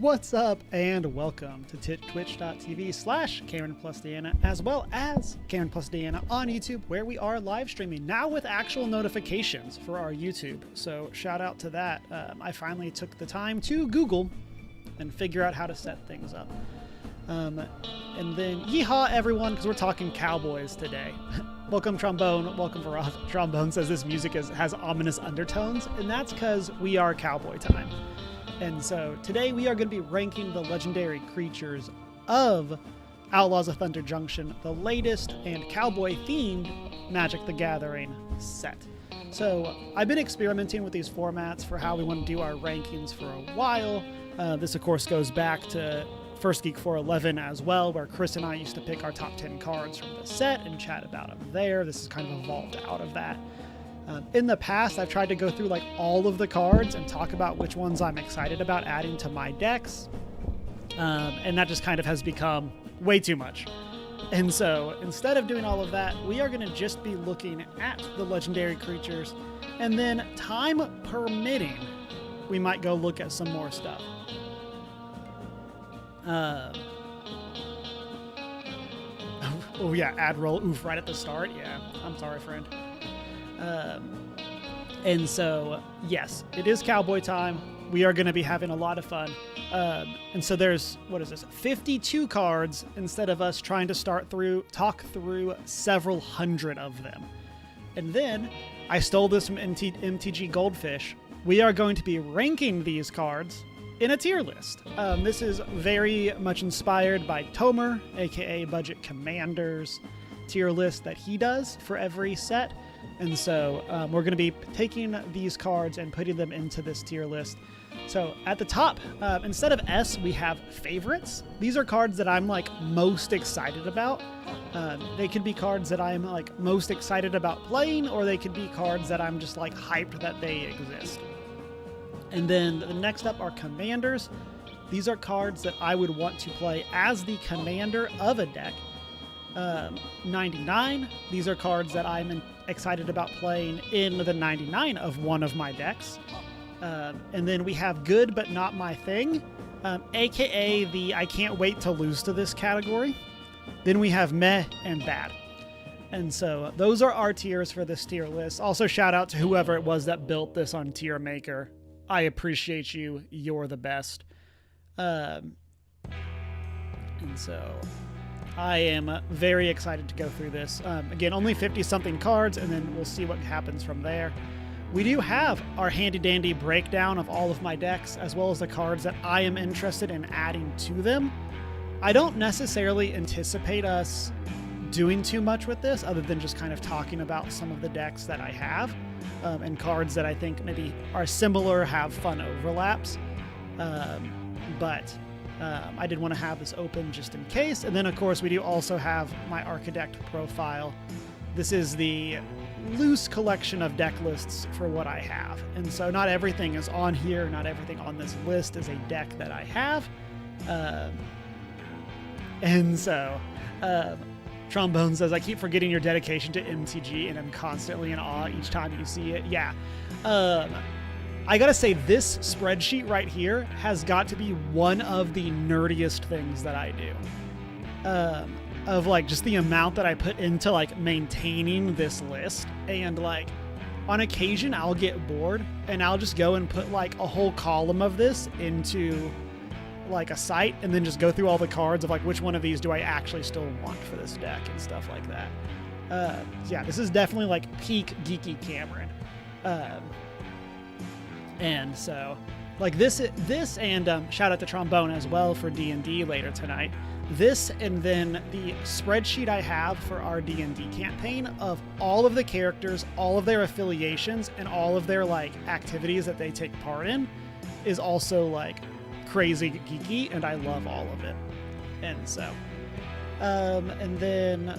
What's up, and welcome to twitch.tv/Cameron+Deanna, as well as Cameron+Deanna on YouTube, where we are live streaming now with actual notifications for our YouTube. So shout out to that. I finally took the time to Google and figure out how to set things up. And then yeehaw everyone, because we're talking Cowboys today. Welcome Trombone, welcome Faraz. Trombone says this music has ominous undertones, and that's because we are Cowboy time. And so today we are going to be ranking the legendary creatures of Outlaws of Thunder Junction, the latest and cowboy-themed Magic the Gathering set. So I've been experimenting with these formats for how we want to do our rankings for a while. This, of course, goes back to First Geek 411 as well, where Chris and I used to pick our top 10 cards from the set and chat about them there. This is kind of evolved out of that. In the past, I've tried to go through like all of the cards and talk about which ones I'm excited about adding to my decks. And that just kind of has become way too much. And so instead of doing all of that, we are going to just be looking at the legendary creatures. And then, time permitting, we might go look at some more stuff. Oh yeah, ad roll. Oof, right at the start. Yeah, I'm sorry, friend. And so, yes, it is Cowboy time. We are going to be having a lot of fun. And so there's, 52 cards instead of us trying to talk through several hundred of them. And then I stole this from MTG Goldfish. We are going to be ranking these cards in a tier list. This is very much inspired by Tomer, aka Budget Commander's tier list that he does for every set. And so we're going to be taking these cards and putting them into this tier list. So at the top, instead of S, we have favorites. These are cards that I'm like most excited about. They could be cards that I'm like most excited about playing, or they could be cards that I'm just like hyped that they exist. And then the next up are commanders. These are cards that I would want to play as the commander of a deck. 99. These are cards that I'm excited about playing in the 99 of one of my decks. And then we have good but not my thing, aka the I can't wait to lose to this category. Then we have meh and bad. And so those are our tiers for this tier list. Also shout out to whoever it was that built this on Tier Maker. I appreciate you. You're the best. And so I am very excited to go through this. Again, only 50-something cards, and then we'll see what happens from there. We do have our handy-dandy breakdown of all of my decks, as well as the cards that I am interested in adding to them. I don't necessarily anticipate us doing too much with this, other than just kind of talking about some of the decks that I have, and cards that I think maybe are similar, have fun overlaps. But I did want to have this open just in case. And then, of course, we do also have my Architect profile. This is the loose collection of deck lists for what I have. And so not everything is on here. Not everything on this list is a deck that I have. And so Trombone says, I keep forgetting your dedication to MTG, and I'm constantly in awe each time you see it. Yeah. I gotta say, this spreadsheet right here has got to be one of the nerdiest things that I do. Of like just the amount that I put into like maintaining this list. And like on occasion I'll get bored and I'll just go and put like a whole column of this into like a site, and then just go through all the cards of like which one of these do I actually still want for this deck and stuff like that. Yeah, this is definitely like peak geeky Cameron. And so, like this and shout out to Trombone as well for D&D later tonight. This and then the spreadsheet I have for our D&D campaign of all of the characters, all of their affiliations, and all of their like activities that they take part in is also like crazy geeky, and I love all of it. And so, and then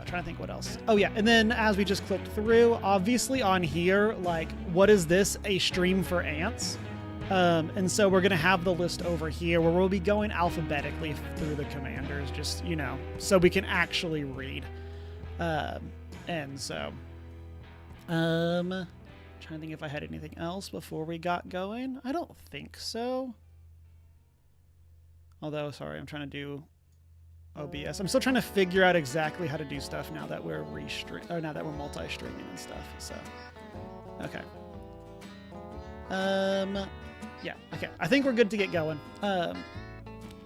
trying to think what else. Oh yeah, and then as we just clicked through, obviously on here, like, what is this? A stream for ants. And so we're gonna have the list over here where we'll be going alphabetically through the commanders, just, you know, so we can actually read. And so, trying to think if I had anything else before we got going. I don't think so. Although, sorry, I'm trying to do OBS. I'm still trying to figure out exactly how to do stuff now that we're now that we're multi-streaming and stuff. So, okay. Yeah, okay. I think we're good to get going.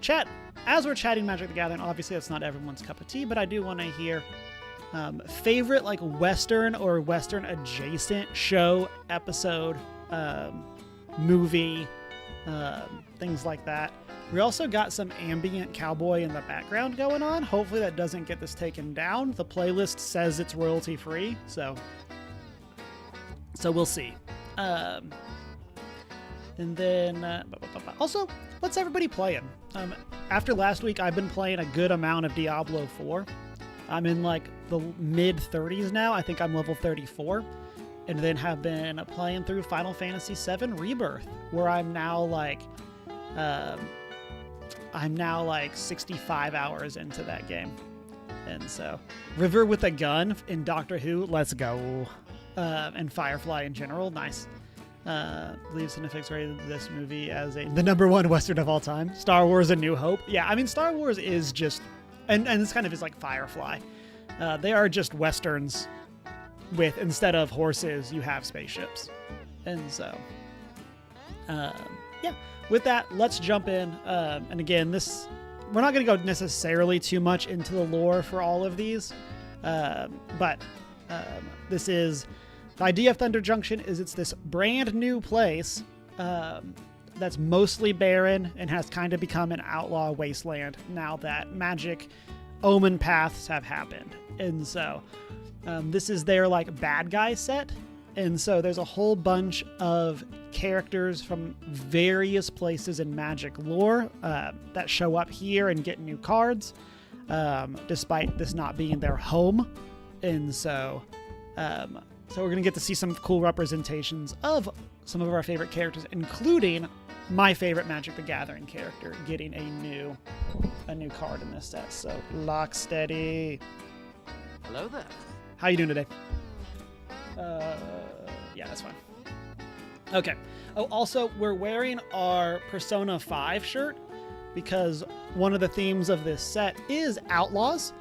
Chat, as we're chatting Magic the Gathering, obviously that's not everyone's cup of tea, but I do want to hear favorite like Western or Western adjacent show, episode, movie, things like that. We also got some ambient cowboy in the background going on. Hopefully that doesn't get this taken down. The playlist says it's royalty free, so we'll see. And then also, what's everybody playing? After last week, I've been playing a good amount of Diablo 4. I'm in like the mid 30s now. I think I'm level 34, and then have been playing through Final Fantasy VII Rebirth, where I'm now like 65 hours into that game. And so River with a gun in Doctor Who, let's go. And Firefly in general, nice. Believe Cinefix rated this movie as the #1 Western of all time. Star Wars A New Hope. Yeah, I mean, Star Wars is just, and this kind of is like Firefly. They are just Westerns with, instead of horses, you have spaceships. And so, yeah. With that, let's jump in. And again, we're not going to go necessarily too much into the lore for all of these, but this is the idea of Thunder Junction. It's this brand new place that's mostly barren and has kind of become an outlaw wasteland now that magic omen paths have happened. And so this is their like bad guy set. And so there's a whole bunch of characters from various places in Magic lore that show up here and get new cards, despite this not being their home. And so we're going to get to see some cool representations of some of our favorite characters, including my favorite Magic the Gathering character getting a new card in this set. So lock steady. Hello there. How you doing today? Yeah, that's fine. Okay. Oh, also, we're wearing our Persona 5 shirt because one of the themes of this set is Outlaws.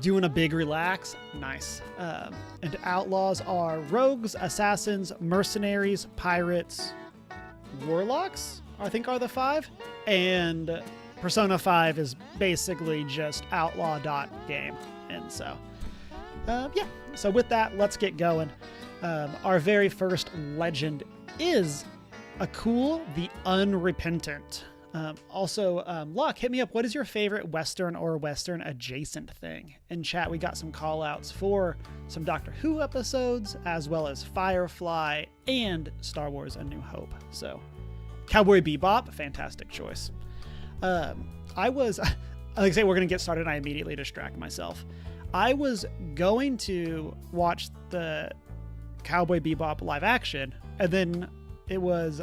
Doing a big relax. Nice. And Outlaws are rogues, assassins, mercenaries, pirates, warlocks, I think are the 5. And Persona 5 is basically just outlaw.game. And so, yeah. So with that, let's get going. Our very first legend is Akul the Unrepentant. Also, Locke, hit me up. What is your favorite Western or Western adjacent thing? In chat, we got some call outs for some Doctor Who episodes, as well as Firefly and Star Wars A New Hope. So, Cowboy Bebop, fantastic choice. Like I say, we're going to get started and I immediately distract myself. I was going to watch the Cowboy Bebop live action, and then it was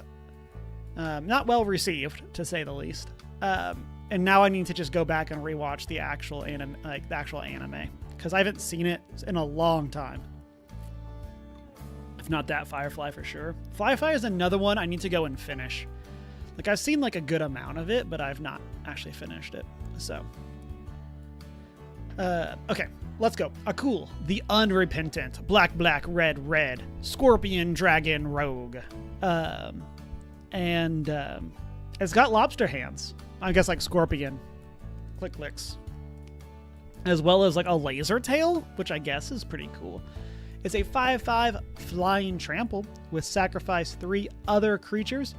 not well received, to say the least. And now I need to just go back and rewatch the actual anime, because I haven't seen it in a long time. If not that, Firefly for sure. Firefly is another one I need to go and finish. Like, I've seen like a good amount of it, but I've not actually finished it. So, okay, let's go. Akul the Unrepentant, black, red, red, scorpion, dragon, rogue. And it's got lobster hands. I guess like scorpion clicks. As well as like a laser tail, which I guess is pretty cool. It's a 5/5 flying trample with sacrifice 3 other creatures.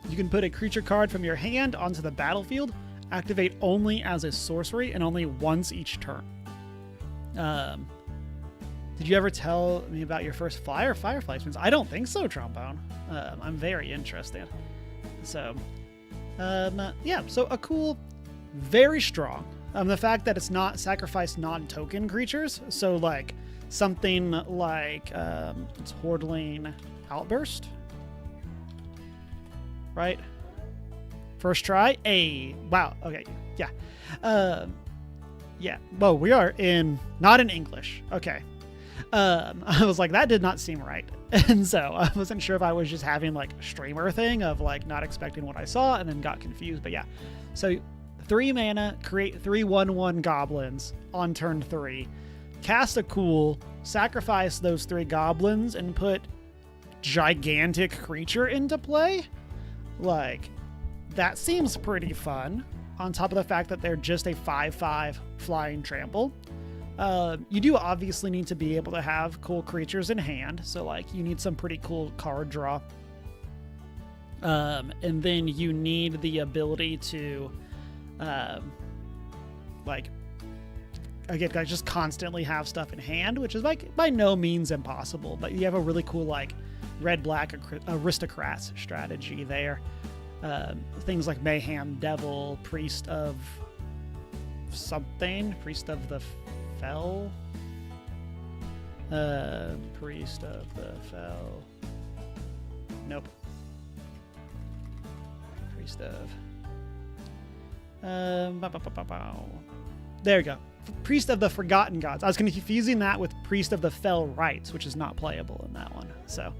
You can put a creature card from your hand onto the battlefield, activate only as a sorcery and only once each turn. Did you ever tell me about your first Firefly experience? I don't think so, Trombone. I'm very interested. So, yeah, so Akul, very strong. The fact that it's not sacrifice non-token creatures, so like something like it's Hordling Outburst, right? First try. Wow. Okay. Yeah. Yeah. Whoa. We are not in English. Okay. I was like, that did not seem right. And so I wasn't sure if I was just having like a streamer thing of like not expecting what I saw and then got confused. But yeah, So 3 mana, create 3/1/1 goblins on turn 3. Cast a cool, sacrifice those 3 goblins, and put gigantic creature into play. Like, that seems pretty fun. On top of the fact that they're just a 5/5 flying trample. You do obviously need to be able to have cool creatures in hand. So, like, you need some pretty cool card draw. And then you need the ability to, again, just constantly have stuff in hand, which is, like, by no means impossible. But you have a really cool, like, red-black aristocrats strategy there. Things like Mayhem Devil, Priest of something, Priest of the Fell, Priest of the Fell, nope, Priest of, there you go, Priest of the Forgotten Gods. I was confusing that with Priest of the Fell Rites, which is not playable in that one. So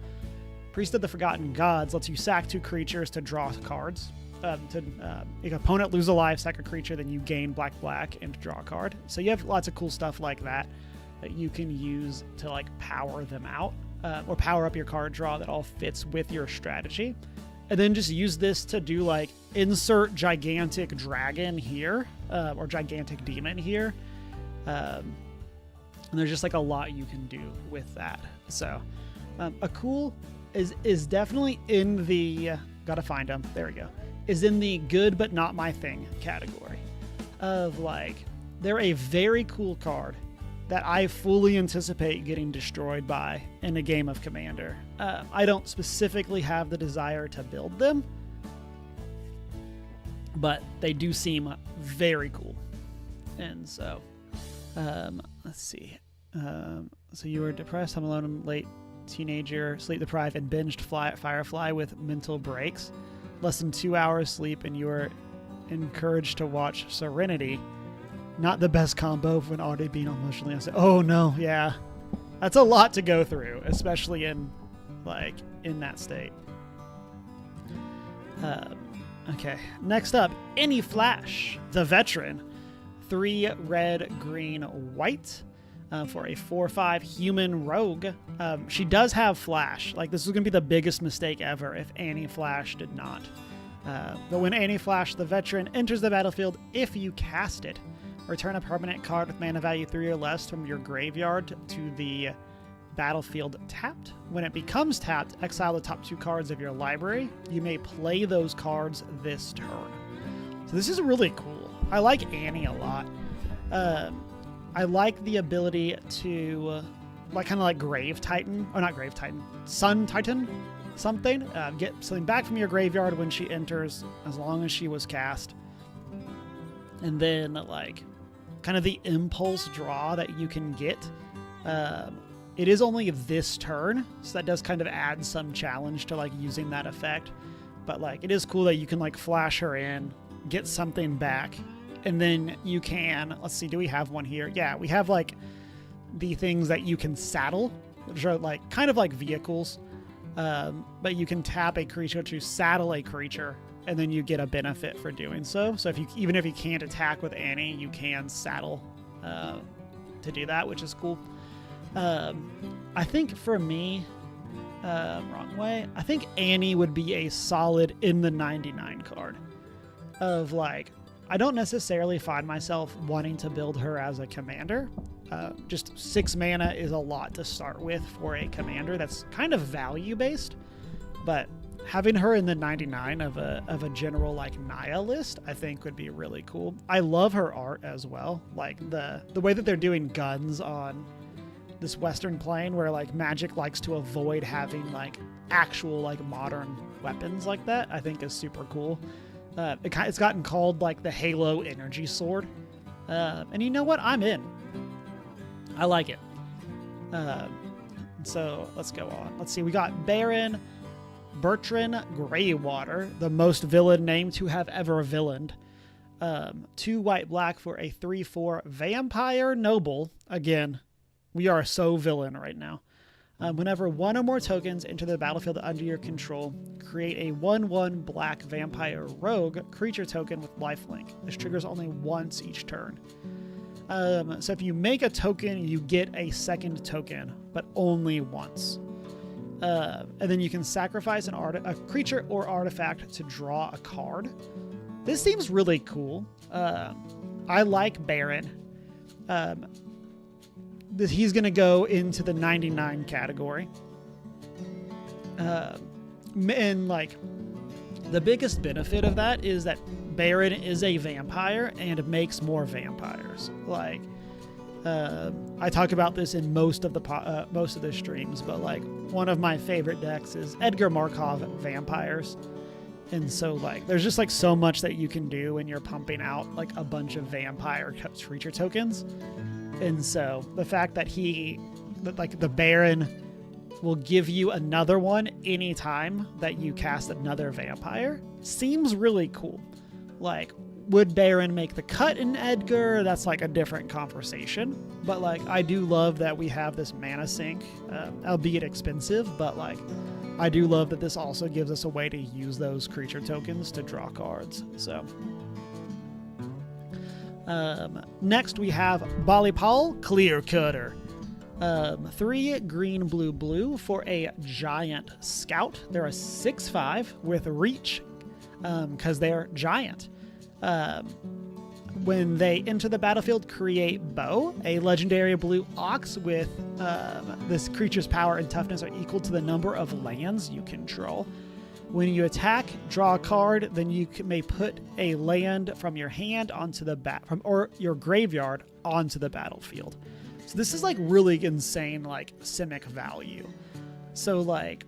Priest of the Forgotten Gods lets you sack 2 creatures to draw cards. If opponent lose a life, sack a creature, then you gain black and draw a card. So you have lots of cool stuff like that you can use to, like, power them out, or power up your card draw that all fits with your strategy. And then just use this to do, like, insert gigantic dragon here, or gigantic demon here. And there's just, like, a lot you can do with that. So a cool is definitely in the, gotta find them, there we go, is in the good but not my thing category of, like, they're a very cool card that I fully anticipate getting destroyed by in a game of Commander. I don't specifically have the desire to build them, but they do seem very cool. And so, let's see. So you were depressed, home alone, and late teenager, sleep deprived, and binged Firefly with mental breaks. Less than 2 hours sleep, and you were encouraged to watch Serenity. Not the best combo when already being emotionally upset. Oh no, yeah. That's a lot to go through, especially in that state. Okay, next up, Any Flash, the Veteran. 3 red, green, white. For a 4/5 human rogue. She does have Flash. Like, this is going to be the biggest mistake ever if Annie Flash did not. But when Annie Flash, the Veteran, enters the battlefield, if you cast it, return a permanent card with mana value 3 or less from your graveyard to the battlefield tapped. When it becomes tapped, exile the top 2 cards of your library. You may play those cards this turn. So this is really cool. I like Annie a lot. I like the ability to, like, kind of like Grave Titan, or not Grave Titan, Sun Titan, something. Get something back from your graveyard when she enters, as long as she was cast. And then, like, kind of the impulse draw that you can get. It is only this turn, so that does kind of add some challenge to, like, using that effect. But, like, it is cool that you can, like, flash her in, get something back. And then you can, let's see, do we have one here? Yeah, we have, like, the things that you can saddle, which are, like, kind of like vehicles. But you can tap a creature to saddle a creature, and then you get a benefit for doing so. So even if you can't attack with Annie, you can saddle to do that, which is cool. I think for me, wrong way, I think Annie would be a solid in the 99 card of, like, I don't necessarily find myself wanting to build her as a commander. Just 6 mana is a lot to start with for a commander that's kind of value-based, but having her in the 99 of a general, like, Naya list, I think would be really cool. I love her art as well. Like, the way that they're doing guns on this Western plane, where, like, Magic likes to avoid having, like, actual, like, modern weapons like that, I think is super cool. It's gotten called, like, the Halo Energy Sword. And you know what? I'm in. I like it. So let's go on. Let's see. We got Baron Bertrand Greywater, the most villain name to have ever villained. 2 white-black for a 3/4 Vampire Noble. Again, we are so villain right now. Whenever one or more tokens enter the battlefield under your control, create a 1/1 black vampire rogue creature token with lifelink. This triggers only once each turn. So if you make a token, you get a second token, but only once. And then you can sacrifice a creature or artifact to draw a card. This seems really cool. I like Baron. He's going to go into the 99 category. And like the biggest benefit of that is that Baron is a vampire and makes more vampires. Like I talk about this in most of the streams, but like one of my favorite decks is Edgar Markov Vampires. And so like there's just like so much that you can do when you're pumping out like a bunch of vampire creature tokens. And so the fact that the Baron will give you another one anytime that you cast another vampire seems really cool. Like, would Baron make the cut in Edgar? That's like a different conversation. But like, I do love that we have this mana sink, albeit expensive, but like, I do love that this also gives us a way to use those creature tokens to draw cards. So next we have Balipal Clear Cutter. 3 green, blue, blue for a giant scout. They're a 6/5 with reach because they're giant. When they enter the battlefield, create Bow, a legendary blue ox with this creature's power and toughness are equal to the number of lands you control. When you attack, draw a card, then you may put a land from your hand onto the or your graveyard onto the battlefield. So this is like really insane, like Simic value. So like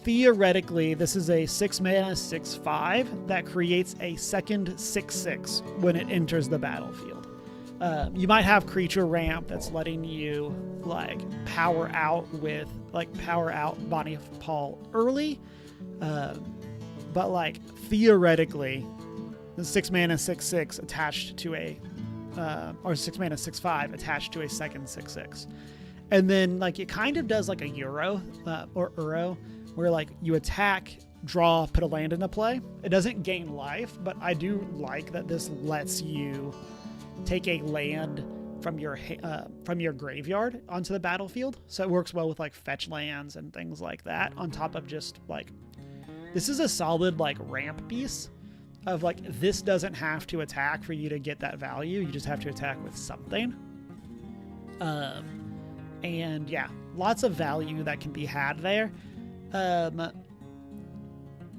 theoretically, this is a 6 mana 6/5 that creates a second 6/6 when it enters the battlefield. You might have creature ramp that's letting you like power out Bonnie Paul early. But like theoretically, the 6 mana 6/6 attached to or 6 mana 6/5 attached to a second 6/6, and then like it kind of does like a Euro or Uro, where like you attack, draw, put a land into play. It doesn't gain life, but I do like that this lets you take a land from your graveyard onto the battlefield. So it works well with like fetch lands and things like that. On top of just like, this is a solid like ramp piece of like, this doesn't have to attack for you to get that value. You just have to attack with something. And yeah, lots of value that can be had there.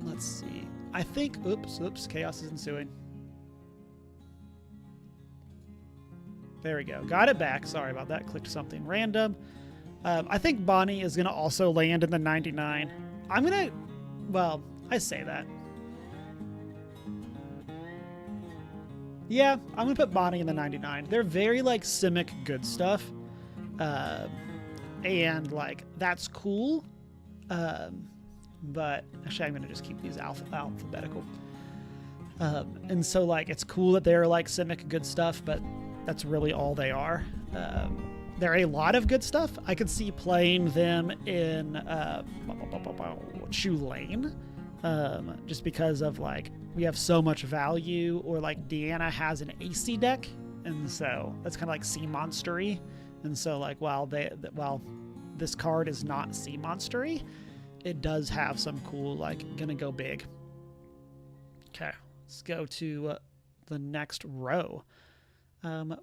Let's see. I think, oops, chaos is ensuing. There we go. Got it back. Sorry about that. Clicked something random. I think Bonnie is going to also land in the 99. I say that. Yeah, I'm going to put Bonnie in the 99. They're very like Simic good stuff. And like, that's cool. But actually I'm going to just keep these alphabetical. And so like, it's cool that they're like Simic good stuff, but that's really all they are. They're a lot of good stuff. I could see playing them in Chu Lane, just because of like, we have so much value, or like Deanna has an AC deck, and so that's kind of like sea monstery. And so like, while this card is not sea monstery, it does have some cool, like, gonna go big. Okay, let's go to the next row.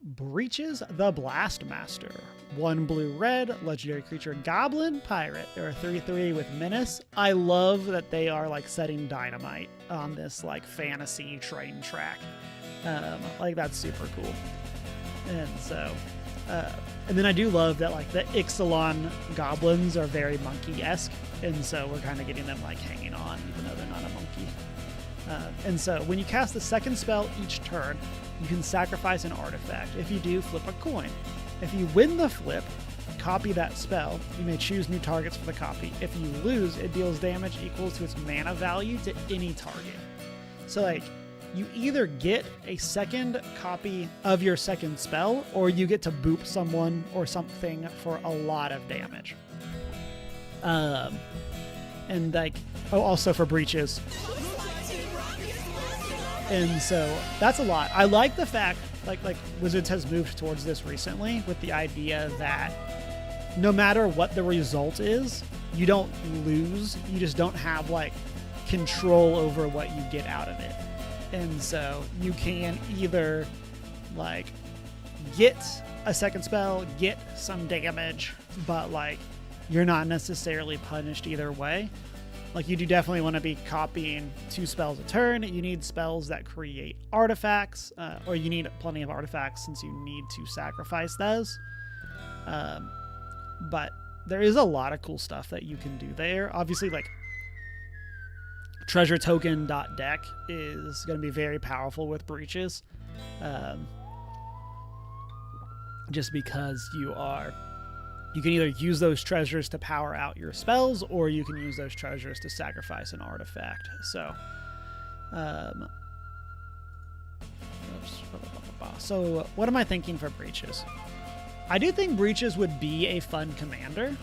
Breaches the Blastmaster. 1 blue-red, legendary creature, Goblin Pirate. They're a 3/3 with Menace. I love that they are like setting dynamite on this like fantasy train track. Like, that's super cool. And so, and then I do love that like the Ixalan goblins are very monkey-esque, and so we're kind of getting them like hanging on, even though they're not a monkey. And so when you cast the second spell each turn, you can sacrifice an artifact. If you do, flip a coin. If you win the flip, copy that spell. You may choose new targets for the copy. If you lose, it deals damage equal to its mana value to any target. So like, you either get a second copy of your second spell, or you get to boop someone or something for a lot of damage. And like, oh, also for breaches. And so that's a lot. I like the fact like Wizards has moved towards this recently with the idea that no matter what the result is, you don't lose. You just don't have like control over what you get out of it. And so you can either like get a second spell, get some damage, but like you're not necessarily punished either way. Like, you do definitely want to be copying 2 spells a turn. You need spells that create artifacts, or you need plenty of artifacts since you need to sacrifice those. But there is a lot of cool stuff that you can do there. Obviously, like, treasure token.deck is going to be very powerful with breaches. Just because you can either use those treasures to power out your spells, or you can use those treasures to sacrifice an artifact. So, so what am I thinking for breaches? I do think breaches would be a fun commander,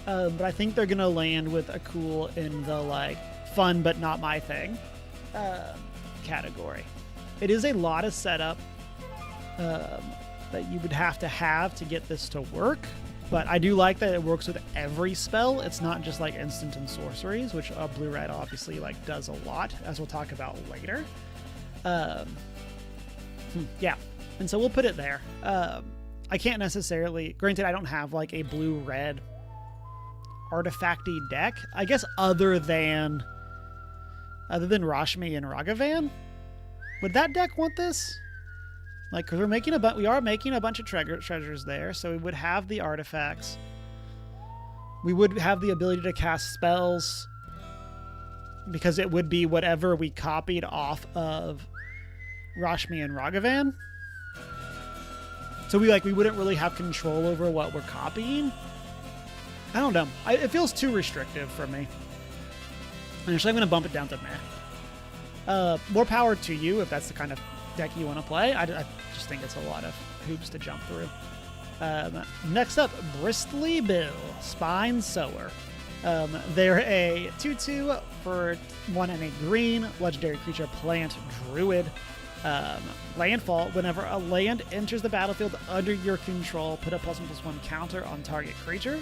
but I think they're gonna land with a cool in the like fun but not my thing category. It is a lot of setup that you would have to get this to work. But I do like that it works with every spell. It's not just like instant and sorceries, which blue-red obviously like does a lot, as we'll talk about later. Yeah, and so we'll put it there. I can't necessarily, granted I don't have like a blue-red artifacty deck. I guess other than Rashmi and Ragavan. Would that deck want this? Like, because we are making a bunch of treasures there, so we would have the artifacts. We would have the ability to cast spells, because it would be whatever we copied off of Rashmi and Ragavan. So we wouldn't really have control over what we're copying. I don't know. It feels too restrictive for me. Actually, I'm going to bump it down to meh. More power to you if that's the kind of deck you want to play. I just think it's a lot of hoops to jump through. Next up, Bristly Bill, Spine Sower. They're a 2/2 for 1 and a green, legendary creature, plant, druid. Landfall, whenever a land enters the battlefield under your control, put a +1/+1 counter on target creature.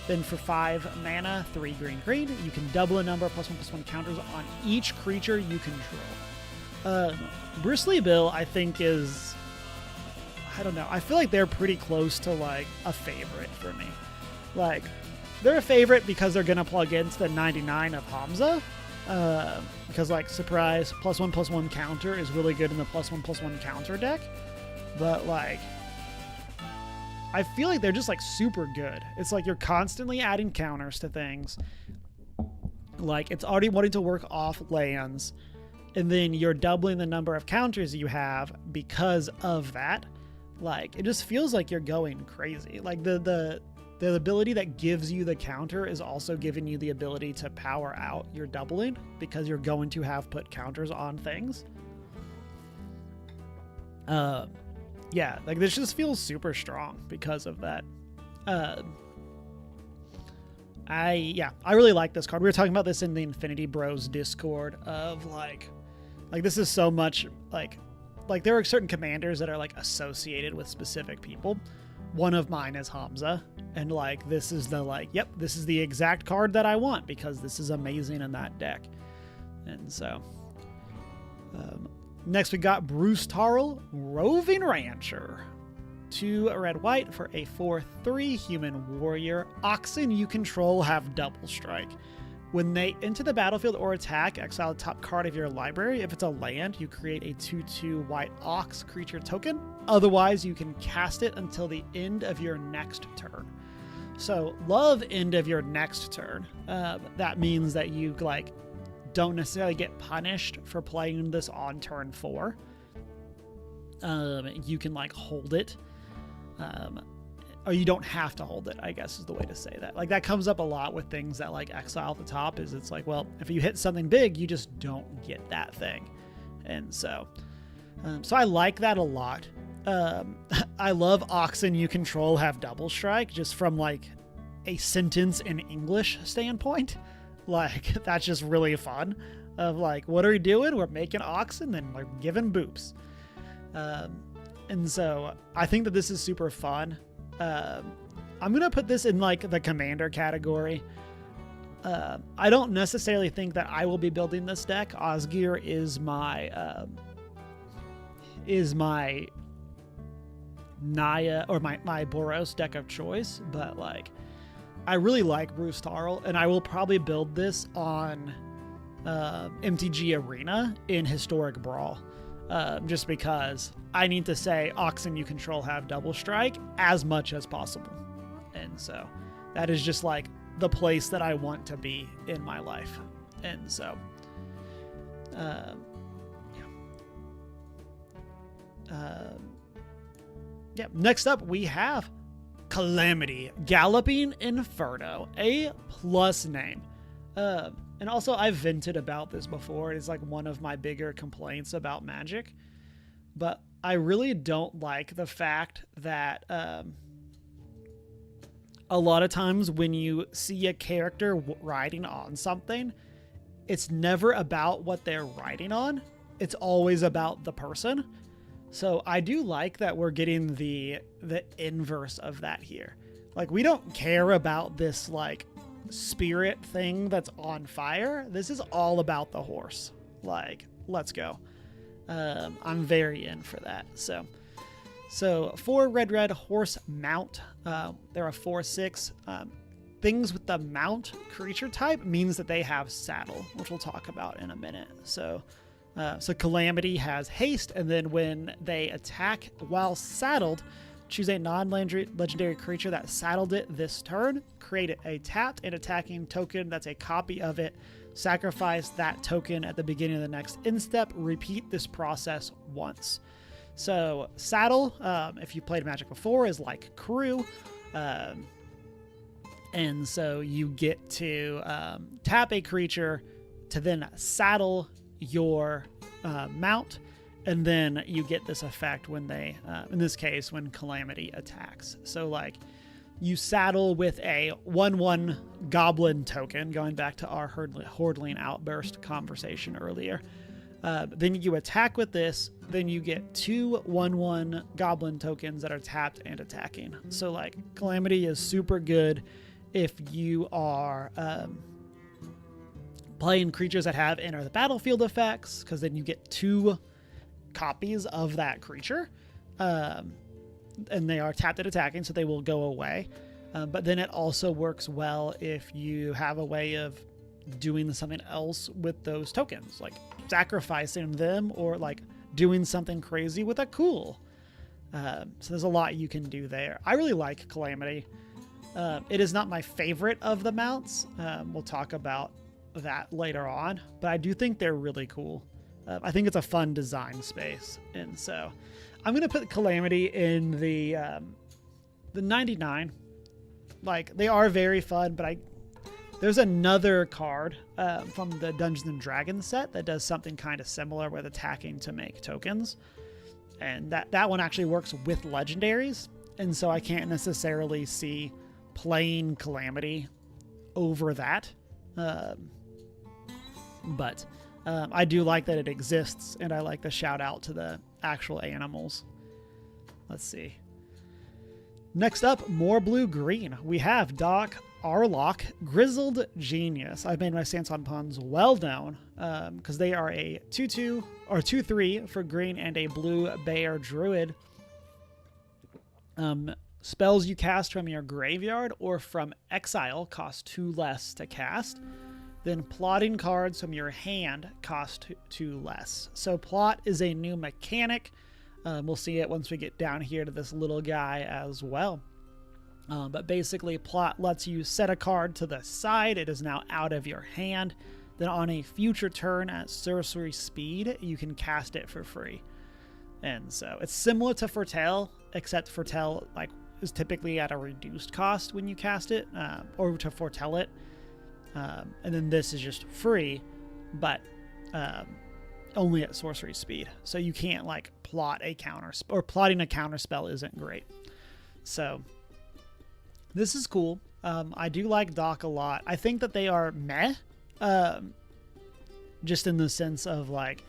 Then for 5 mana, 3 green, you can double a number of +1/+1 counters on each creature you control. Bristly Bill, I think, is, I don't know, I feel like they're pretty close to like a favorite for me. Like, they're a favorite because they're gonna plug into the 99 of Hamza, because like, surprise, +1/+1 counter is really good in the +1/+1 counter deck, but like, I feel like they're just like super good. It's like you're constantly adding counters to things. Like, it's already wanting to work off lands, and then you're doubling the number of counters you have because of that. Like, it just feels like you're going crazy. Like, the ability that gives you the counter is also giving you the ability to power out your doubling, because you're going to have put counters on things. Yeah, like, this just feels super strong because of that. I really like this card. We were talking about this in the Infinity Bros Discord of like this is so much like there are certain commanders that are like associated with specific people. One of mine is Hamza, and like, this is the like, yep, this is the exact card that I want because this is amazing in that deck. And so next we got Bruce Tarl, Roving Rancher. 2 red-white for a 4/3 human warrior. Oxen you control have double strike. When they enter the battlefield or attack, exile the top card of your library. If it's a land, you create a 2/2 white ox creature token. Otherwise, you can cast it until the end of your next turn. So, love end of your next turn. That means that you like don't necessarily get punished for playing this on turn 4. You can like hold it. Or you don't have to hold it, I guess is the way to say that. Like, that comes up a lot with things that like exile at the top, is it's like, well, if you hit something big, you just don't get that thing. And so I like that a lot. I love Oxen you control have double strike, just from like a sentence in English standpoint. Like, that's just really fun. Of like, what are we doing? We're making oxen and we're giving boops. And so I think that this is super fun. I'm going to put this in like the commander category. I don't necessarily think that I will be building this deck. Osgir is my Naya or my Boros deck of choice, but like I really like Bruce Tarl, and I will probably build this on MTG Arena in Historic Brawl, just because I need to say Oxen you control have double strike as much as possible, and so that is just like the place that I want to be in my life. And so yeah, next up we have Calamity, Galloping Inferno, a plus name. And also I've vented about this before. It is like one of my bigger complaints about Magic, but I really don't like the fact that a lot of times when you see a character riding on something, it's never about what they're riding on. It's always about the person. So I do like that we're getting the inverse of that here. Like, we don't care about this like spirit thing that's on fire. This is all about the horse. Like, let's go. I'm very in for that. So for red horse mount, there are 4/6. Things with the mount creature type means that they have saddle, which we'll talk about in a minute. So Calamity has haste, and then when they attack while saddled, choose a non-legendary creature that saddled it this turn, create a tapped and attacking token that's a copy of it, sacrifice that token at the beginning of the next end step, repeat this process once. So saddle, if you played Magic before, is like crew, and so you get to tap a creature to then saddle your mount, and then you get this effect when they, in this case, when Calamity attacks. So like, you saddle with a 1/1 goblin token, going back to our Hordling Outburst conversation earlier. Then you attack with this, then you get 2 1/1 goblin tokens that are tapped and attacking. So like, Calamity is super good if you are playing creatures that have enter the battlefield effects, because then you get 2 copies of that creature, and they are tapped and attacking, so they will go away. But then it also works well if you have a way of doing something else with those tokens, like sacrificing them or like doing something crazy with a cool. So there's a lot you can do there. I really like Calamity. It is not my favorite of the mounts. We'll talk about that later on, but I do think they're really cool. I think it's a fun design space, and so I'm gonna put Calamity in the 99. Like, they are very fun, but there's another card from the Dungeons and Dragons set that does something kind of similar with attacking to make tokens, and that one actually works with legendaries, and so I can't necessarily see playing Calamity over that. But I do like that it exists, and I like the shout out to the actual animals. Let's see. Next up, more blue-green. We have Doc Arlock, Grizzled Genius. I've made my stance on puns well known, because they are a 2/2 or 2/3 for green and a blue bear druid. Spells you cast from your graveyard or from exile cost 2 less to cast. Then plotting cards from your hand cost 2 less. So plot is a new mechanic. We'll see it once we get down here to this little guy as well. But basically, plot lets you set a card to the side. It is now out of your hand. Then on a future turn at sorcery speed, you can cast it for free. And so it's similar to Foretell, except Foretell is typically at a reduced cost when you cast it, or to foretell it. And then this is just free, but only at sorcery speed. So you can't plot a counter, or plotting a counter spell isn't great. So this is cool. I do like Doc a lot. I think that they are meh, um, just in the sense of like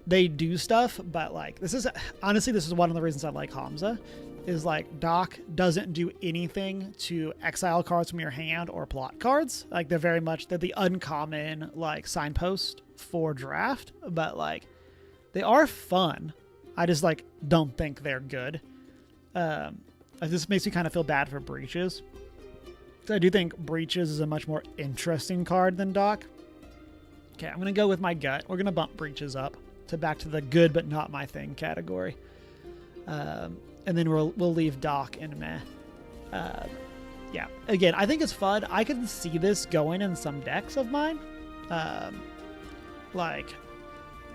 they do stuff, but like this is one of the reasons I like Hamza, is like Doc doesn't do anything to exile cards from your hand or plot cards. Like they're the uncommon like signpost for draft, but like they are fun. I just like don't think they're good. This makes me kind of feel bad for Breaches. So I do think Breaches is a much more interesting card than Doc. Okay, I'm gonna go with my gut. We're gonna bump Breaches up to back to the good but not my thing category. And then we'll leave Doc and meh. Yeah, again, I think it's fun. I can see this going in some decks of mine. Like,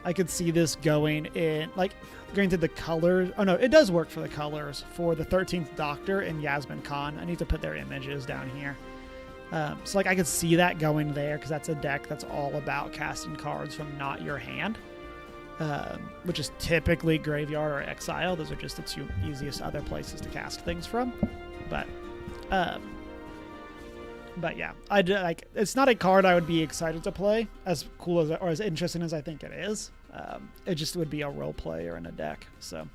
I could see this going in, like, going to the colors. Oh, no, it does work for the colors for the 13th Doctor and Yasmin Khan. I need to put their images down here. So, like, I could see that going there because that's a deck that's all about casting cards from not your hand. Which is typically graveyard or exile. Those are just the two easiest other places to cast things from. But yeah, it's not a card I would be excited to play, as cool as or as interesting as I think it is. It just would be a role player in a deck. So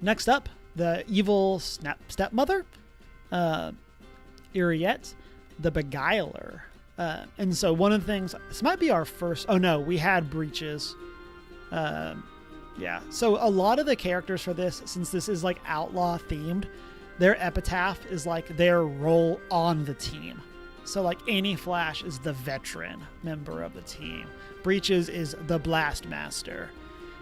next up, the evil stepmother, Iriette, the Beguiler. And so one of the things, this might be our first. Oh no, we had Breaches. Yeah, so a lot of the characters for this, since this is like outlaw themed, their epitaph is like their role on the team. So like Annie Flash is the veteran member of the team. Breaches is the blast master.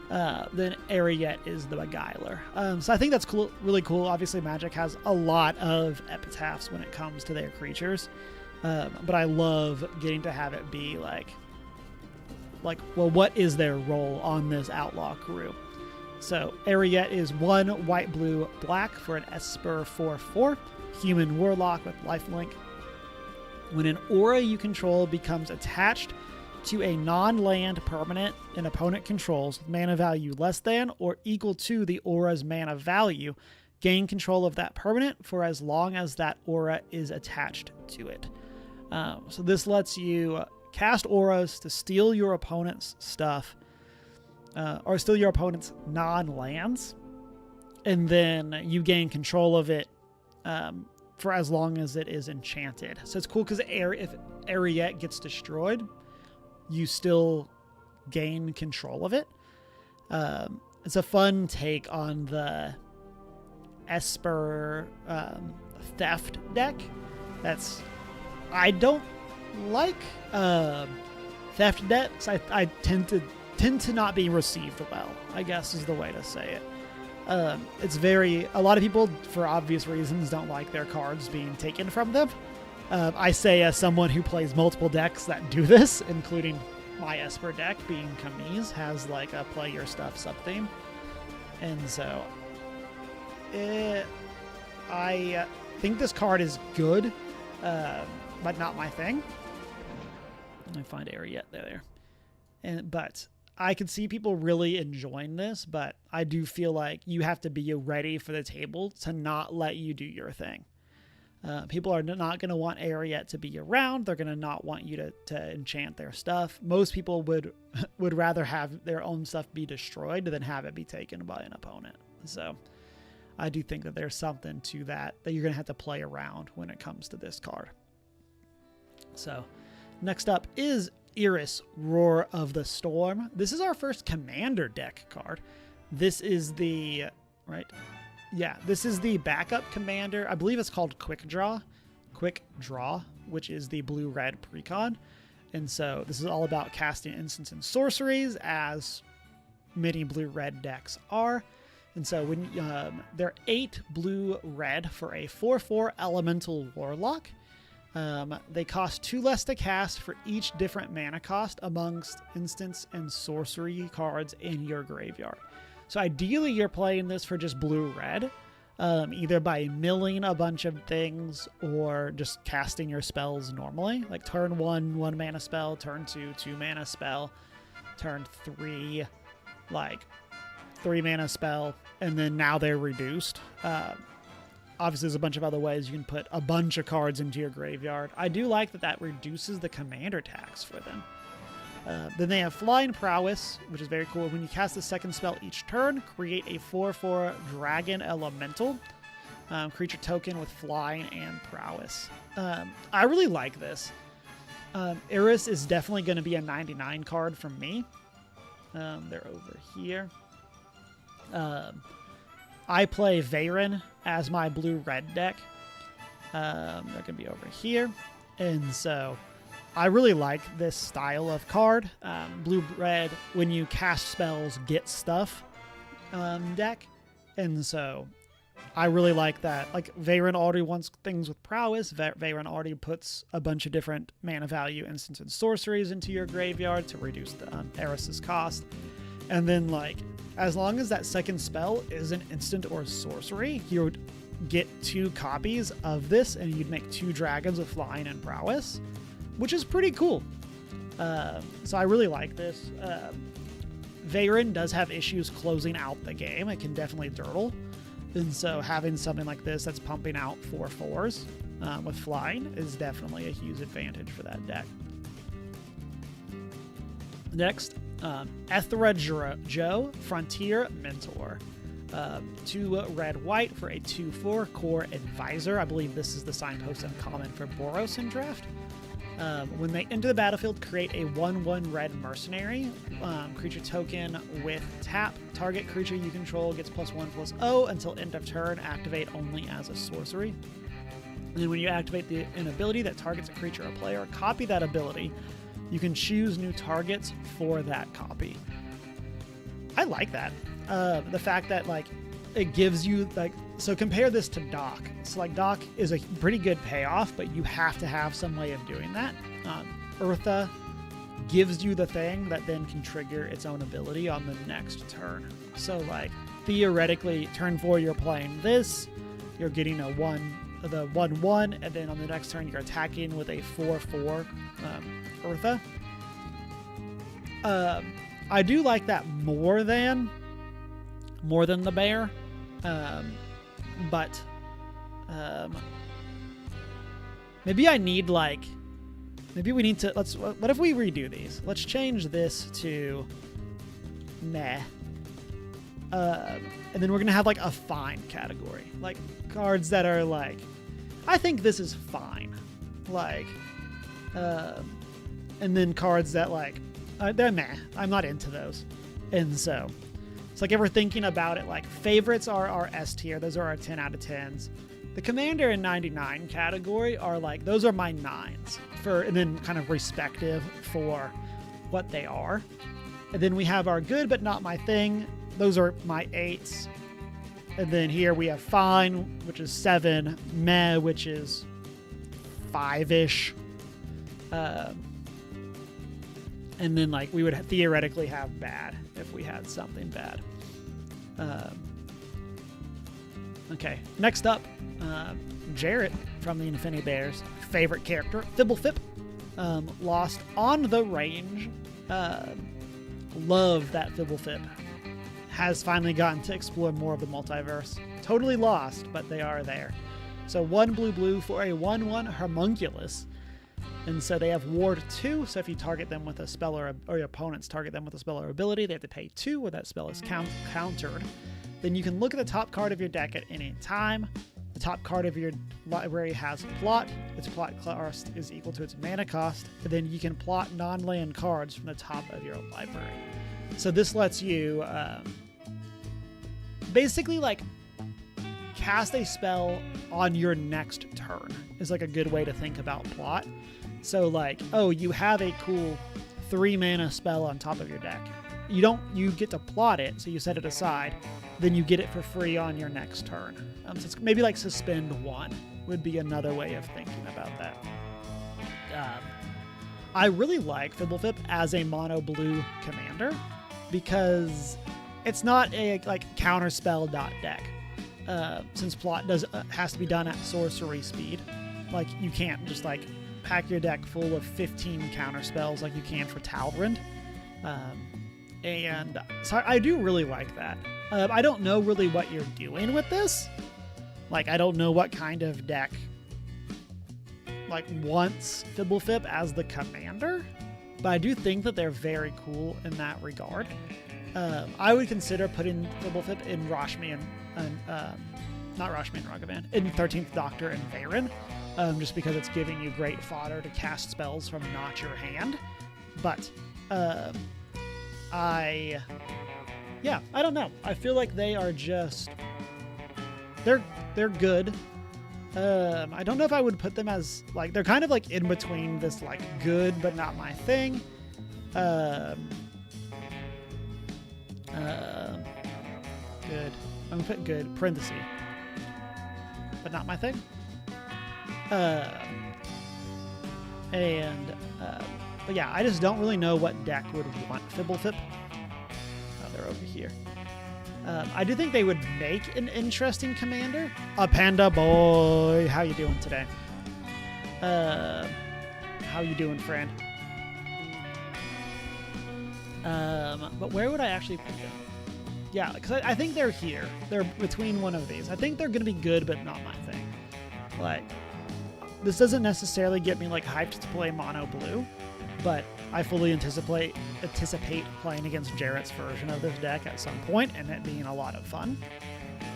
Then Iriette is the Beguiler. So I think that's cool, really cool. Obviously Magic has a lot of epitaphs when it comes to their creatures. But I love getting to have it be like, well, what is their role on this outlaw crew? So Iriette is 1 white, blue, black for an Esper 4/4 human warlock with lifelink. When an aura you control becomes attached to a non-land permanent an opponent controls with mana value less than or equal to the aura's mana value, gain control of that permanent for as long as that aura is attached to it. So this lets you cast auras to steal your opponent's stuff, or steal your opponent's non-lands, and then you gain control of it for as long as it is enchanted. So it's cool because if Iriette gets destroyed, you still gain control of it. It's a fun take on the Esper theft deck. I don't like theft decks. I tend to not be received well, I guess is the way to say it. A lot of people, for obvious reasons, don't like their cards being taken from them. I say as someone who plays multiple decks that do this, including my Esper deck being Kamiz, has like a play your stuff sub-theme. And so I think this card is good, but not my thing. I find Iriette there. But I could see people really enjoying this, but I do feel like you have to be ready for the table to not let you do your thing. People are not going to want Iriette to be around. They're going to not want you to enchant their stuff. Most people would rather have their own stuff be destroyed than have it be taken by an opponent. So I do think that there's something to that you're going to have to play around when it comes to this card. So next up is Iris, Roar of the Storm. This is our first commander deck card. This is the this is the backup commander. I believe it's called Quick Draw, which is the blue-red precon. And so this is all about casting instants and sorceries, as many blue-red decks are. And so when they're 8 blue-red for a 4/4 elemental warlock. They cost 2 less to cast for each different mana cost amongst instants and sorcery cards in your graveyard. So ideally you're playing this for just blue-red, either by milling a bunch of things or just casting your spells normally. Like turn 1, 1 mana spell, turn 2, 2 mana spell, turn 3, 3 mana spell, and then now they're reduced. obviously there's a bunch of other ways you can put a bunch of cards into your graveyard. I do like that that reduces the commander tax for them. Then they have Flying Prowess, which is very cool. When you cast a second spell each turn, create a 4/4 Dragon Elemental. Creature token with Flying and Prowess. I really like this. Iris is definitely going to be a 99 card from me. They're over here. I play Veyron as my blue-red deck. They're going to be over here. And so I really like this style of card. Blue-red, when you cast spells, get stuff deck. And so I really like that. Like, Veyron already wants things with prowess. Veyron already puts a bunch of different mana value instants and sorceries into your graveyard to reduce the Eris's cost. And then, like, as long as that second spell is an instant or sorcery, you would get 2 copies of this, and you'd make 2 dragons with flying and prowess, which is pretty cool. So I really like this. Veyron does have issues closing out the game. It can definitely dirtle. And so having something like this that's pumping out 4/4s with flying is definitely a huge advantage for that deck. Next, Ethra Joe, Frontier Mentor. 2 red-white for a 2/4 core advisor. I believe this is the signpost uncommon for Boros in draft. When they enter the battlefield, create a 1/1 red mercenary. Creature token with tap. Target creature you control gets +1/+0 until end of turn. Activate only as a sorcery. And then when you activate an ability that targets a creature or player, copy that ability. You can choose new targets for that copy. I like that. The fact that, like, it gives you, like, so compare this to Dock. So, like, Dock is a pretty good payoff, but you have to have some way of doing that. Eartha gives you the thing that then can trigger its own ability on the next turn. So, like, theoretically, turn 4 you're playing this, you're getting the 1/1, and then on the next turn you're attacking with a 4/4 Eartha. I do like that more than the bear. But maybe I need, like, maybe we need to, what if we redo these? Let's change this to meh. And then we're going to have, like, a fine category. Like, cards that are, like, I think this is fine. Like, and then cards that, like, they're meh. I'm not into those. And so it's like, if we're thinking about it, like, favorites are our S tier. Those are our 10 out of 10s. The Commander and 99 category are, like, those are my 9s and then kind of respective for what they are. And then we have our good but not my thing. Those are my 8s. And then here we have fine, which is 7, meh, which is 5-ish. And then, like, we would theoretically have bad if we had something bad. Okay, next up, Jarrett from the Infinity Bears, favorite character, Fibblefip, lost on the range. Love that Fibblefip has finally gotten to explore more of the multiverse. Totally lost, but they are there. So 1 blue for a 1/1 Homunculus. And so they have Ward 2, so if you target them with a spell or your opponents target them with a spell or ability, they have to pay 2 where that spell is countered. Then you can look at the top card of your deck at any time. The top card of your library has plot. Its plot cost is equal to its mana cost. And then you can plot non-land cards from the top of your library. So this lets you basically, like, cast a spell on your next turn is, like, a good way to think about plot. So, like, oh, you have a cool 3 mana spell on top of your deck. You get to plot it, so you set it aside. Then you get it for free on your next turn. So it's maybe like suspend 1 would be another way of thinking about that. I really like Fibblefip as a mono blue commander because it's not a, like, counterspell deck. Since plot has to be done at sorcery speed. Like, you can't just, like, pack your deck full of 15 counter spells like you can for Talrand. And so I do really like that. I don't know really what you're doing with this. Like, I don't know what kind of deck like wants Fibblefip as the commander, but I do think that they're very cool in that regard. I would consider putting Fibblefip in Rashmi and not Rashmi and Ragavan, in 13th Doctor and Varen, just because it's giving you great fodder to cast spells from not your hand. But I don't know. I feel like they are just they're good. I don't know if I would put them as like, they're kind of like in between this like good but not my thing. Good. I'm gonna put good parenthesis, but not my thing. But yeah, I just don't really know what deck would want Fibblefip. Oh, they're over here. I do think they would make an interesting commander. Panda boy, how you doing today? How you doing, friend? But where would I actually put them? Yeah, because I think they're here. They're between one of these. I think they're going to be good, but not my thing. Like, this doesn't necessarily get me like hyped to play mono blue, but I fully anticipate playing against Jarrett's version of this deck at some point, and it being a lot of fun.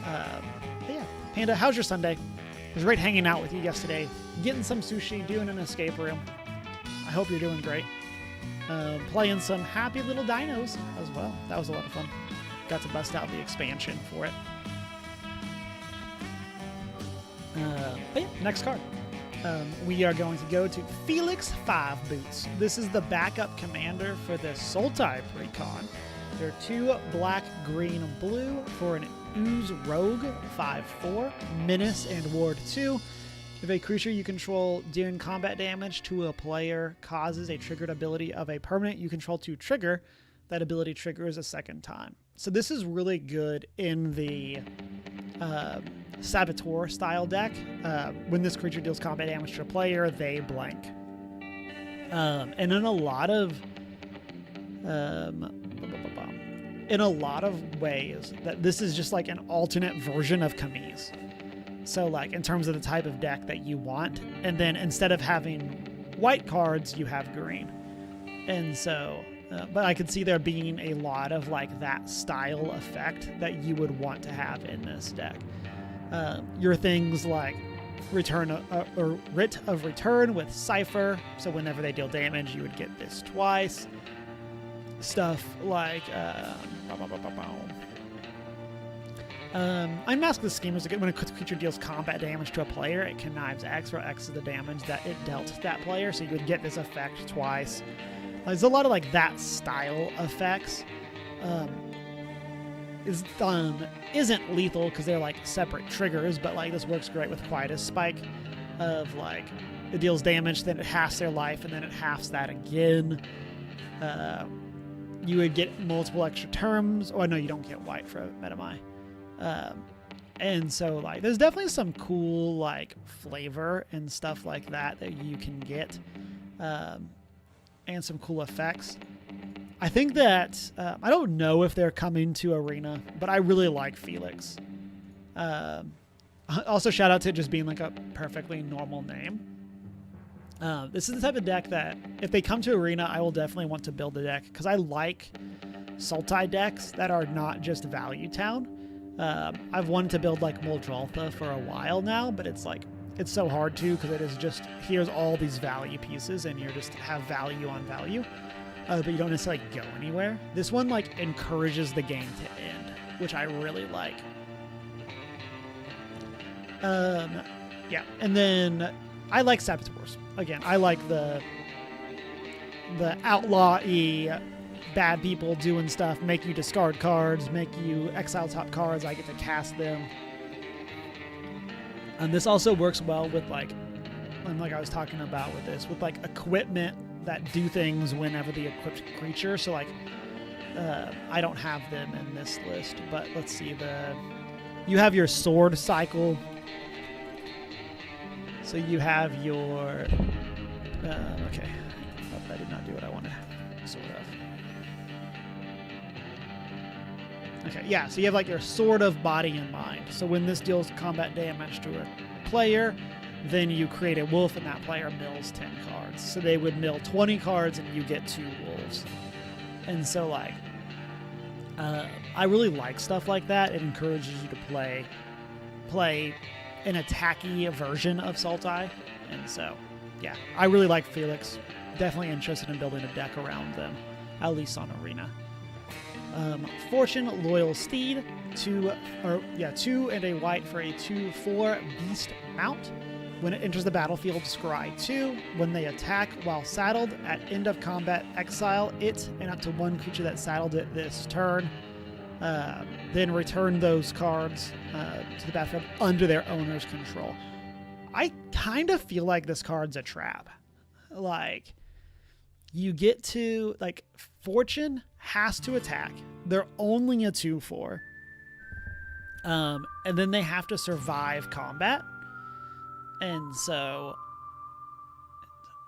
But yeah, Panda, how's your Sunday? It was great hanging out with you yesterday, getting some sushi, doing an escape room. I hope you're doing great. Playing some happy little dinos as well. That was a lot of fun. Got to bust out the expansion for it. But yeah, next card. We are going to go to Felix 5 Boots. This is the backup commander for the Sultai Precon. They're 2 black, green, blue for an Ooze Rogue 5/4, Menace and Ward 2. If a creature you control dealing combat damage to a player causes a triggered ability of a permanent you control to trigger, that ability triggers a second time. So this is really good in the Saboteur style deck. When this creature deals combat damage to a player, they blank. And in a lot of ways, that this is just like an alternate version of Kamiz. So like in terms of the type of deck that you want, and then instead of having white cards, you have green. And so, but I could see there being a lot of like that style effect that you would want to have in this deck. Your things like Return or Writ of Return with Cypher, so whenever they deal damage, you would get this twice. Stuff like Unmask the Schemers. When a creature deals combat damage to a player, it connives X, where X is the damage that it dealt to that player, so you would get this effect twice. There's a lot of like that style effects. Isn't lethal because they're like separate triggers, but like this works great with Quietus Spike, of like it deals damage, then it halves their life, and then it halves that again. You would get multiple extra terms. Oh no, you don't get white for Metamai. And so like there's definitely some cool like flavor and stuff like that you can get, and some cool effects. I think that I don't know if they're coming to Arena, but I really like Felix. Also, shout out to it just being like a perfectly normal name. This is the type of deck that if they come to Arena, I will definitely want to build a deck, because I like Sultai decks that are not just Value Town. I've wanted to build like Muldrotha for a while now, but it's so hard to, because it is just, here's all these value pieces and you just have value on value. But you don't necessarily go anywhere. This one like encourages the game to end, which I really like. Yeah, and then I like Saboteurs. Again, I like the outlaw-y bad people doing stuff, make you discard cards, make you exile top cards. I get to cast them. And this also works well with like I was talking about with this, with like equipment that do things whenever the equipped creature. So like, I don't have them in this list, but let's see, you have your sword cycle. So you have your, okay, I did not do what I wanted, sort Okay, yeah, so you have like your sort of body in mind. So when this deals combat damage to a player, then you create a wolf and that player mills 10 cards. So they would mill 20 cards and you get 2 wolves. And so like, I really like stuff like that. It encourages you to play an attacky version of Sultai. And so, yeah, I really like Felix. Definitely interested in building a deck around them, at least on Arena. Fortune, Loyal Steed, 2 and a white for a 2/4 Beast Mount. When it enters the battlefield, scry 2. When they attack while saddled, at end of combat, exile it and up to 1 creature that saddled it this turn. Then return those cards to the battlefield under their owner's control. I kind of feel like this card's a trap. Like, you get to, like, Fortune has to attack. They're only a 2/4. And then they have to survive combat. And so,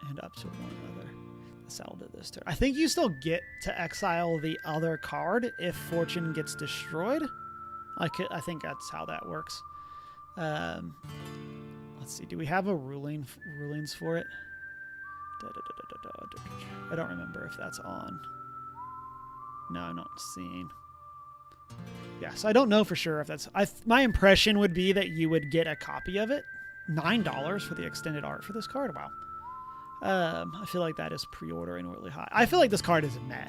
and up to 1 other. Saddled it this turn. I think you still get to exile the other card if Fortune gets destroyed. I think that's how that works. Let's see. Do we have a rulings for it? I don't remember if that's on. No, I'm not seeing. Yeah, so I don't know for sure if that's... my impression would be that you would get a copy of it. $9 for the extended art for this card? Wow. I feel like that is pre-ordering really high. I feel like this card is meh.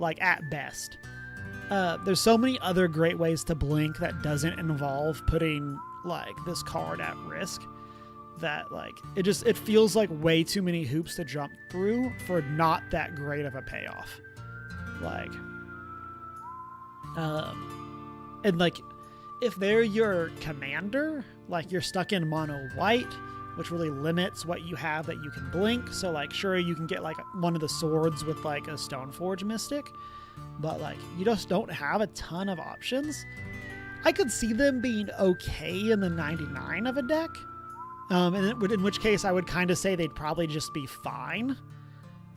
Like, at best. There's so many other great ways to blink that doesn't involve putting, like, this card at risk. That, like, it feels like way too many hoops to jump through for not that great of a payoff. Like, and like, if they're your commander, like, you're stuck in mono white, which really limits what you have that you can blink. So, like, sure, you can get, like, one of the swords with, like, a Stoneforge Mystic, but, like, you just don't have a ton of options. I could see them being okay in the 99 of a deck. In which case I would kind of say they'd probably just be fine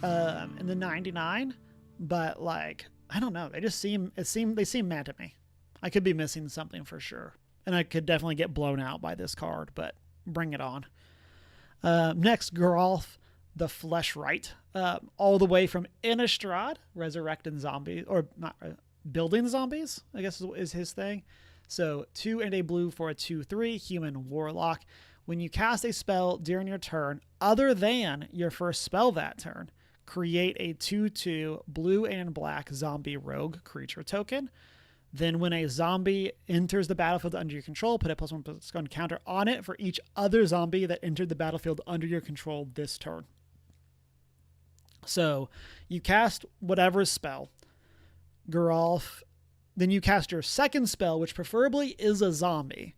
in the 99. But, like, I don't know. They seem mad at me. I could be missing something for sure. And I could definitely get blown out by this card, but bring it on. Next, Geralf the Fleshwright. All the way from Innistrad, resurrecting zombies, or not, building zombies, I guess is his thing. So 2 and a blue for a 2/3 human warlock. When you cast a spell during your turn, other than your first spell that turn, create a 2/2 blue and black zombie rogue creature token. Then when a zombie enters the battlefield under your control, put a +1/+1 counter on it for each other zombie that entered the battlefield under your control this turn. So you cast whatever spell, Geralf, then you cast your second spell, which preferably is a zombie.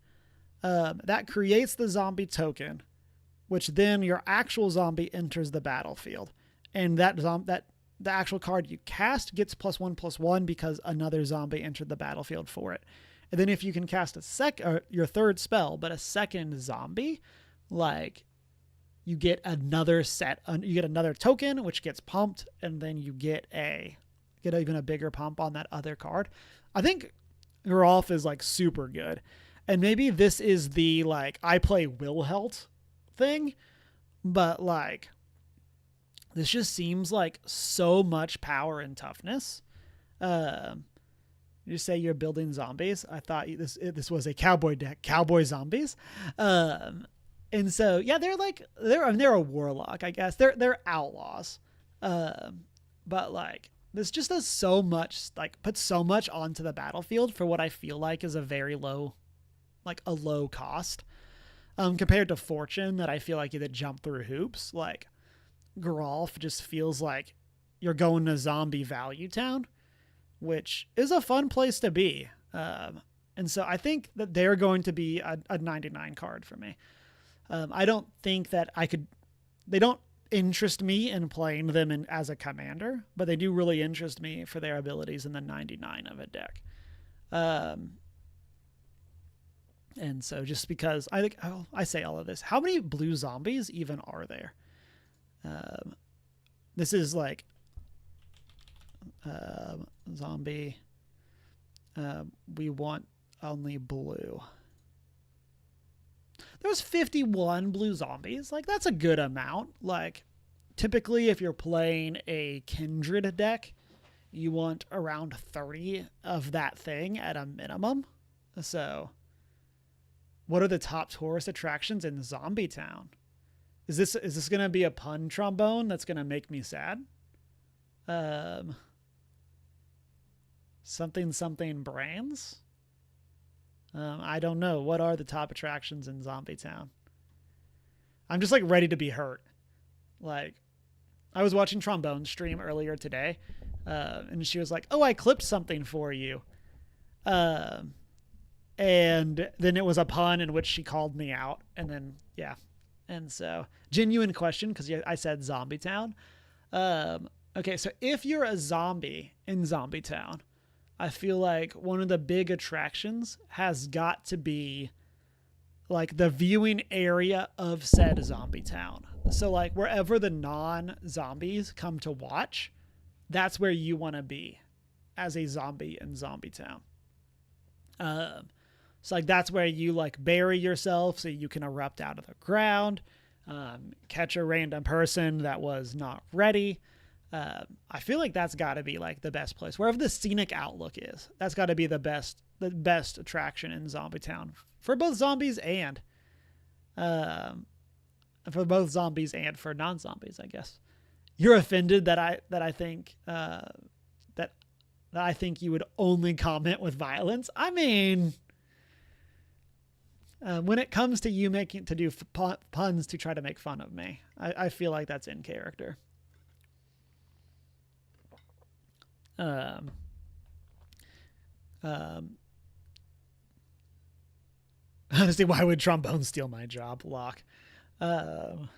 That creates the zombie token, which then your actual zombie enters the battlefield. And the actual card you cast gets +1/+1 because another zombie entered the battlefield for it. And then if you can cast your third spell, but a second zombie, like, you get another token, which gets pumped, and then you get even a bigger pump on that other card. I think Geralf is, like, super good. And maybe this is the, like, I play Wilhelt thing, but, like, this just seems like so much power and toughness. You say you're building zombies. I thought this was a cowboy deck, cowboy zombies. And so, yeah, they're a warlock, I guess. They're outlaws. But, like, this just does so much, like, puts so much onto the battlefield for what I feel like is a very low, like, a low cost. Compared to Fortune, that I feel like you had to jump through hoops. Like, Geralf just feels like you're going to zombie value town, which is a fun place to be. And so I think that they're going to be a 99 card for me. I don't think that they don't interest me in playing them as a commander, but they do really interest me for their abilities in the 99 of a deck. And so just because I say all of this, how many blue zombies even are there? This is like zombie We want only blue. There's 51 blue zombies. Like, that's a good amount. Like, typically, if you're playing a Kindred deck, you want around 30 of that thing at a minimum. So, what are the top tourist attractions in Zombie Town? Is this going to be a pun trombone that's going to make me sad? Something brands? I don't know. What are the top attractions in Zombie Town? I'm just like ready to be hurt. Like, I was watching Trombone stream earlier today, and she was like, "Oh, I clipped something for you." And then it was a pun in which she called me out, and then yeah. And so, genuine question, because I said Zombie Town. Okay, so if you're a zombie in Zombie Town, I feel like one of the big attractions has got to be like the viewing area of said Zombie Town. So like wherever the non-zombies come to watch, that's where you want to be as a zombie in Zombie Town. So like that's where you like bury yourself so you can erupt out of the ground, catch a random person that was not ready. I feel like that's got to be like the best place. Wherever the scenic outlook is, that's got to be the best attraction in Zombie Town for both zombies and for non-zombies, I guess. You're offended that I think that I think you would only comment with violence. I mean, when it comes to you do puns to try to make fun of me, I feel like that's in character. Honestly, why would Trombone steal my job? Lock. And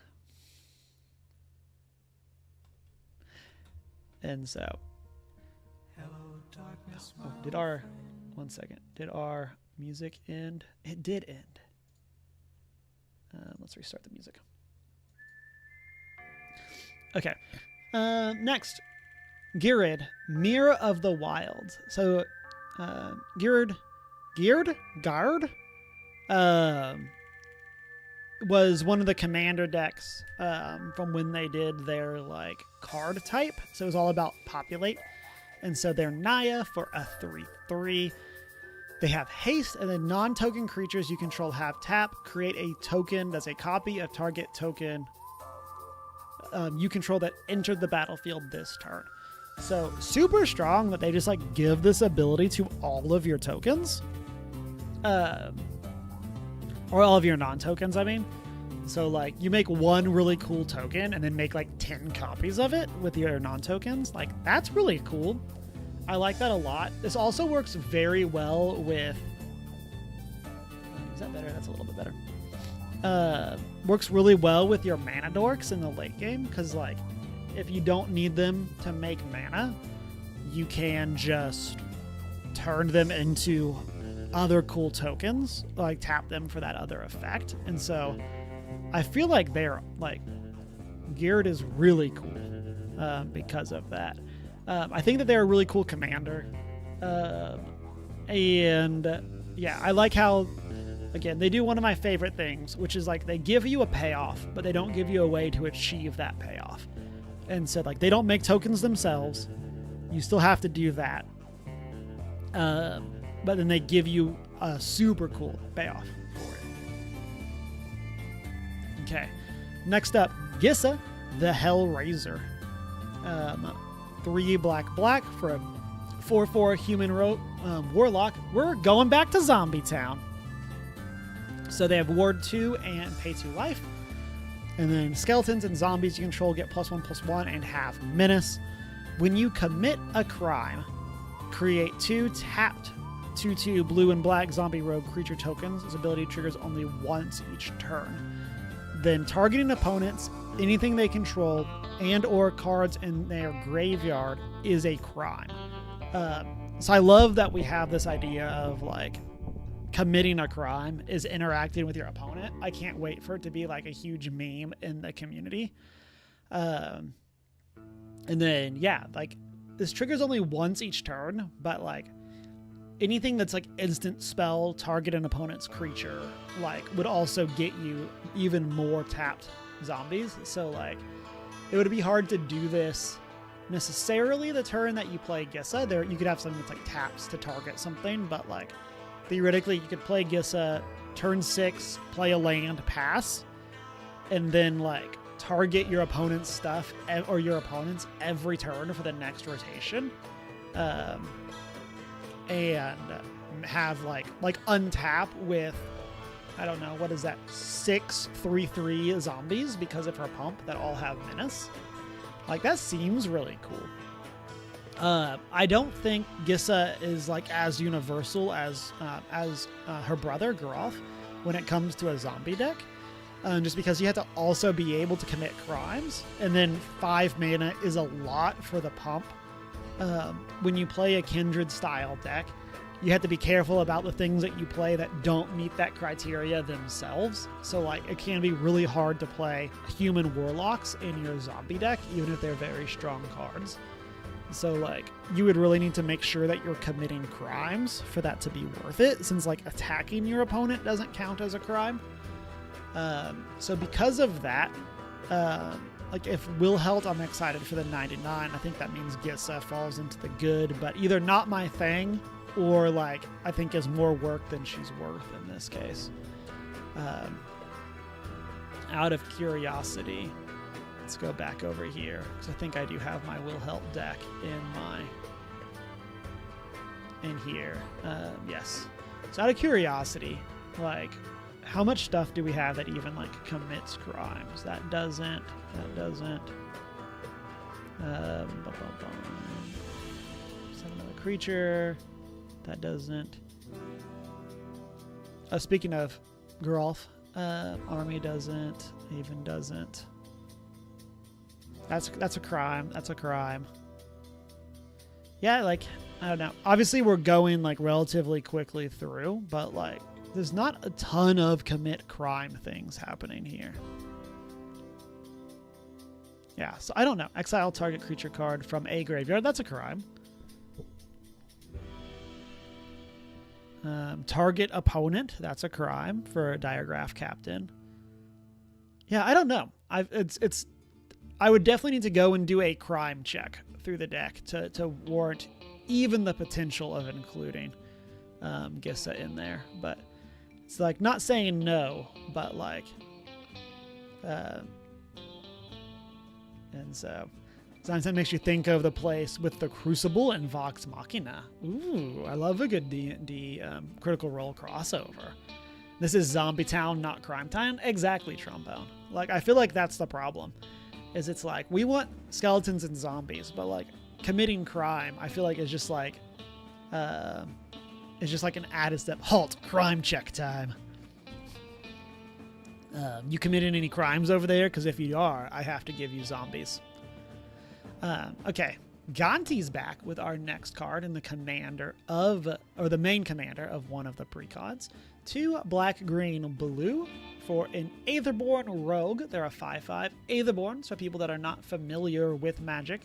so, did our music end? It did end. Let's restart the music. Okay. Next, Gerd, Mirror of the Wilds. So, Gerd, was one of the commander decks from when they did their like card type. So it was all about populate. And so they're Naya for a 3/3. They have haste, and then non-token creatures you control have tap. Create a token that's a copy of target token you control that entered the battlefield this turn. So super strong that they just like give this ability to all of your tokens. Or all of your non-tokens, I mean. So like you make one really cool token and then make like 10 copies of it with your non-tokens. Like that's really cool. I like that a lot. This also works very well with... Is that better? That's a little bit better. Works really well with your mana dorks in the late game, because like if you don't need them to make mana, you can just turn them into other cool tokens, like tap them for that other effect. And so I feel like they're like Gerd is really cool because of that. I think that they're a really cool commander. And yeah, I like how, again, they do one of my favorite things, which is like they give you a payoff, but they don't give you a way to achieve that payoff. And so like they don't make tokens themselves. You still have to do that. But then they give you a super cool payoff for it. Okay. Next up, Gissa, the Hellraiser. 3 black for a 4/4 human warlock. We're going back to Zombie Town. So they have Ward 2 and Pay 2 life. And then skeletons and zombies you control get +1/+1 and have menace. When you commit a crime, create 2 tapped 2/2 blue and black zombie rogue creature tokens. This ability triggers only once each turn. Then targeting opponents, anything they control, and or cards in their graveyard is a crime. So I love that we have this idea of like committing a crime is interacting with your opponent. I can't wait for it to be like a huge meme in the community. And then yeah, like this triggers only once each turn, but like anything that's like instant spell, target an opponent's creature, like would also get you even more tapped zombies. So like it would be hard to do this necessarily the turn that you play Gissa. There you could have something that's like taps to target something, but like theoretically you could play Gissa turn 6, play a land, pass, and then like target your opponent's stuff or your opponent's every turn for the next rotation. And have like untap with, I don't know, what is that, 6 3/3 zombies because of her pump that all have menace. Like that seems really cool. I don't think Gissa is like as universal as her brother Geralf when it comes to a zombie deck. Just because you have to also be able to commit crimes, and then 5 mana is a lot for the pump. When you play a Kindred style deck, you have to be careful about the things that you play that don't meet that criteria themselves. So like it can be really hard to play human warlocks in your zombie deck, even if they're very strong cards. So like you would really need to make sure that you're committing crimes for that to be worth it, since like attacking your opponent doesn't count as a crime. So because of that, like if Wilhelt, I'm excited for the 99. I think that means Gissa falls into the good, but either not my thing or like I think is more work than she's worth in this case. Out of curiosity, let's go back over here because I think I do have my Wilhelt deck in here. Yes. So out of curiosity, like how much stuff do we have that even like commits crimes? That doesn't. Set another creature. That doesn't. Speaking of Geralf, army doesn't. Even doesn't. That's a crime. That's a crime. Yeah, like I don't know. Obviously, we're going like relatively quickly through, but like there's not a ton of commit crime things happening here. Yeah, so I don't know. Exile target creature card from a graveyard. That's a crime. Target opponent. That's a crime for a Diagraph Captain. Yeah, I don't know. I would definitely need to go and do a crime check through the deck to warrant even the potential of including Gissa in there. But it's like not saying no, but like, and so sometimes it makes you think of the place with the Crucible and Vox Machina. Ooh, I love a good D&D Critical Role crossover. This is Zombie Town, not Crime Town. Exactly, Trombone. Like, I feel like that's the problem. Is it's like, we want skeletons and zombies, but like, committing crime, I feel like is just like, it's just like an added step. Halt, crime check time. You committed any crimes over there? Because if you are, I have to give you zombies. Okay, Gonti's back with our next card in the commander of, or the main commander of one of the precods. 2 black, green, blue for an Aetherborn Rogue. They're a 5/5 Aetherborn, so people that are not familiar with Magic.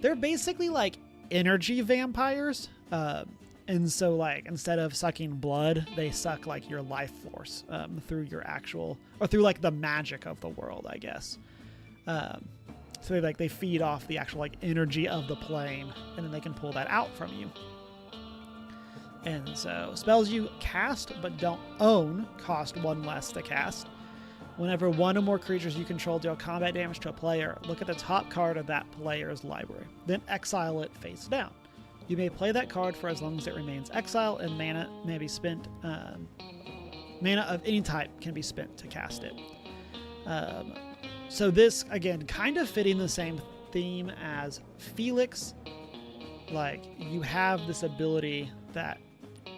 They're basically like energy vampires. And so like instead of sucking blood, they suck like your life force through your actual, or through like the magic of the world, I guess. So they feed off the actual like energy of the plane, and then they can pull that out from you. And so spells you cast but don't own cost 1 less to cast. Whenever 1 or more creatures you control deal combat damage to a player, look at the top card of that player's library. Then exile it face down. You may play that card for as long as it remains exiled, and mana may be spent. Mana of any type can be spent to cast it. So this, again, kind of fitting the same theme as Felix. Like, you have this ability that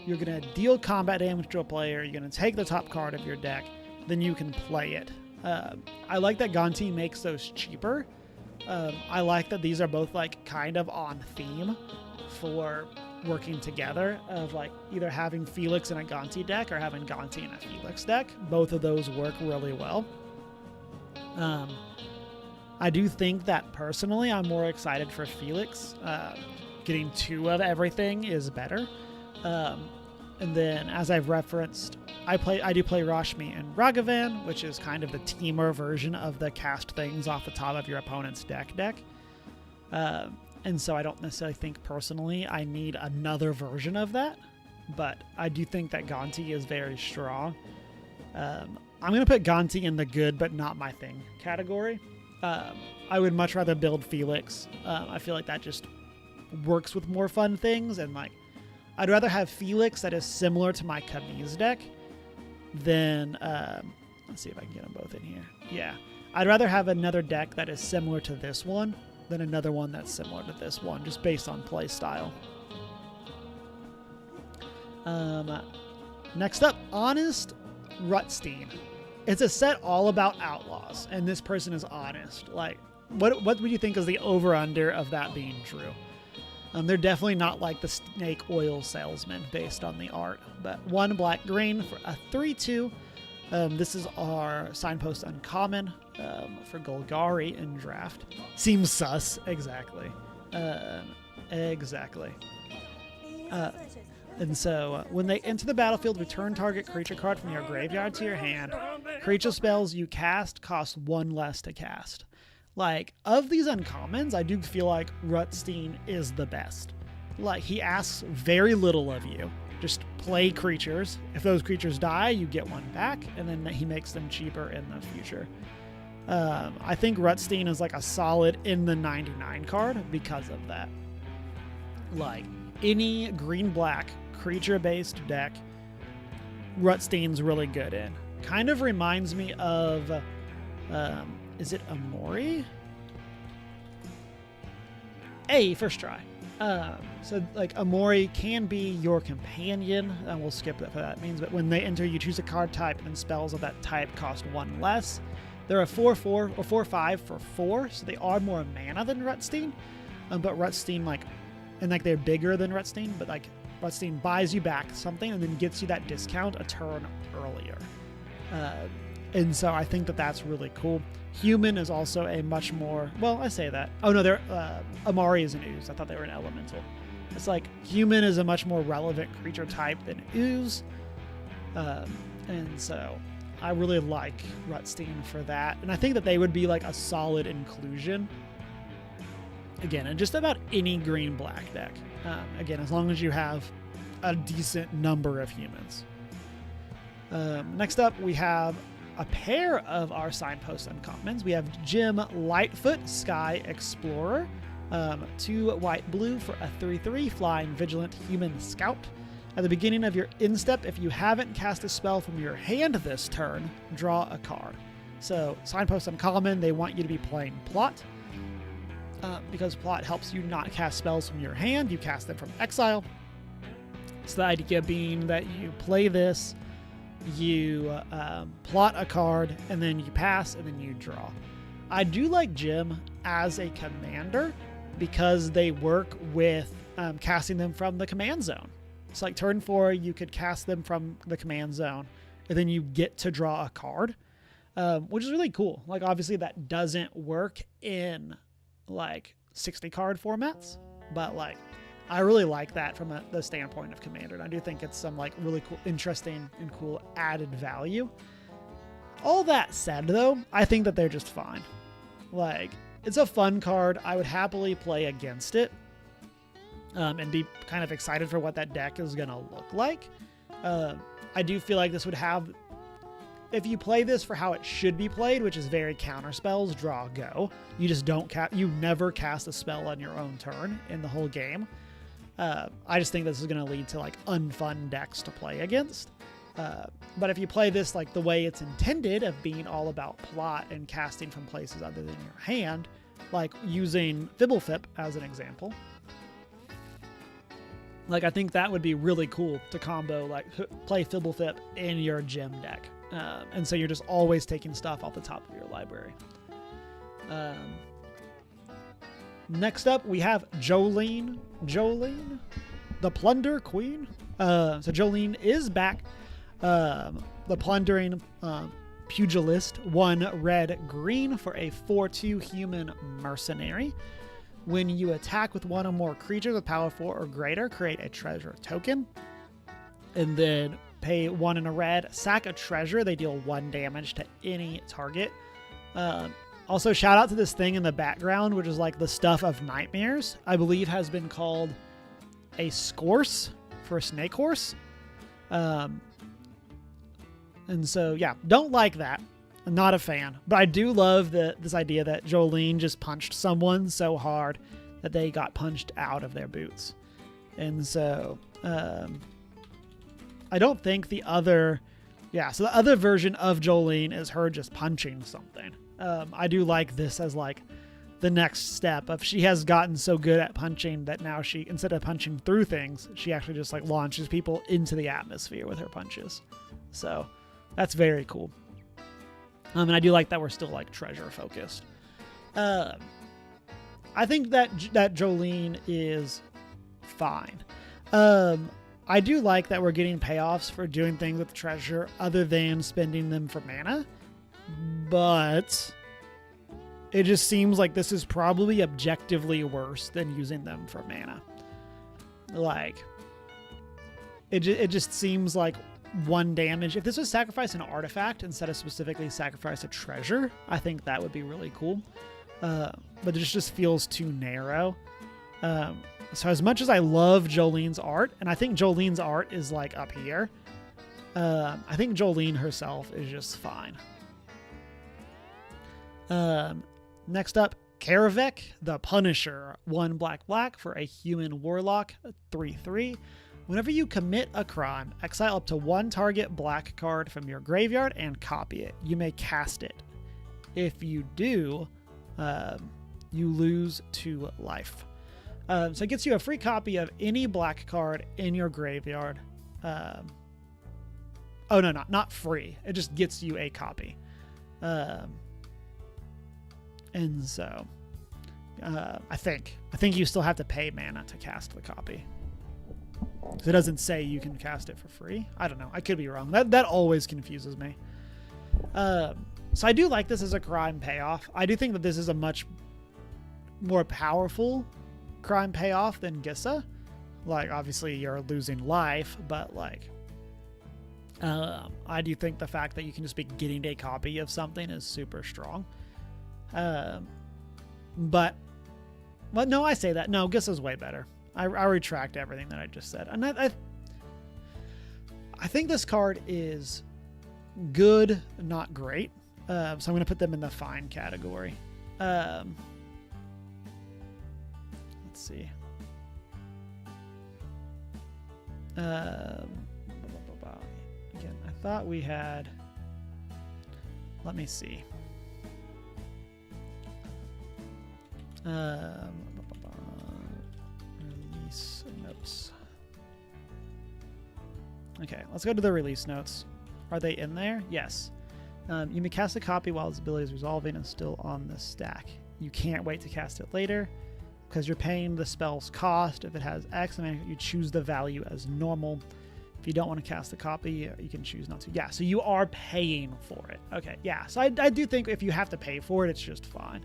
you're going to deal combat damage to a player, you're going to take the top card of your deck, then you can play it. I like that Gonti makes those cheaper. I like that these are both like kind of on theme for working together, of like either having Felix in a Gonti deck or having Gonti in a Felix deck. Both of those work really well. I do think that personally I'm more excited for Felix. Getting 2 of everything is better. And then, as I've referenced, I do play Rashmi and Ragavan, which is kind of the teamer version of the cast things off the top of your opponent's deck. And so I don't necessarily think personally I need another version of that, but I do think that Gonti is very strong. I'm going to put Gonti in the good but not my thing category. I would much rather build Felix. I feel like that just works with more fun things, and like I'd rather have Felix that is similar to my Kamiz deck than let's see if I can get them both in here. Yeah, I'd rather have another deck that is similar to this one than another one that's similar to this one, just based on play style. Next up, Honest Rutstein. It's a set all about outlaws, and this person is honest. Like, what would you think is the over-under of that being true? They're definitely not like the snake oil salesman based on the art. But 1 black-green for a 3/2. This is our Signpost Uncommon for Golgari in draft. Seems sus. Exactly. Exactly. And so when they enter the battlefield, return target creature card from your graveyard to your hand. Creature spells you cast cost 1 less to cast. Like, of these uncommons, I do feel like Rutstein is the best. Like, he asks very little of you. Just play creatures. If those creatures die, you get 1 back, and then he makes them cheaper in the future. I think Rutstein is like a solid in the 99 card because of that. Like, any green-black creature-based deck, Rutstein's really good in. Kind of reminds me of... is it Amori? First try. So, like, Amori can be your companion, and we'll skip that for that means, but when they enter, you choose a card type, and spells of that type cost 1 less. They're a 4/4 or 4/5 for 4, so they are more mana than Rutstein, but Rutstein, like, and like they're bigger than Rutstein, but like Rutstein buys you back something and then gets you that discount a turn earlier. And so I think that that's really cool. Human is also a much more, well, I say that. Oh no, they're Amari is an ooze. I thought they were an elemental. It's like human is a much more relevant creature type than ooze. And so I really like Rutstein for that. And I think that they would be like a solid inclusion. Again, in just about any green-black deck. Again, as long as you have a decent number of humans. Next up, we have a pair of our Signpost Uncommons. We have Jim Lightfoot, Sky Explorer. 2 white-blue for a 3/3 flying vigilant human scout. At the beginning of your instep, if you haven't cast a spell from your hand this turn, draw a card. So, Signpost Uncommon, they want you to be playing Plot. Because Plot helps you not cast spells from your hand, you cast them from exile. So the idea being that you play this, you plot a card, and then you pass, and then you draw. I do like Jim as a commander because they work with casting them from the command zone. It's like turn 4, you could cast them from the command zone, and then you get to draw a card, which is really cool. Like, obviously that doesn't work in like 60 card formats, but like I really like that from the standpoint of commander, and I do think it's some like really cool, interesting and cool added value. All that said though, I think that they're just fine. Like, it's a fun card. I would happily play against it and be kind of excited for what that deck is gonna look like. I do feel like this would have, if you play this for how it should be played, which is very counter spells, draw, go. You just don't you never cast a spell on your own turn in the whole game. I just think this is going to lead to like unfun decks to play against. But if you play this like the way it's intended, of being all about plot and casting from places other than your hand, like using Fibblefip as an example, like I think that would be really cool to combo, like play Fibblefip in your gem deck. And so you're just always taking stuff off the top of your library. Next up, we have Jolene, the Plunder Queen. So Jolene is back. The Plundering Pugilist, 1 red-green for a 4/2 human mercenary. When you attack with 1 or more creatures with power 4 or greater, create a treasure token. and then pay 1 and a red, sack a treasure. They deal 1 damage to any target. Also, shout out to this thing in the background, which is like the stuff of nightmares. I believe has been called a scorce for a snake horse. And so, yeah, don't like that. I'm not a fan. But I do love this idea that Jolene just punched someone so hard that they got punched out of their boots. And so, I don't think the other... Yeah, so the other version of Jolene is her just punching something. I do like this as like the next step of she has gotten so good at punching that now she, instead of punching through things, she actually just like launches people into the atmosphere with her punches. So that's very cool. And I do like that we're still like treasure focused. I think that Jolene is fine. I do like that we're getting payoffs for doing things with treasure other than spending them for mana. But it just seems like this is probably objectively worse than using them for mana. Like, it just seems like 1 damage. If this was sacrifice an artifact instead of specifically sacrifice a treasure, I think that would be really cool. But it just feels too narrow. So as much as I love Jolene's art, and I think Jolene's art is like up here, I think Jolene herself is just fine. Next up, Karavek, the Punisher. 1 black for a human warlock, 3/3. Whenever you commit a crime, exile up to 1 target black card from your graveyard and copy it. You may cast it. If you do, you lose 2 life. So it gets you a free copy of any black card in your graveyard. Oh, no, not free. It just gets you a copy. And so, I think you still have to pay mana to cast the copy. So it doesn't say you can cast it for free. I don't know. I could be wrong. That always confuses me. So I do like this as a crime payoff. I do think that this is a much more powerful crime payoff than Gissa. Like, obviously you're losing life, but like, I do think the fact that you can just be getting a copy of something is super strong. But no, I say that. No, Gissa's way better. I retract everything that I just said. And I think this card is good, not great. So I'm going to put them in the fine category. Let's see. Again, I thought we had... Let me see. Release notes. Okay, let's go to the release notes. Are they in there? Yes. You may cast a copy while its ability is resolving and still on the stack. You can't wait to cast it later because you're paying the spell's cost. If it has X, you choose the value as normal. If you don't want to cast a copy, you can choose not to. Yeah, so you are paying for it. Okay, yeah. So I do think if you have to pay for it, it's just fine.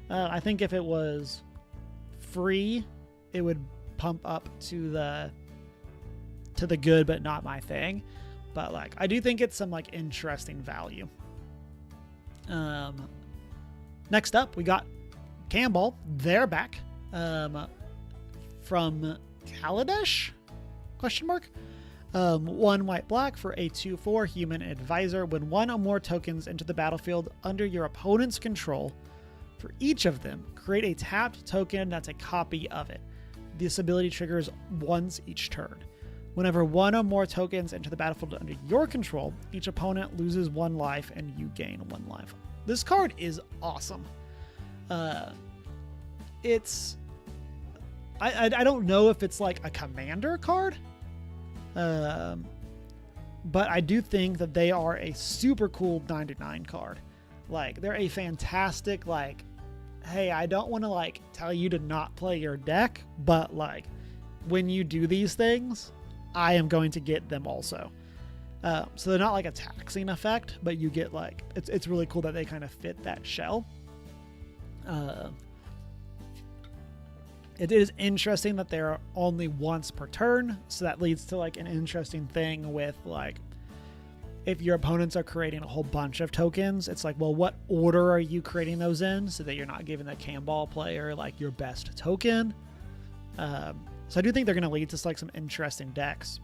I think if it was free, it would pump up to the good, but not my thing. But like, I do think it's some like interesting value. Next up, we got Campbell. They're back from Kaladesh? Question mark. 1 white for a 2/4 human advisor. When 1 or more tokens enter the battlefield under your opponent's control, for each of them, create a tapped token that's a copy of it. This ability triggers once each turn. Whenever 1 or more tokens enter the battlefield under your control, each opponent loses 1 life and you gain 1 life. This card is awesome. I don't know if it's like a commander card, but I do think that they are a super cool 99 card. Like, they're a fantastic, like, hey, I don't want to, like, tell you to not play your deck, but, like, when you do these things, I am going to get them also. So they're not, like, a taxing effect, but you get, like, it's really cool that they kind of fit that shell. It is interesting that they're only once per turn, so that leads to like an interesting thing with like if your opponents are creating a whole bunch of tokens, it's like, well, what order are you creating those in so that you're not giving the Camball player like your best token? So I do think they're going to lead to like some interesting decks.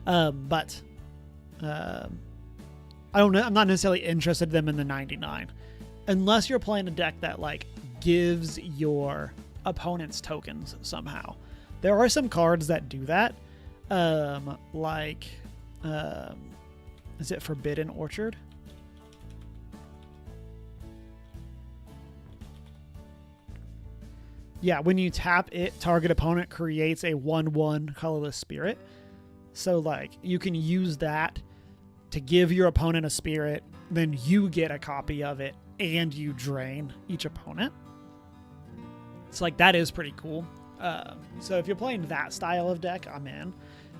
But I don't know. I'm not necessarily interested in them in the 99 unless you're playing a deck that like gives your opponent's tokens somehow. There are some cards that do that. Is it Forbidden Orchard? Yeah, when you tap it, target opponent creates a 1/1 colorless spirit. So like you can use that to give your opponent a spirit, then you get a copy of it and you drain each opponent. It's like that is pretty cool. So if you're playing that style of deck, I'm in.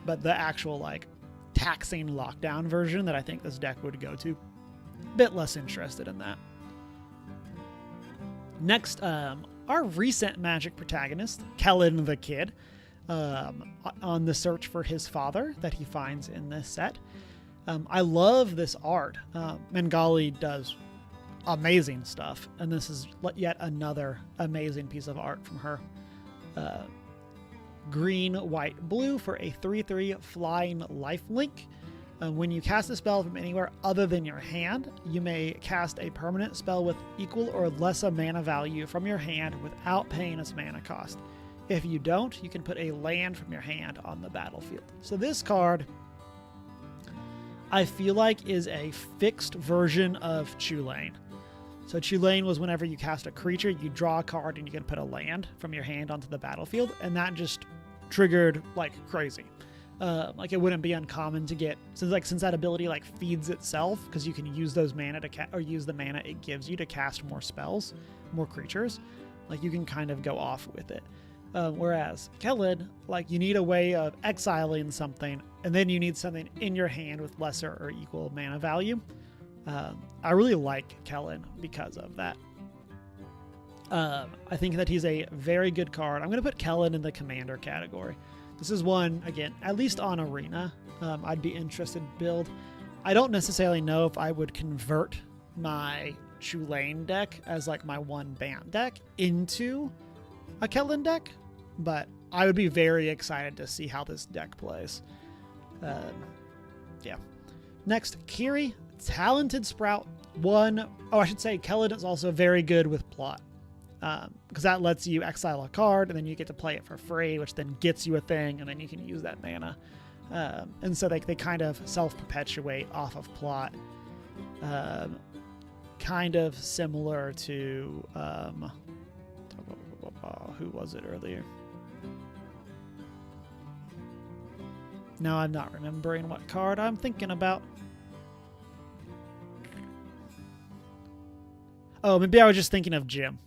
But the actual like taxing lockdown version that I think this deck would go to, a bit less interested in that. Next, our recent Magic protagonist, Kellen the Kid, on the search for his father that he finds in this set. I love this art. Mangali does amazing stuff, and this is yet another amazing piece of art from her. Green, white, blue for a 3/3 flying lifelink. When you cast a spell from anywhere other than your hand, you may cast a permanent spell with equal or less a mana value from your hand without paying its mana cost. If you don't, you can put a land from your hand on the battlefield. So this card, I feel like, is a fixed version of Chulane. So Chulane was whenever you cast a creature, you draw a card and you can put a land from your hand onto the battlefield, and that just triggered like crazy. Like it wouldn't be uncommon to get, since that ability like feeds itself, because you can use those mana to use the mana it gives you to cast more spells, more creatures. Like you can kind of go off with it. Whereas Kellen, like you need a way of exiling something, and then you need something in your hand with lesser or equal mana value. I really like Kellen because of that. I think that he's a very good card. I'm going to put Kellen in the commander category. This is one, again, at least on Arena, I'd be interested to build. I don't necessarily know if I would convert my Chulane deck as like my one Bant deck into a Kellen deck, but I would be very excited to see how this deck plays. Yeah. Next, Kiri, talented sprout. Kellen is also very good with plot. Because that lets you exile a card, and then you get to play it for free, which then gets you a thing, and then you can use that mana. And so they kind of self-perpetuate off of plot. Kind of similar to... who was it earlier? Now I'm not remembering what card I'm thinking about. Oh, maybe I was just thinking of Jim.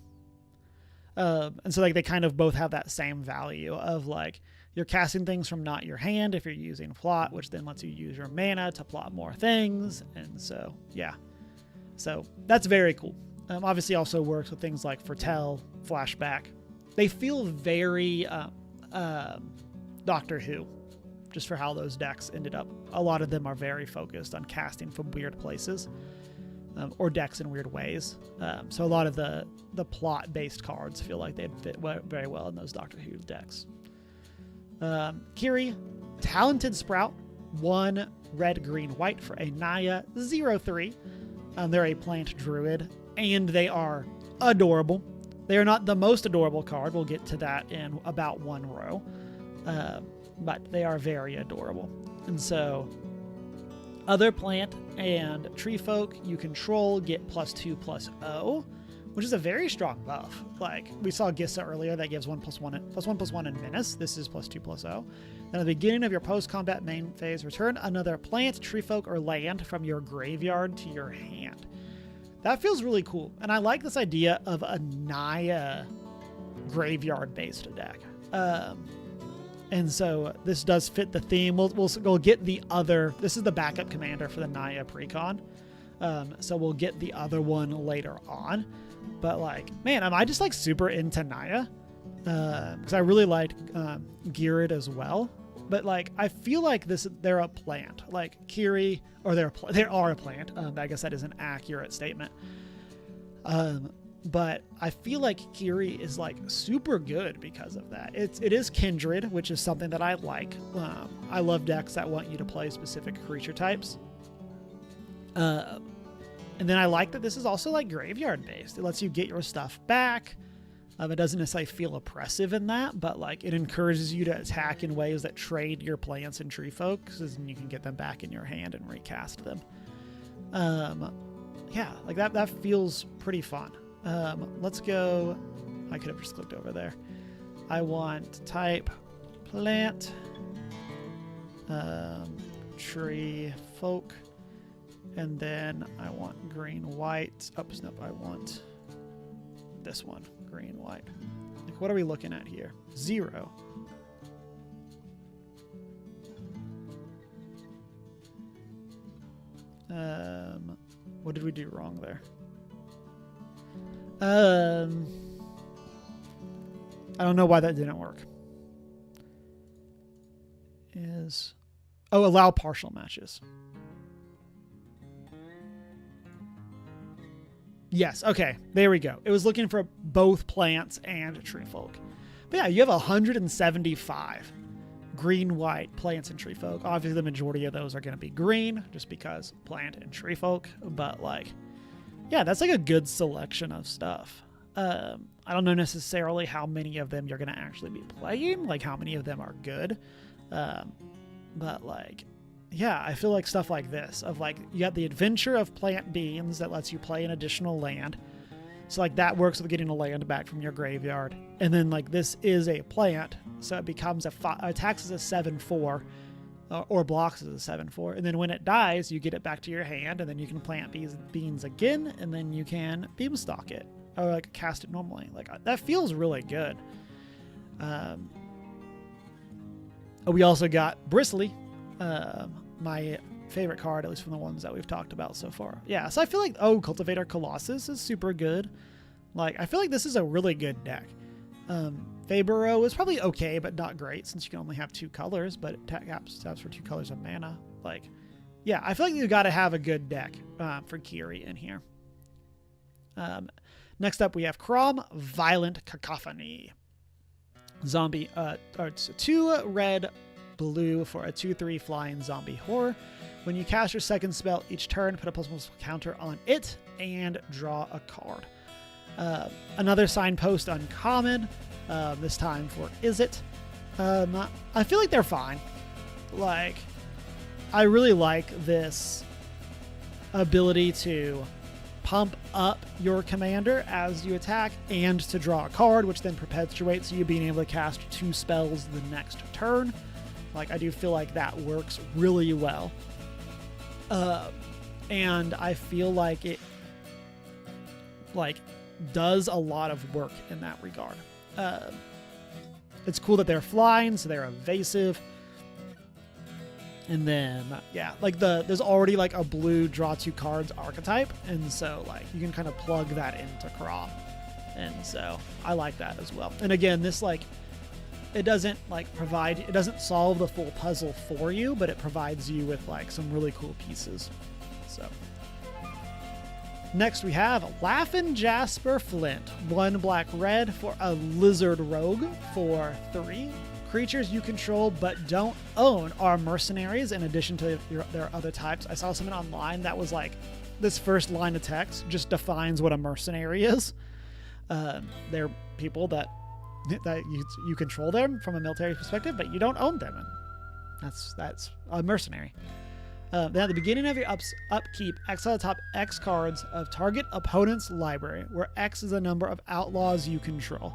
And so like they kind of both have that same value of like you're casting things from not your hand if you're using plot, which then lets you use your mana to plot more things. And so, yeah. So that's very cool. Obviously also works with things like Foretell, Flashback. They feel very Doctor Who, just for how those decks ended up. A lot of them are very focused on casting from weird places. Or decks in weird ways. So a lot of the plot-based cards feel like they'd fit very well in those Doctor Who decks. Kiri, talented sprout, 1 red, green, white for a Naya 0/3. They're a plant druid, and they are adorable. They are not the most adorable card. We'll get to that in about one row. But they are very adorable. And so... other plant and tree folk you control get +2/+0, which is a very strong buff. Like we saw Gissa earlier that gives 1/+1 in Menace. This is +2/+0. Then at the beginning of your post-combat main phase, return another plant, tree folk, or land from your graveyard to your hand. That feels really cool, and I like this idea of a Naya graveyard-based deck. And so this does fit the theme. We'll get the other... This is the backup commander for the Naya Precon. So we'll get the other one later on. But like, man, am I just like super into Naya? Because I really liked Geared as well. But like, I feel like they're a plant, like Kiri, or they are a plant. I guess that is an accurate statement. But I feel like Kiri is like super good because of that. It is kindred, which is something that I like. I love decks that want you to play specific creature types. And then I like that this is also like graveyard based. It lets you get your stuff back. It doesn't necessarily feel oppressive in that, but like it encourages you to attack in ways that trade your plants and tree folks, and you can get them back in your hand and recast them. Yeah, like that feels pretty fun. Let's go. I could have just clicked over there. I want type plant, tree folk, and then I want green white. Oops, nope, I want this one, green white. Like, what are we looking at here? 0. What did we do wrong there? I don't know why that didn't work. Allow partial matches. Yes, okay, there we go. It was looking for both plants and tree folk. But yeah, you have 175 green-white plants and tree folk. Obviously, the majority of those are going to be green, just because plant and tree folk. But like, yeah, that's like a good selection of stuff. I don't know necessarily how many of them you're going to actually be playing, like how many of them are good. But like, yeah, I feel like stuff like this, of like, you got the adventure of plant beans that lets you play an additional land. So like that works with getting a land back from your graveyard. And then like this is a plant, so it becomes attacks as a 7/4 or blocks as a 7/4. And then when it dies, you get it back to your hand, and then you can plant beans again, and then you can beamstalk it or like cast it normally. Like that feels really good. We also got Bristly, my favorite card, at least from the ones that we've talked about so far. Yeah, so I feel like, Cultivator Colossus is super good. Like, I feel like this is a really good deck. Faburo is probably okay, but not great, since you can only have 2 colors, but it taps for 2 colors of mana. Like, yeah, I feel like you got to have a good deck for Kiri in here. Next up, we have Crom, Violent Cacophony. Zombie, it's 2 red, blue for a 2/3 flying zombie horror. When you cast your second spell each turn, put a +1 counter on it and draw a card. Another signpost uncommon, this time for Is It. I feel like they're fine. Like, I really like this ability to pump up your commander as you attack and to draw a card, which then perpetuates you being able to cast 2 spells the next turn. Like, I do feel like that works really well. And I feel like it, like, does a lot of work in that regard. It's cool that they're flying, so they're evasive. And then, yeah, like there's already like a blue draw 2 cards archetype. And so, like, you can kind of plug that into Crom. And so I like that as well. And again, this, like, it doesn't solve the full puzzle for you, but it provides you with like some really cool pieces. So next we have Laughin' Jasper Flint, 1 black red for a lizard rogue for 3. Creatures you control but don't own are mercenaries in addition to their other types. I saw something online that was like, this first line of text just defines what a mercenary is. They're people that you control them from a military perspective, but you don't own them, and that's a mercenary. Then at the beginning of your upkeep, exile the top X cards of target opponent's library, where X is the number of outlaws you control.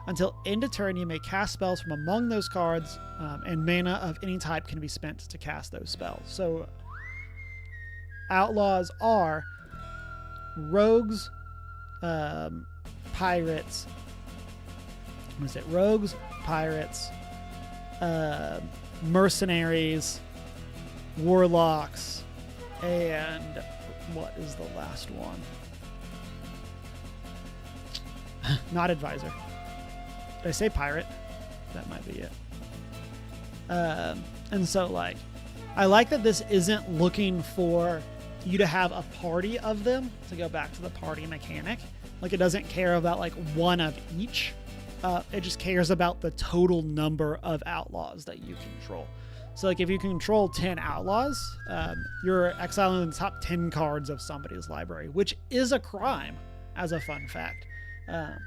Until end of turn, you may cast spells from among those cards, and mana of any type can be spent to cast those spells. So outlaws are rogues, pirates. What is it? Rogues, pirates, mercenaries, warlocks, and what is the last one? Not advisor. Did I say pirate? That might be it. And so, like, I like that this isn't looking for you to have a party of them, to go back to the party mechanic. Like, it doesn't care about, like, one of each. It just cares about the total number of outlaws that you control. So, like, if you control 10 outlaws, you're exiling the top 10 cards of somebody's library, which is a crime, as a fun fact,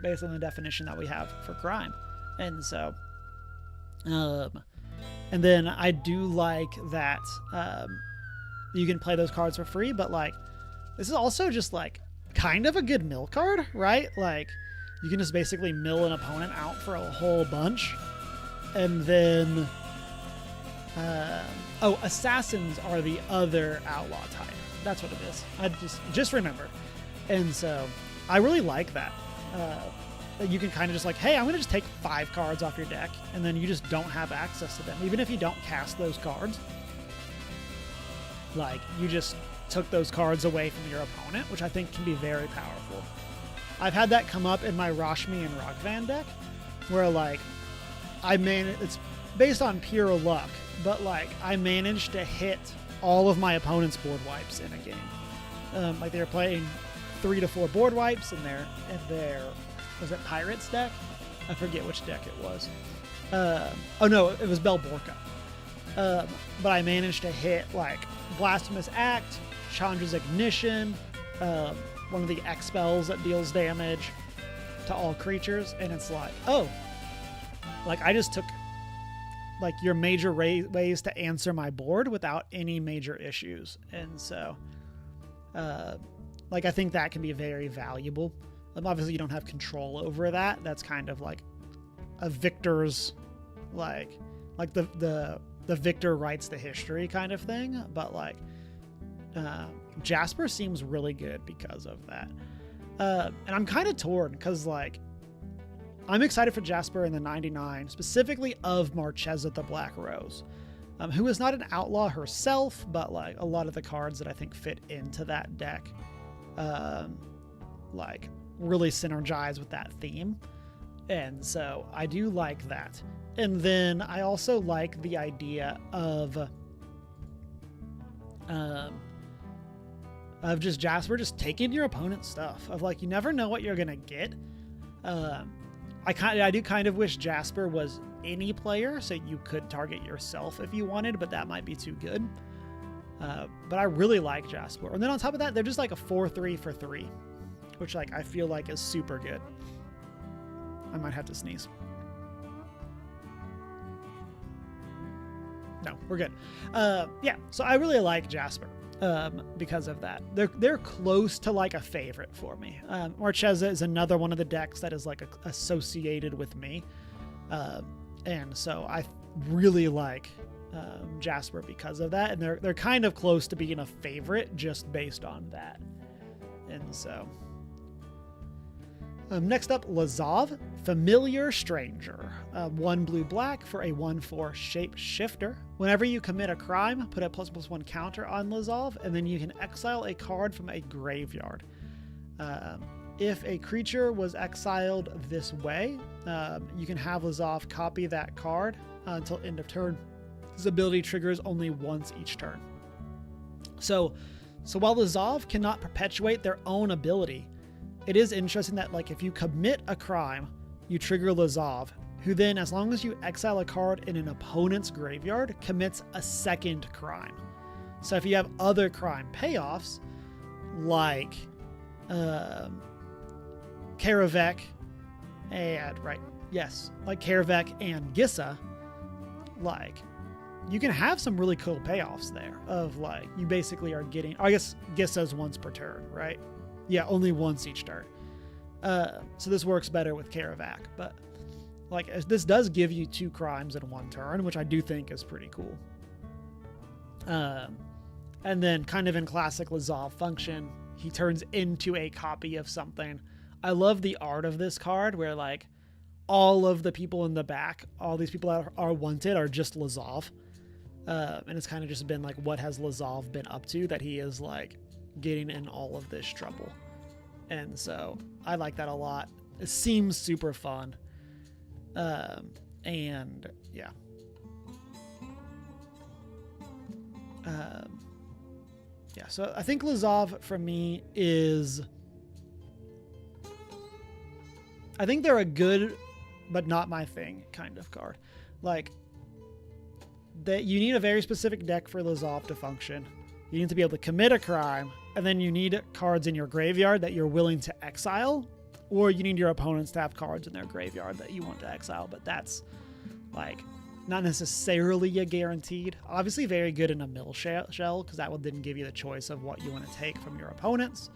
based on the definition that we have for crime. And so, and then I do like that you can play those cards for free, but, like, this is also just, like, kind of a good mill card, right? Like, you can just basically mill an opponent out for a whole bunch. And then, assassins are the other outlaw type. That's what it is. I just remembered. And so I really like that. That you can kind of just like, hey, I'm going to just take 5 cards off your deck, and then you just don't have access to them. Even if you don't cast those cards, like, you just took those cards away from your opponent, which I think can be very powerful. I've had that come up in my Rashmi and Rockvan deck, where, like, it's based on pure luck, but, like, I managed to hit all of my opponent's board wipes in a game. Like, they were playing 3 to 4 board wipes in their was it Pirates deck? I forget which deck it was. Oh no, it was Belborca. But I managed to hit, like, Blasphemous Act, Chandra's Ignition, one of the X spells that deals damage to all creatures, and it's like, oh, like, I just took, like, your major ways to answer my board without any major issues. And so, like, I think that can be very valuable. Obviously, you don't have control over that. That's kind of like a victor's, like the victor writes the history kind of thing. But, like, Jasper seems really good because of that. And I'm kind of torn because, like, I'm excited for Jasper in the 99, specifically of Marchesa the Black Rose, who is not an outlaw herself, but, like, a lot of the cards that I think fit into that deck, like, really synergize with that theme. And so I do like that. And then I also like the idea of just Jasper just taking your opponent's stuff, of, like, you never know what you're gonna get. I do kind of wish Jasper was any player, so you could target yourself if you wanted, but that might be too good. But I really like Jasper. And then on top of that, they're just like a 4/3 for 3, which, like, I feel like is super good. I might have to sneeze. No, we're good. Yeah, so I really like Jasper because of that. They're close to, like, a favorite for me. Marchesa is another one of the decks that is, like, associated with me. And so I really like Jasper because of that. And they're kind of close to being a favorite just based on that. And so... next up, Lazav, Familiar Stranger. 1 blue-black for a 1/4 Shapeshifter. Whenever you commit a crime, put a ++1 counter on Lazav, and then you can exile a card from a graveyard. If a creature was exiled this way, you can have Lazav copy that card until end of turn. This ability triggers only once each turn. So while Lazav cannot perpetuate their own ability, it is interesting that, like, if you commit a crime, you trigger Lazav, who then, as long as you exile a card in an opponent's graveyard, commits a second crime. So if you have other crime payoffs, like Karavek and, like Karavek and Gissa, like, you can have some really cool payoffs there of, like, you basically are getting, I guess Gissa's once per turn, right? Yeah, only once each turn. So this works better with Karavak, but, like, this does give you 2 crimes in 1 turn, which I do think is pretty cool. And then, kind of in classic Lazav function, he turns into a copy of something. I love the art of this card where, like, all of the people in the back, all these people that are wanted are just Lazav. And it's kind of just been like, what has Lazav been up to that he is, like, getting in all of this trouble. And so I like that a lot. It seems super fun. And yeah. Yeah, so I think Lazov for me is... I think they're a good, but not my thing kind of card. Like, that you need a very specific deck for Lazov to function. You need to be able to commit a crime, and then you need cards in your graveyard that you're willing to exile, or you need your opponents to have cards in their graveyard that you want to exile, but that's, like, not necessarily a guaranteed. Obviously very good in a mill shell, because that will then give you the choice of what you want to take from your opponents.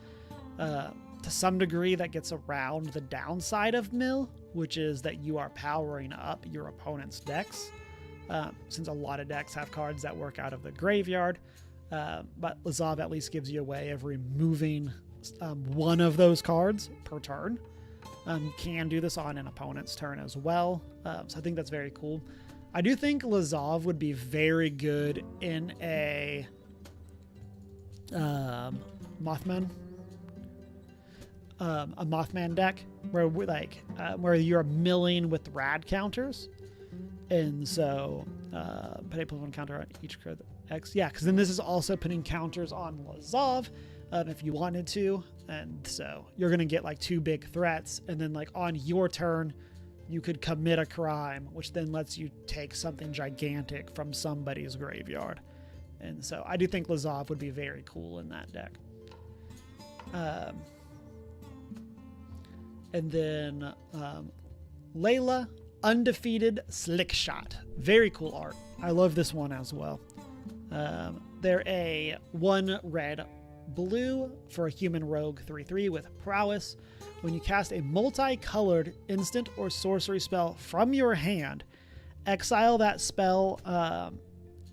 To some degree, that gets around the downside of mill, which is that you are powering up your opponent's decks, since a lot of decks have cards that work out of the graveyard. But Lazov at least gives you a way of removing one of those cards per turn. You can do this on an opponent's turn as well, so I think that's very cool. I do think Lazov would be very good in a Mothman deck where you're milling with rad counters, and so put a +1 counter on each card X. Yeah, because then this is also putting counters on Lazov if you wanted to, and so you're gonna get like 2 big threats, and then like on your turn you could commit a crime, which then lets you take something gigantic from somebody's graveyard. And so I do think Lazov would be very cool in that deck. And then Layla, Undefeated Slick Shot. Very cool art. I love this one as well. They're a 1 red blue for a human rogue 3/3 with prowess. When you cast a multicolored instant or sorcery spell from your hand, exile that spell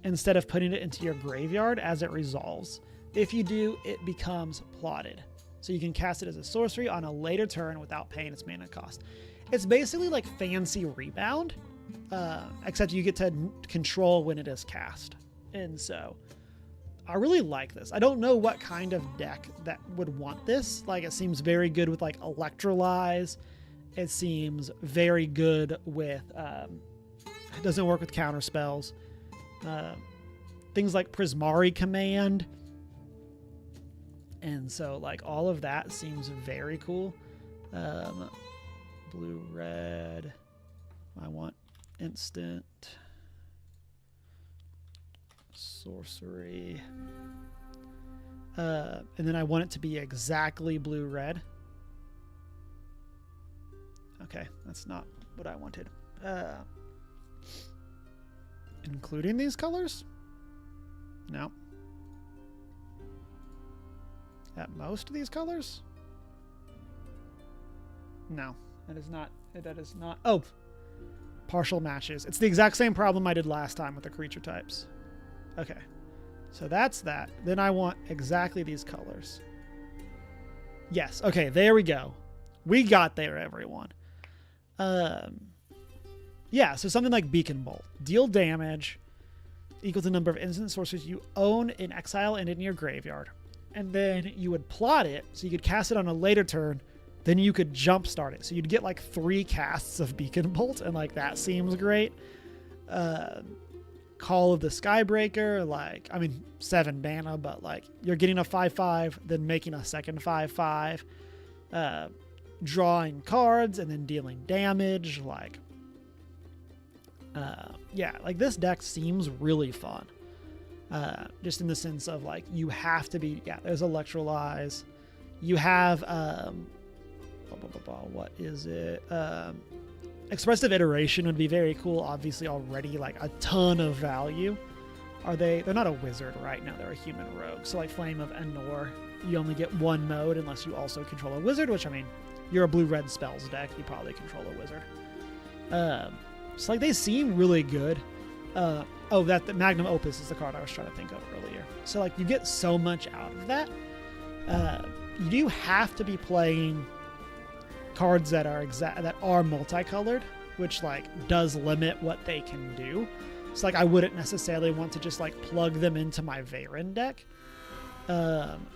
instead of putting it into your graveyard as it resolves. If you do, it becomes plotted. So you can cast it as a sorcery on a later turn without paying its mana cost. It's basically like Fancy Rebound, except you get to control when it is cast. And so I really like this. I don't know what kind of deck that would want this. Like, it seems very good with like Electrolyze. It seems very good with, it doesn't work with counter spells. Things like Prismari Command. And so like all of that seems very cool. Blue, red. I want instant. Sorcery. And then I want it to be exactly blue-red. Okay, that's not what I wanted. Including these colors? No. At most of these colors? No, that is not. That is not. Oh, partial matches. It's the exact same problem I did last time with the creature types. Okay, so that's that. Then I want exactly these colors. Yes, okay, there we go. We got there, everyone. Yeah, so something like Beacon Bolt. Deal damage equal to the number of instant sorceries you own in exile and in your graveyard. And then you would plot it, so you could cast it on a later turn, then you could jumpstart it. So you'd get like 3 casts of Beacon Bolt, and like that seems great. Call of the Skybreaker, like, I mean, 7 mana, but like you're getting a 5/5, then making a second 5/5, drawing cards and then dealing damage. Like, yeah, like this deck seems really fun. Just in the sense of like you have to be, yeah, there's Electrolyze. You have what is it? Expressive Iteration would be very cool. Obviously already like a ton of value. They're not a wizard right now, they're a human rogue. So like Flame of Enor, you only get 1 mode unless you also control a wizard, which I mean, you're a blue-red spells deck, you probably control a wizard. So like they seem really good. Oh, the Magnum Opus is the card I was trying to think of earlier. So like you get so much out of that. You do have to be playing cards that are multicolored, which like does limit what they can do. So like I wouldn't necessarily want to just like plug them into my Veyron deck,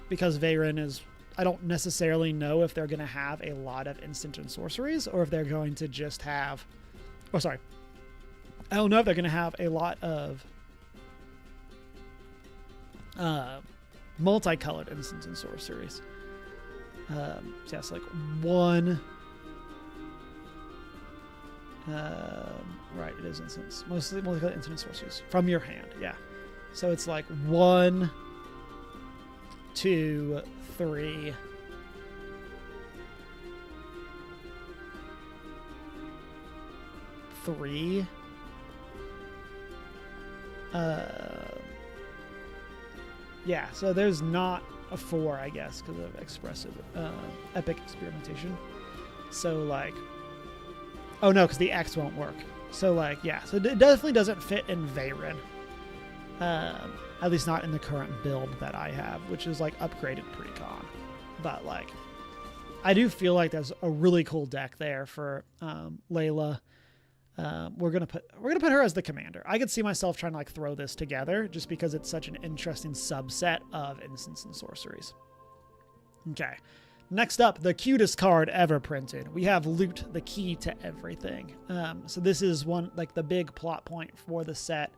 because Veyron is I don't necessarily know if they're going to have a lot of instant and sorceries, or if they're going to just have, I don't know if they're going to have a lot of multicolored instants and sorceries. So yes, like one. Right, it is instants. Mostly multicolored instant and sorceries from your hand. Yeah. So it's like 1, 2, 3. 3. Yeah, so there's not a 4, I guess, because of expressive, epic experimentation. So, like, oh no, because the X won't work. So, like, yeah, so it definitely doesn't fit in Veyron. At least not in the current build that I have, which is, like, upgraded pre-con. But, like, I do feel like there's a really cool deck there for Layla. We're gonna put her as the commander. I could see myself trying to like throw this together just because it's such an interesting subset of instants and sorceries. Okay, next up, the cutest card ever printed. We have Loot, the key to everything. So this is one like the big plot point for the set.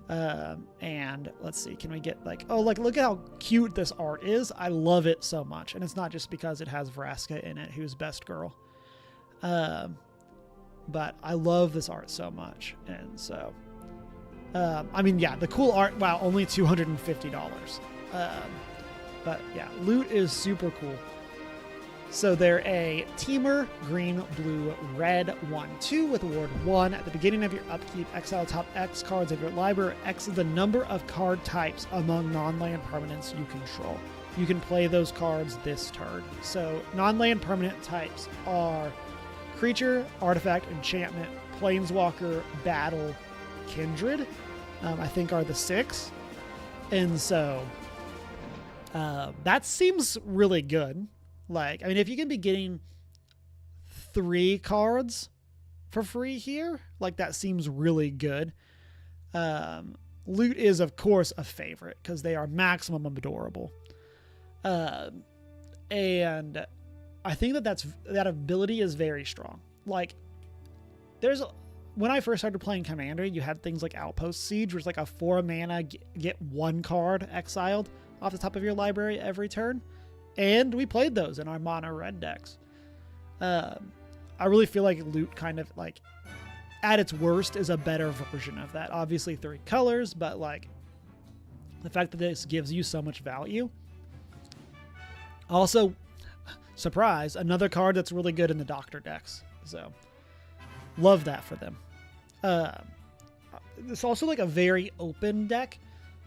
And let's see, can we get like, oh, like look at how cute this art is. I love it so much, and it's not just because it has Vraska in it, who's best girl. But I love this art so much. And so, I mean, yeah, the cool art, wow, only $250. But yeah, Loot is super cool. So they're a teamer, green, blue, red, 1/2 with award 1. At the beginning of your upkeep, exile top X cards of your library. X is the number of card types among non-land permanents you control. You can play those cards this turn. So non-land permanent types are creature, artifact, enchantment, planeswalker, battle, kindred, I think are the 6. And so that seems really good. Like, I mean, if you can be getting 3 cards for free here, like that seems really good. Loot is, of course, a favorite because they are maximum adorable. And I think that ability is very strong. Like, when I first started playing Commander, you had things like Outpost Siege, which is like a 4 mana get 1 card exiled off the top of your library every turn, and we played those in our mono red decks. I really feel like Loot kind of like at its worst is a better version of that. Obviously 3 colors, but like the fact that this gives you so much value. Also, surprise, another card that's really good in the Doctor decks. So, love that for them. It's also like a very open deck.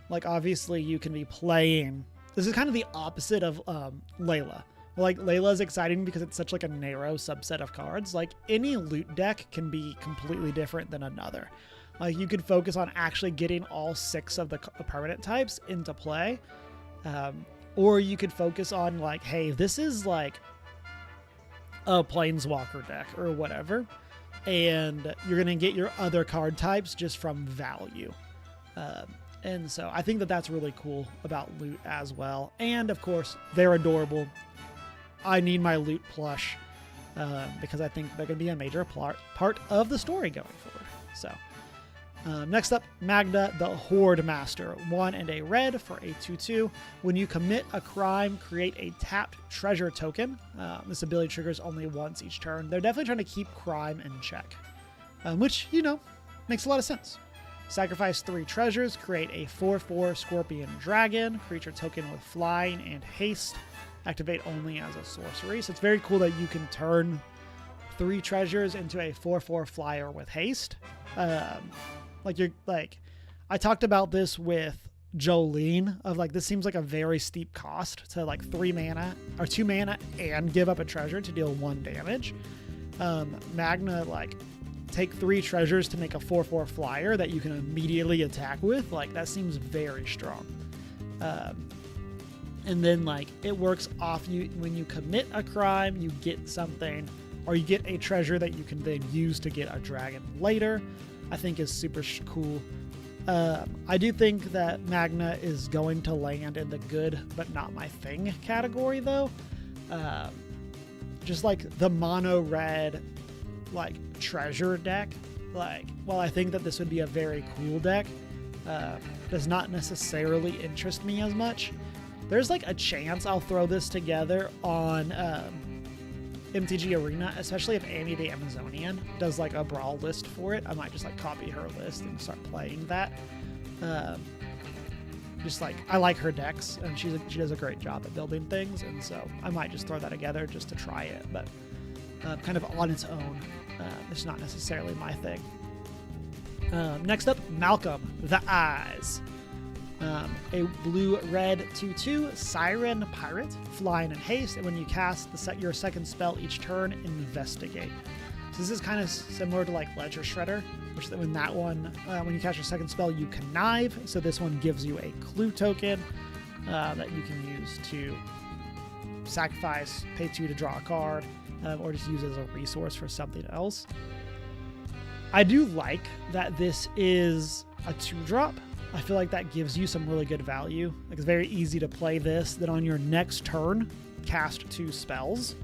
Like, obviously, you can be playing. This is kind of the opposite of Layla. Like, Layla is exciting because it's such like a narrow subset of cards. Like, any Loot deck can be completely different than another. Like, you could focus on actually getting all 6 of the permanent types into play. Or you could focus on like, hey, this is like a planeswalker deck or whatever, and you're going to get your other card types just from value. And so I think that that's really cool about Loot as well. And of course, they're adorable. I need my Loot plush because I think they're going to be a major part of the story going forward. So next up, Magda, the Horde Master. 1 and a red for a 2/2. When you commit a crime, create a tapped treasure token. This ability triggers only once each turn. They're definitely trying to keep crime in check, which, you know, makes a lot of sense. Sacrifice 3 treasures, create a 4/4 Scorpion Dragon, creature token with flying and haste. Activate only as a sorcery. So it's very cool that you can turn 3 treasures into a 4/4 flyer with haste. I talked about this with Jolene of like, this seems like a very steep cost to like 3 mana or 2 mana and give up a treasure to deal 1 damage. Magna, like, take 3 treasures to make a 4/4 flyer that you can immediately attack with. Like, that seems very strong. And then like it works off you when you commit a crime, you get something, or you get a treasure that you can then use to get a dragon later. I think is super cool. I do think that Magna is going to land in the good but not my thing category, though. Just like the mono red, like treasure deck. Like, while I think that this would be a very cool deck, does not necessarily interest me as much. There's like a chance I'll throw this together on MTG Arena, especially if Annie the Amazonian does like a brawl list for it. I might just like copy her list and start playing that. Just like, I like her decks, and she does a great job at building things, and so I might just throw that together just to try it, but kind of on its own. It's not necessarily my thing. Next up, Malcolm, the Eyes. A blue-red 2/2 Siren Pirate, flying in haste, and when you cast your second spell each turn, investigate. So this is kind of similar to like Ledger Shredder, which when that one, when you cast your second spell, you connive. So this one gives you a clue token that you can use to sacrifice, pay 2 to draw a card, or just use it as a resource for something else. I do like that this is a 2-drop. I feel like that gives you some really good value. Like, it's very easy to play this, then on your next turn, cast 2 spells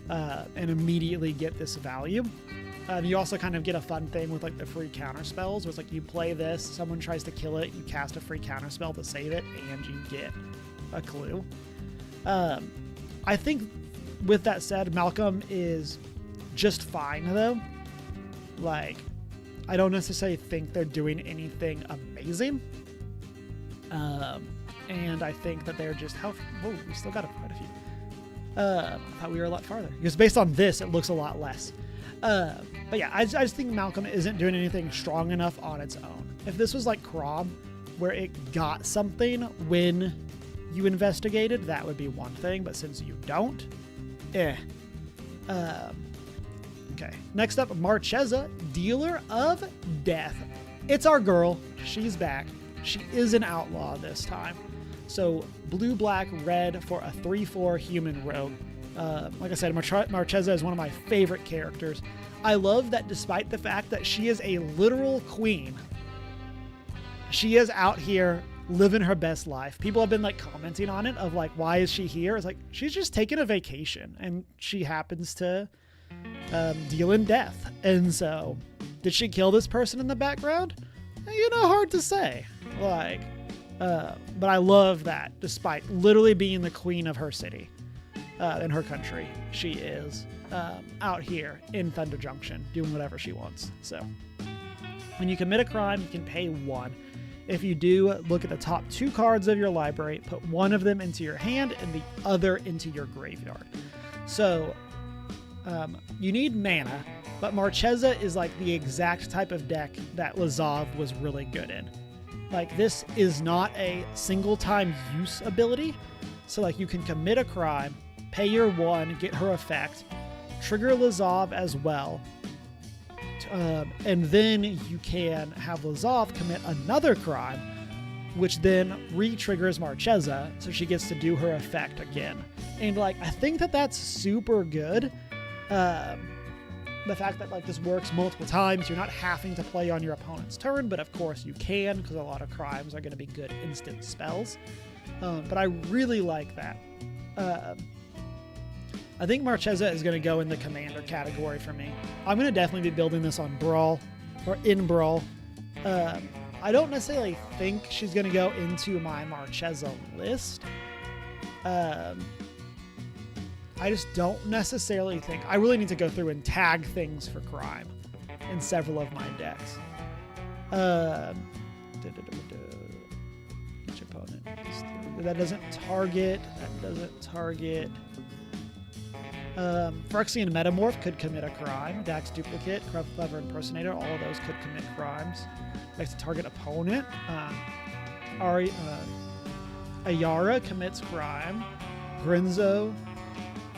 and immediately get this value. You also kind of get a fun thing with like the free counter spells, where it's like you play this, someone tries to kill it, you cast a free counter spell to save it, and you get a clue. I think with that said, Malcolm is just fine though. Like, I don't necessarily think they're doing anything amazing. And I think that they're just whoa, we still got quite a few. I thought we were a lot farther, because based on this, it looks a lot less. But yeah, I just think Malcolm isn't doing anything strong enough on its own. If this was like Crom, where it got something when you investigated, that would be one thing, but since you don't, Okay, next up, Marchesa, Dealer of Death. It's our girl. She's back. She is an outlaw this time. So blue, black, red for a 3/4 human rogue. Like I said, Marchesa is one of my favorite characters. I love that despite the fact that she is a literal queen, she is out here living her best life. People have been like commenting on it of like, why is she here? It's like, she's just taking a vacation, and she happens to deal in death. And so, did she kill this person in the background? You know, hard to say. Like, but I love that despite literally being the queen of her city, in her country, she is out here in Thunder Junction doing whatever she wants. So, when you commit a crime, you can pay 1. If you do, look at the top 2 cards of your library, put one of them into your hand and the other into your graveyard. So, you need mana, but Marchesa is like the exact type of deck that Lazov was really good in. Like, this is not a single time use ability. So like, you can commit a crime, pay your 1, get her effect, trigger Lazov as well. And then you can have Lazov commit another crime, which then re-triggers Marchesa, so she gets to do her effect again. And like, I think that that's super good. The fact that like this works multiple times, you're not having to play on your opponent's turn, but of course you can, because a lot of crimes are going to be good instant spells. But I really like that. I think Marchesa is going to go in the commander category for me. I'm going to definitely be building this on Brawl, or in Brawl. I don't necessarily think she's going to go into my Marchesa list. I just don't necessarily think... I really need to go through and tag things for crime in several of my decks. Each opponent. That doesn't target. That doesn't target. Phyrexian Metamorph could commit a crime. Dax Duplicate, Clever Impersonator, all of those could commit crimes. Likes to target opponent. Ayara commits crime. Grinzo,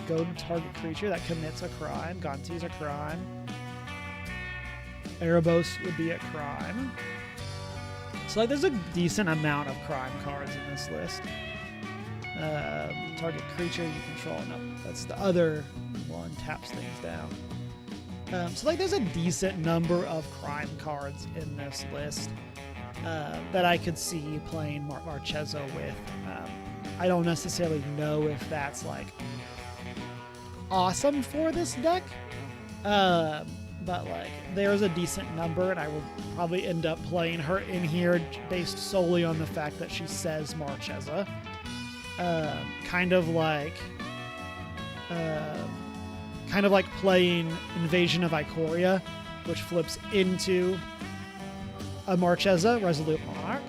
go to target creature that commits a crime. Gonti's a crime. Erebos would be a crime. So like, there's a decent amount of crime cards in this list. Target creature you control. No, that's the other one. Taps things down. So like, there's a decent number of crime cards in this list. that I could see playing Marchesa with. I don't necessarily know if that's like awesome for this deck, but like there's a decent number, and I will probably end up playing her in here based solely on the fact that she says Marchesa. Kind of like playing Invasion of Ikoria, which flips into a Marchesa, Resolute Monarch.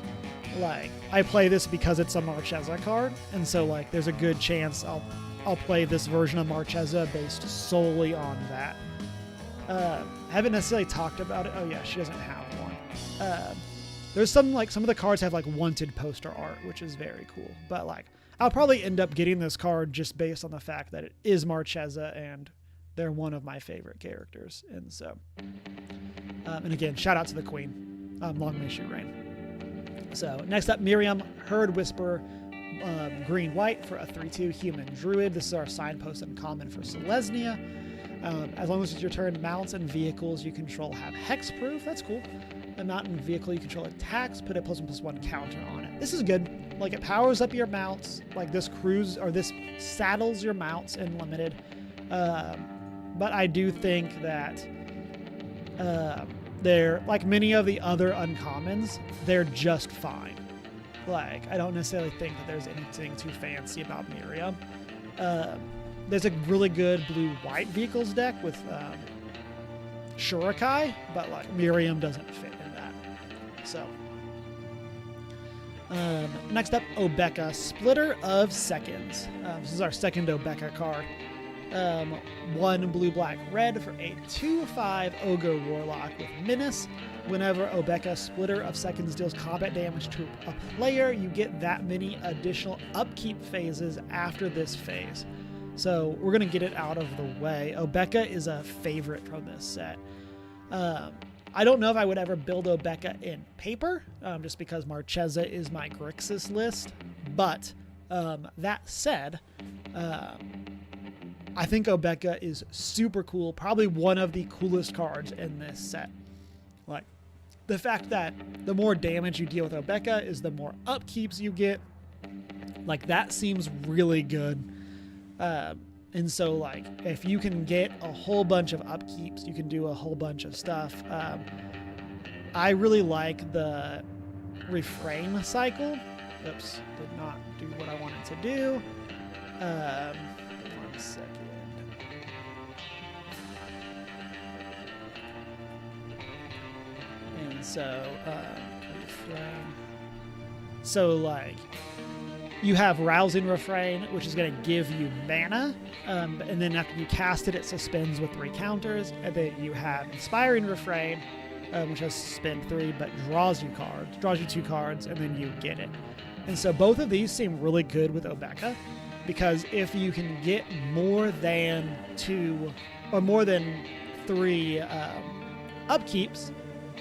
Like, I play this because it's a Marchesa card, and so like there's a good chance I'll play this version of Marchesa based solely on that. Haven't necessarily talked about it. Oh yeah, she doesn't have one. There's some of the cards have like wanted poster art, which is very cool. But like, I'll probably end up getting this card just based on the fact that it is Marchesa and they're one of my favorite characters. And so, and again, shout out to the Queen. Long may she reign. So next up, Miriam, Herd Whisperer, green-white for a 3/2 human druid. This is our signpost uncommon for Selesnya. As long as it's your turn, mounts and vehicles you control have hexproof. That's cool. A mount and vehicle you control attacks, put a +1/+1 counter on it. This is good. Like, it powers up your mounts. Like, this saddles your mounts in limited. But I do think that they're, like many of the other uncommons, they're just fine. Like, I don't necessarily think that there's anything too fancy about Miriam. There's a really good blue-white vehicles deck with Shurikai, but like Miriam doesn't fit in that. So, next up, Obeka, Splitter of Seconds. This is our second Obeka card. 1 blue, black, red for a 2/5 Ogre Warlock with Menace. Whenever Obeka, Splitter of Seconds, deals combat damage to a player, you get that many additional upkeep phases after this phase. So we're going to get it out of the way. Obeka is a favorite from this set. I don't know if I would ever build Obeka in paper, just because Marchesa is my Grixis list. But that said, I think Obeka is super cool. Probably one of the coolest cards in this set. Like, the fact that the more damage you deal with Obeka is the more upkeeps you get. Like, that seems really good. And so, like, if you can get a whole bunch of upkeeps, you can do a whole bunch of stuff. I really like the refrain cycle. Oops, did not do what I wanted to do. 1 second. And so, refrain. So, like, you have Rousing Refrain, which is going to give you mana, and then after you cast it, it suspends with 3 counters. And then you have Inspiring Refrain, which has suspend 3, but draws you 2 cards, and then you get it. And so both of these seem really good with Obeka, because if you can get more than 2 or more than 3 upkeeps,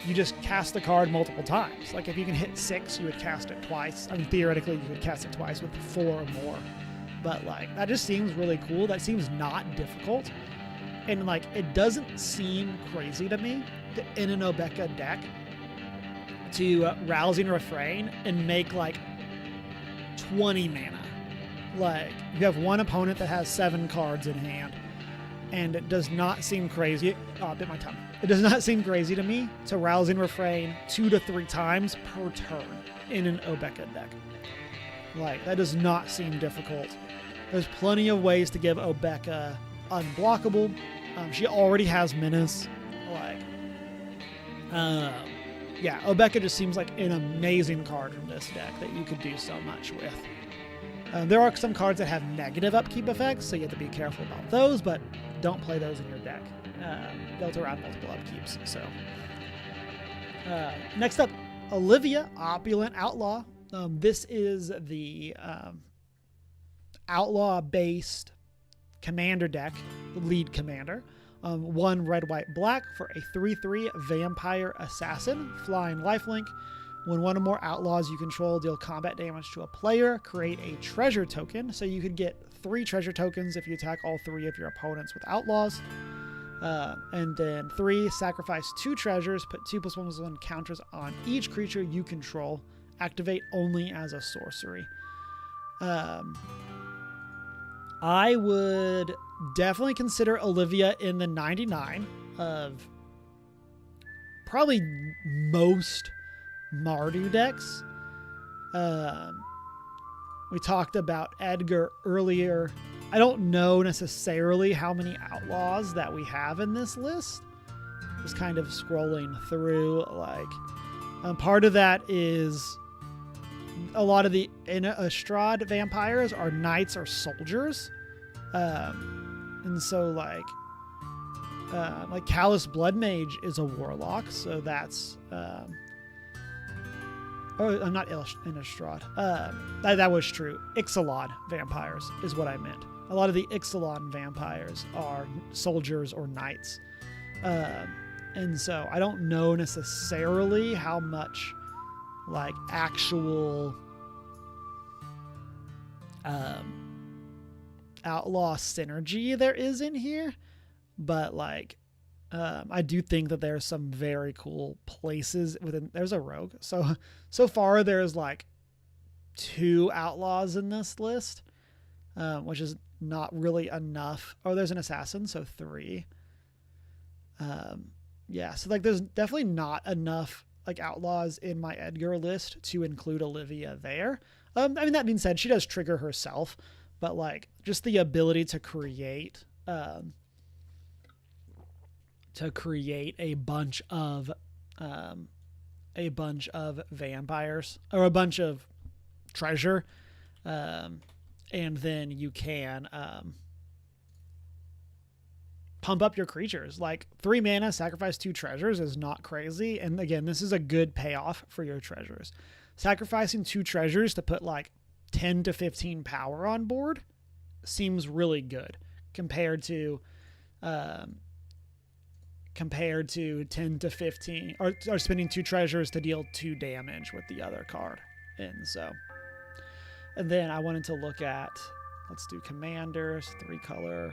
you just cast the card multiple times. Like, if you can hit 6, you would cast it twice. I mean, theoretically, you could cast it twice with 4 or more. But, like, that just seems really cool. That seems not difficult. And, like, it doesn't seem crazy to me in an Obeka deck to Rousing Refrain and make, like, 20 mana. Like, you have one opponent that has 7 cards in hand, and it does not seem crazy. Oh, I bit my tongue. It does not seem crazy to me to Rousing Refrain 2 to 3 times per turn in an Obeka deck. Like, that does not seem difficult. There's plenty of ways to give Obeka unblockable. She already has Menace. Like, yeah, Obeka just seems like an amazing card from this deck that you could do so much with. There are some cards that have negative upkeep effects, so you have to be careful about those, but don't play those in your deck. Built around multiple upkeeps. So, next up, Olivia, Opulent Outlaw. This is the Outlaw-based commander deck, lead commander. 1 red, white, black for a 3/3 Vampire Assassin, flying lifelink. When one or more outlaws you control deal combat damage to a player, create a treasure token. So you could get 3 treasure tokens if you attack all 3 of your opponents with outlaws. And then 3, sacrifice 2 treasures, put 2+1/+1 counters on each creature you control. Activate only as a sorcery. I would definitely consider Olivia in the 99 of probably most Mardu decks. We talked about Edgar earlier. I don't know necessarily how many outlaws that we have in this list. Just kind of scrolling through, like, part of that is a lot of the Innistrad vampires are knights or soldiers. And so like Callous Blood Mage is a warlock, so that's I'm not Innistrad. That was true. Ixalan vampires is what I meant. A lot of the Ixalan vampires are soldiers or knights. And so I don't know necessarily how much like actual outlaw synergy there is in here, but like I do think that there's some very cool places within. There's a rogue, so far there's like 2 outlaws in this list, which is not really enough. Oh, there's an assassin, so 3. Yeah, so like there's definitely not enough like outlaws in my Edgar list to include Olivia there. I mean, that being said, she does trigger herself, but like just the ability to create a bunch of vampires or a bunch of treasure, and then you can pump up your creatures. Like 3 mana, sacrifice 2 treasures is not crazy. And again, this is a good payoff for your treasures. Sacrificing 2 treasures to put like 10 to 15 power on board seems really good compared to 10 to 15 or spending 2 treasures to deal 2 damage with the other card. And then I wanted to look at, let's do commanders, 3 color.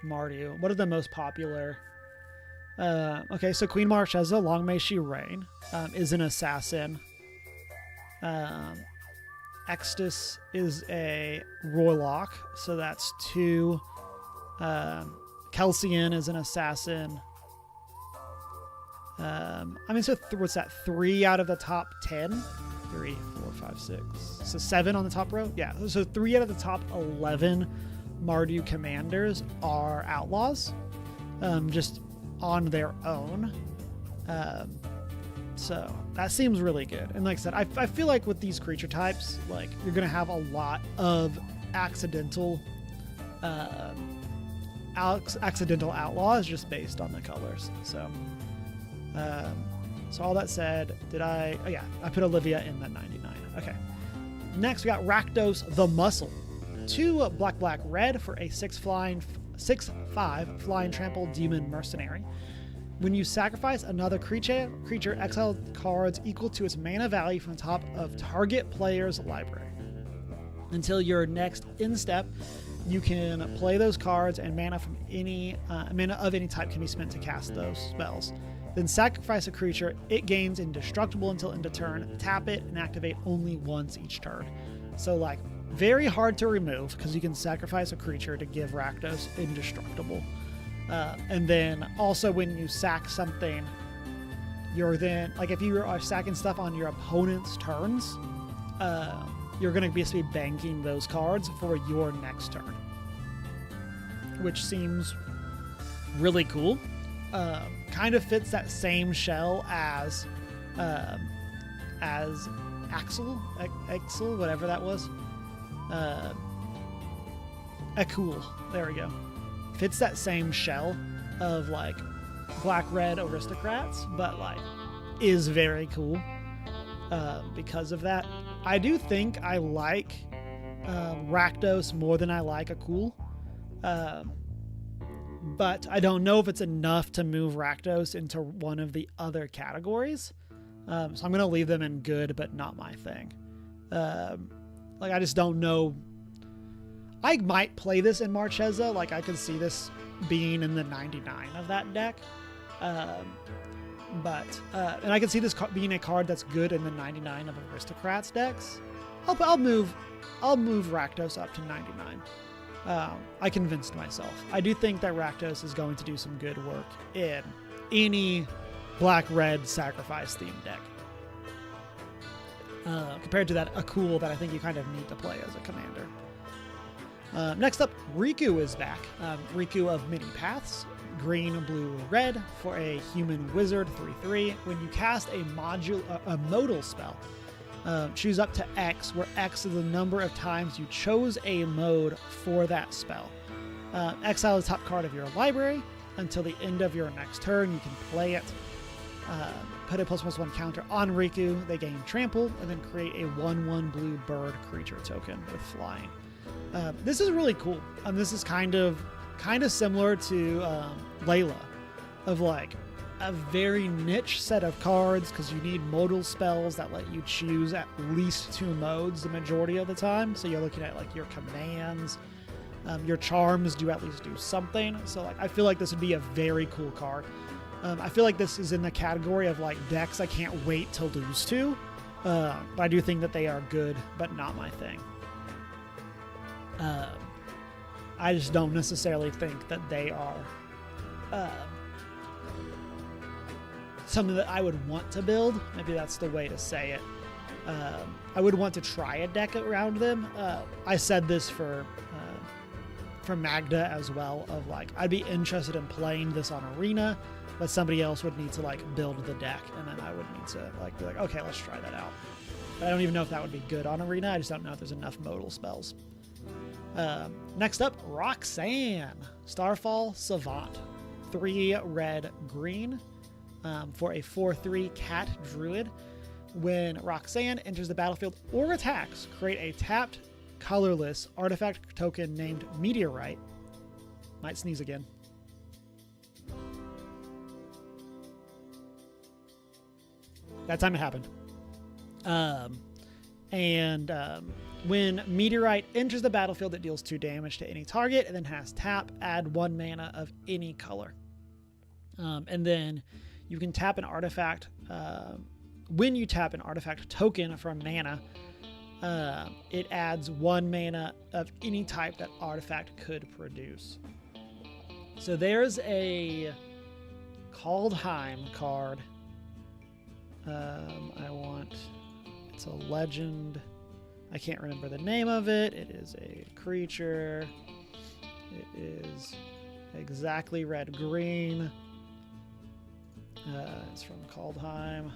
Mardu. What are the most popular? Okay, so Queen Marchesa, Long May She Reign, is an assassin. Extus is a Roylock, so that's 2. Kelsien is an assassin. I mean, so what's that? 3 out of the top 10? 3, 4, 5, 6. So 7 on the top row? Yeah, so 3 out of the top 11 Mardu commanders are outlaws, just on their own. So that seems really good. And like I said, I feel like with these creature types, like you're going to have a lot of accidental outlaws just based on the colors. So all that said, I put Olivia in that 99. Okay. Next we got Rakdos the Muscle. 2 black red for a 6/5 flying trample demon mercenary. When you sacrifice another creature, exile cards equal to its mana value from the top of target player's library. Until your next in-step, you can play those cards, and mana of any type can be spent to cast those spells. Then sacrifice a creature. It gains indestructible until end of turn. Tap it and activate only once each turn. So like very hard to remove because you can sacrifice a creature to give Rakdos indestructible. And then also when you sack something, you're then, like if you are sacking stuff on your opponent's turns, you're going to basically banking those cards for your next turn, which seems really cool. Kind of fits that same shell as Axel, whatever that was. Cool. There we go. Fits that same shell of like black-red aristocrats, but like is very cool because of that. I do think I like Rakdos more than I like Akul, but I don't know if it's enough to move Rakdos into one of the other categories. So I'm going to leave them in good, but not my thing. Like I just don't know. I might play this in Marchesa. Like, I could see this being in the 99 of that deck. And I can see this being a card that's good in the 99 of Aristocrats decks. I'll move Rakdos up to 99. I convinced myself. I do think that Rakdos is going to do some good work in any black-red sacrifice themed deck. Compared to that Akul that I think you kind of need to play as a commander. Next up, Riku is back. Riku of Many Paths, green, blue, red for a human wizard 3/3. When you cast a modal spell, choose up to X, where X is the number of times you chose a mode for that spell. Exile the top card of your library. Until the end of your next turn, you can play it. Put a +1/+1 counter on Riku. They gain trample, and then create a 1/1 blue bird creature token with flying. This is really cool. This is kind of similar to Layla, of like a very niche set of cards because you need modal spells that let you choose at least 2 modes the majority of the time. So you're looking at like your commands, your charms do at least do something. So like I feel like this would be a very cool card. I feel like this is in the category of like decks I can't wait to lose to, but I do think that they are good, but not my thing. I just don't necessarily think that they are something that I would want to build. Maybe that's the way to say it. I would want to try a deck around them. I said this for Magda as well, of like I'd be interested in playing this on Arena, but somebody else would need to like build the deck, and then I would need to like be like, okay, let's try that out. But I don't even know if that would be good on Arena. I just don't know if there's enough modal spells. Next up, Roxanne, Starfall Savant, 3 red green for a 4/3 cat druid. When Roxanne enters the battlefield or attacks, create a tapped, colorless artifact token named Meteorite. Might sneeze again. That time it happened. When Meteorite enters the battlefield, it deals 2 damage to any target and then has tap, add 1 mana of any color. And then you can tap an artifact. When you tap an artifact token from mana, it adds 1 mana of any type that artifact could produce. So there's a Kaldheim card. It's a legend. I can't remember the name of it. It is a creature. It is exactly red-green. It's from Kaldheim.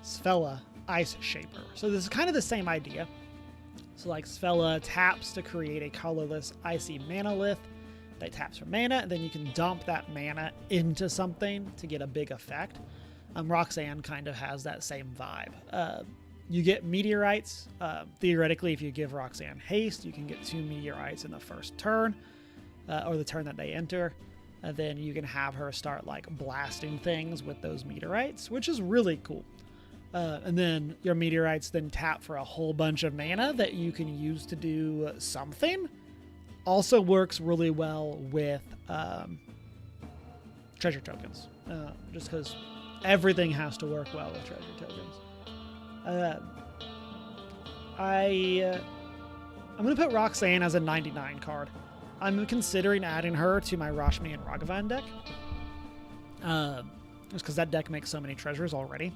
Sfella, Ice Shaper. So this is kind of the same idea. So like Sfella taps to create a colorless icy manalith that taps for mana, and then you can dump that mana into something to get a big effect. Roxanne kind of has that same vibe. You get meteorites. Theoretically, if you give Roxanne haste, you can get 2 meteorites in the first turn, or the turn that they enter. And then you can have her start like blasting things with those meteorites, which is really cool. And then your meteorites then tap for a whole bunch of mana that you can use to do something. Also works really well with treasure tokens, just because everything has to work well with treasure tokens. I'm going to put Roxanne as a 99 card. I'm considering adding her to my Rashmi and Ragavan deck. Just because that deck makes so many treasures already.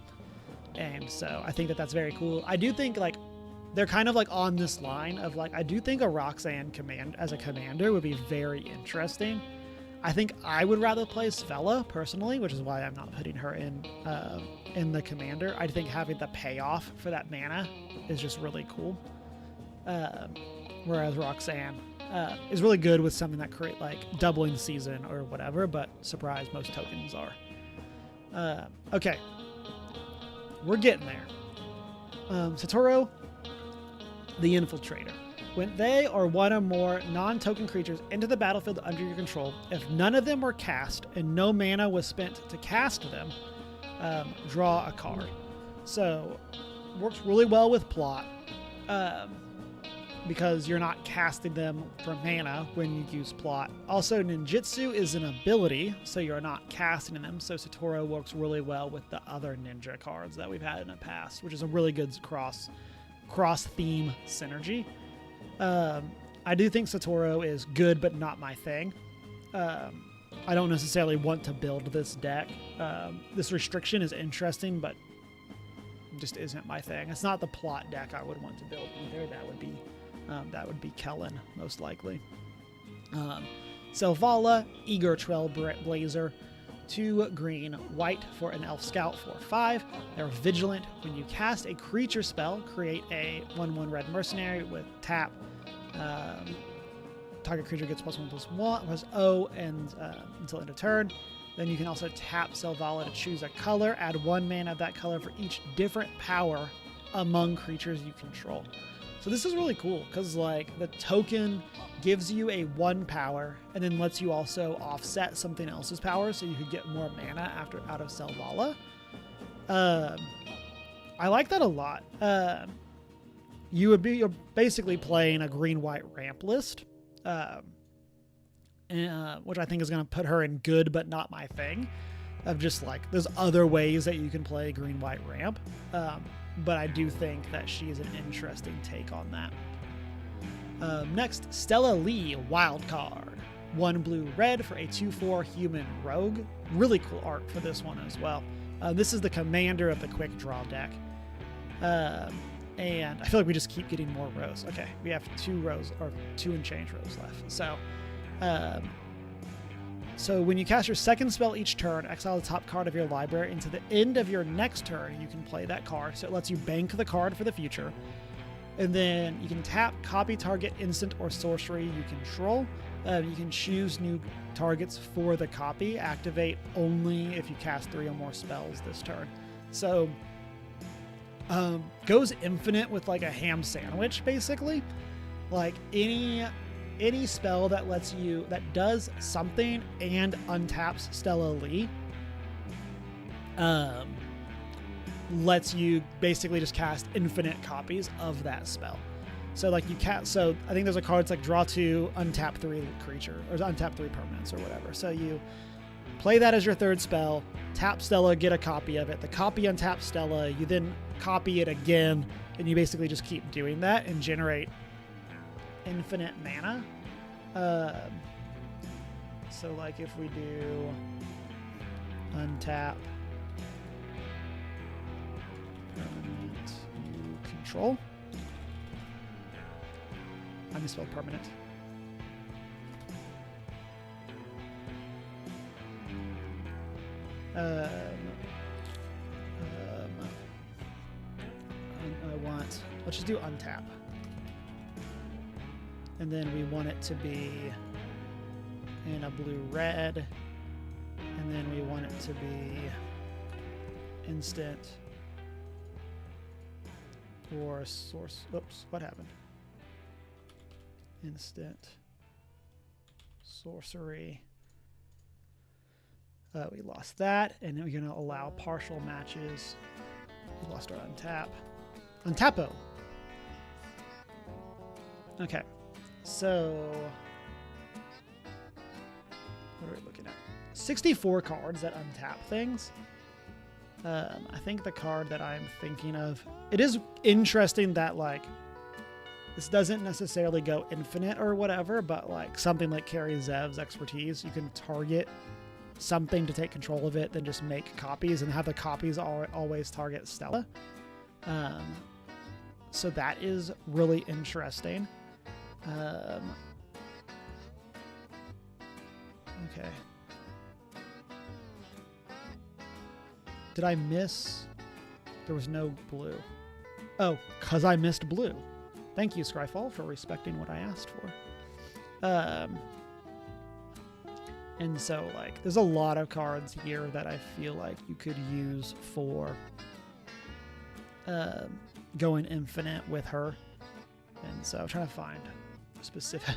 And so I think that that's very cool. I do think like they're kind of like on this line of like, I do think a Roxanne as a commander would be very interesting. I think I would rather play Sfella personally, which is why I'm not putting her in the commander. I think having the payoff for that mana is just really cool. Whereas Roxanne is really good with something that create like doubling season or whatever, but surprise, most tokens are. Okay. We're getting there. Satoru, the Infiltrator. When they or one or more non-token creatures enter the battlefield under your control, if none of them were cast and no mana was spent to cast them, draw a card. So, works really well with plot. because you're not casting them for mana when you use plot. Also, ninjutsu is an ability, so you're not casting them. So Satoru works really well with the other ninja cards that we've had in the past, which is a really good cross theme synergy. I do think Satoru is good, but not my thing. I don't necessarily want to build this deck. This restriction is interesting, but just isn't my thing. It's not the plot deck I would want to build either. That would be Kellen, most likely. Selvala, Eager Trailblazer, 2 green, white for an Elf Scout for 5. They're vigilant. When you cast a creature spell, create a 1/1 red mercenary with tap. Target creature gets +1/+0 and until end of turn. Then you can also tap Selvala to choose a color. Add 1 mana of that color for each different power among creatures you control. So this is really cool because like the token gives you a 1 power and then lets you also offset something else's power, so you could get more mana out of Selvala. I like that a lot. You're basically playing a green-white ramp list, which I think is going to put her in good but not my thing. Of just like there's other ways that you can play green-white ramp. But I do think that she is an interesting take on that. Next, Stella Lee, wild card. 1 blue-red for a 2/4 human rogue. Really cool art for this one as well. This is the commander of the quick draw deck. And I feel like we just keep getting more rows. Okay, we have 2 rows, or 2 and change rows left. So when you cast your second spell each turn, exile the top card of your library. Into the end of your next turn, you can play that card. So it lets you bank the card for the future. And then you can tap, copy target instant or sorcery you control. You can choose new targets for the copy. Activate only if you cast 3 or more spells this turn. So goes infinite with like a ham sandwich, basically. Like any spell that does something and untaps Stella Lee lets you basically just cast infinite copies of that spell. So like so I think there's a card that's like draw 2, untap 3 creature, or untap 3 permanents or whatever. So you play that as your 3rd spell, tap Stella, get a copy of it. The copy untaps Stella, you then copy it again, and you basically just keep doing that and generate infinite mana. So like if we do untap permanent you control, I misspelled permanent. Let's just do untap. And then we want it to be in a blue-red. And then we want it to be instant or source. Oops, what happened? Instant sorcery. We lost that, and then we're going to allow partial matches. We lost our untap. Untapo. Okay, so what are we looking at? 64 cards that untap things. I think the card that I'm thinking of, it is interesting that like this doesn't necessarily go infinite or whatever, but like something like Carrie Zev's Expertise, you can target something to take control of it, then just make copies and have the copies always target Stella. So that is really interesting. Okay. Did I miss? There was no blue. Oh, because I missed blue. Thank you, Scryfall, for respecting what I asked for. And so, like, there's a lot of cards here that I feel like you could use for going infinite with her. And so I'm trying to find a specific...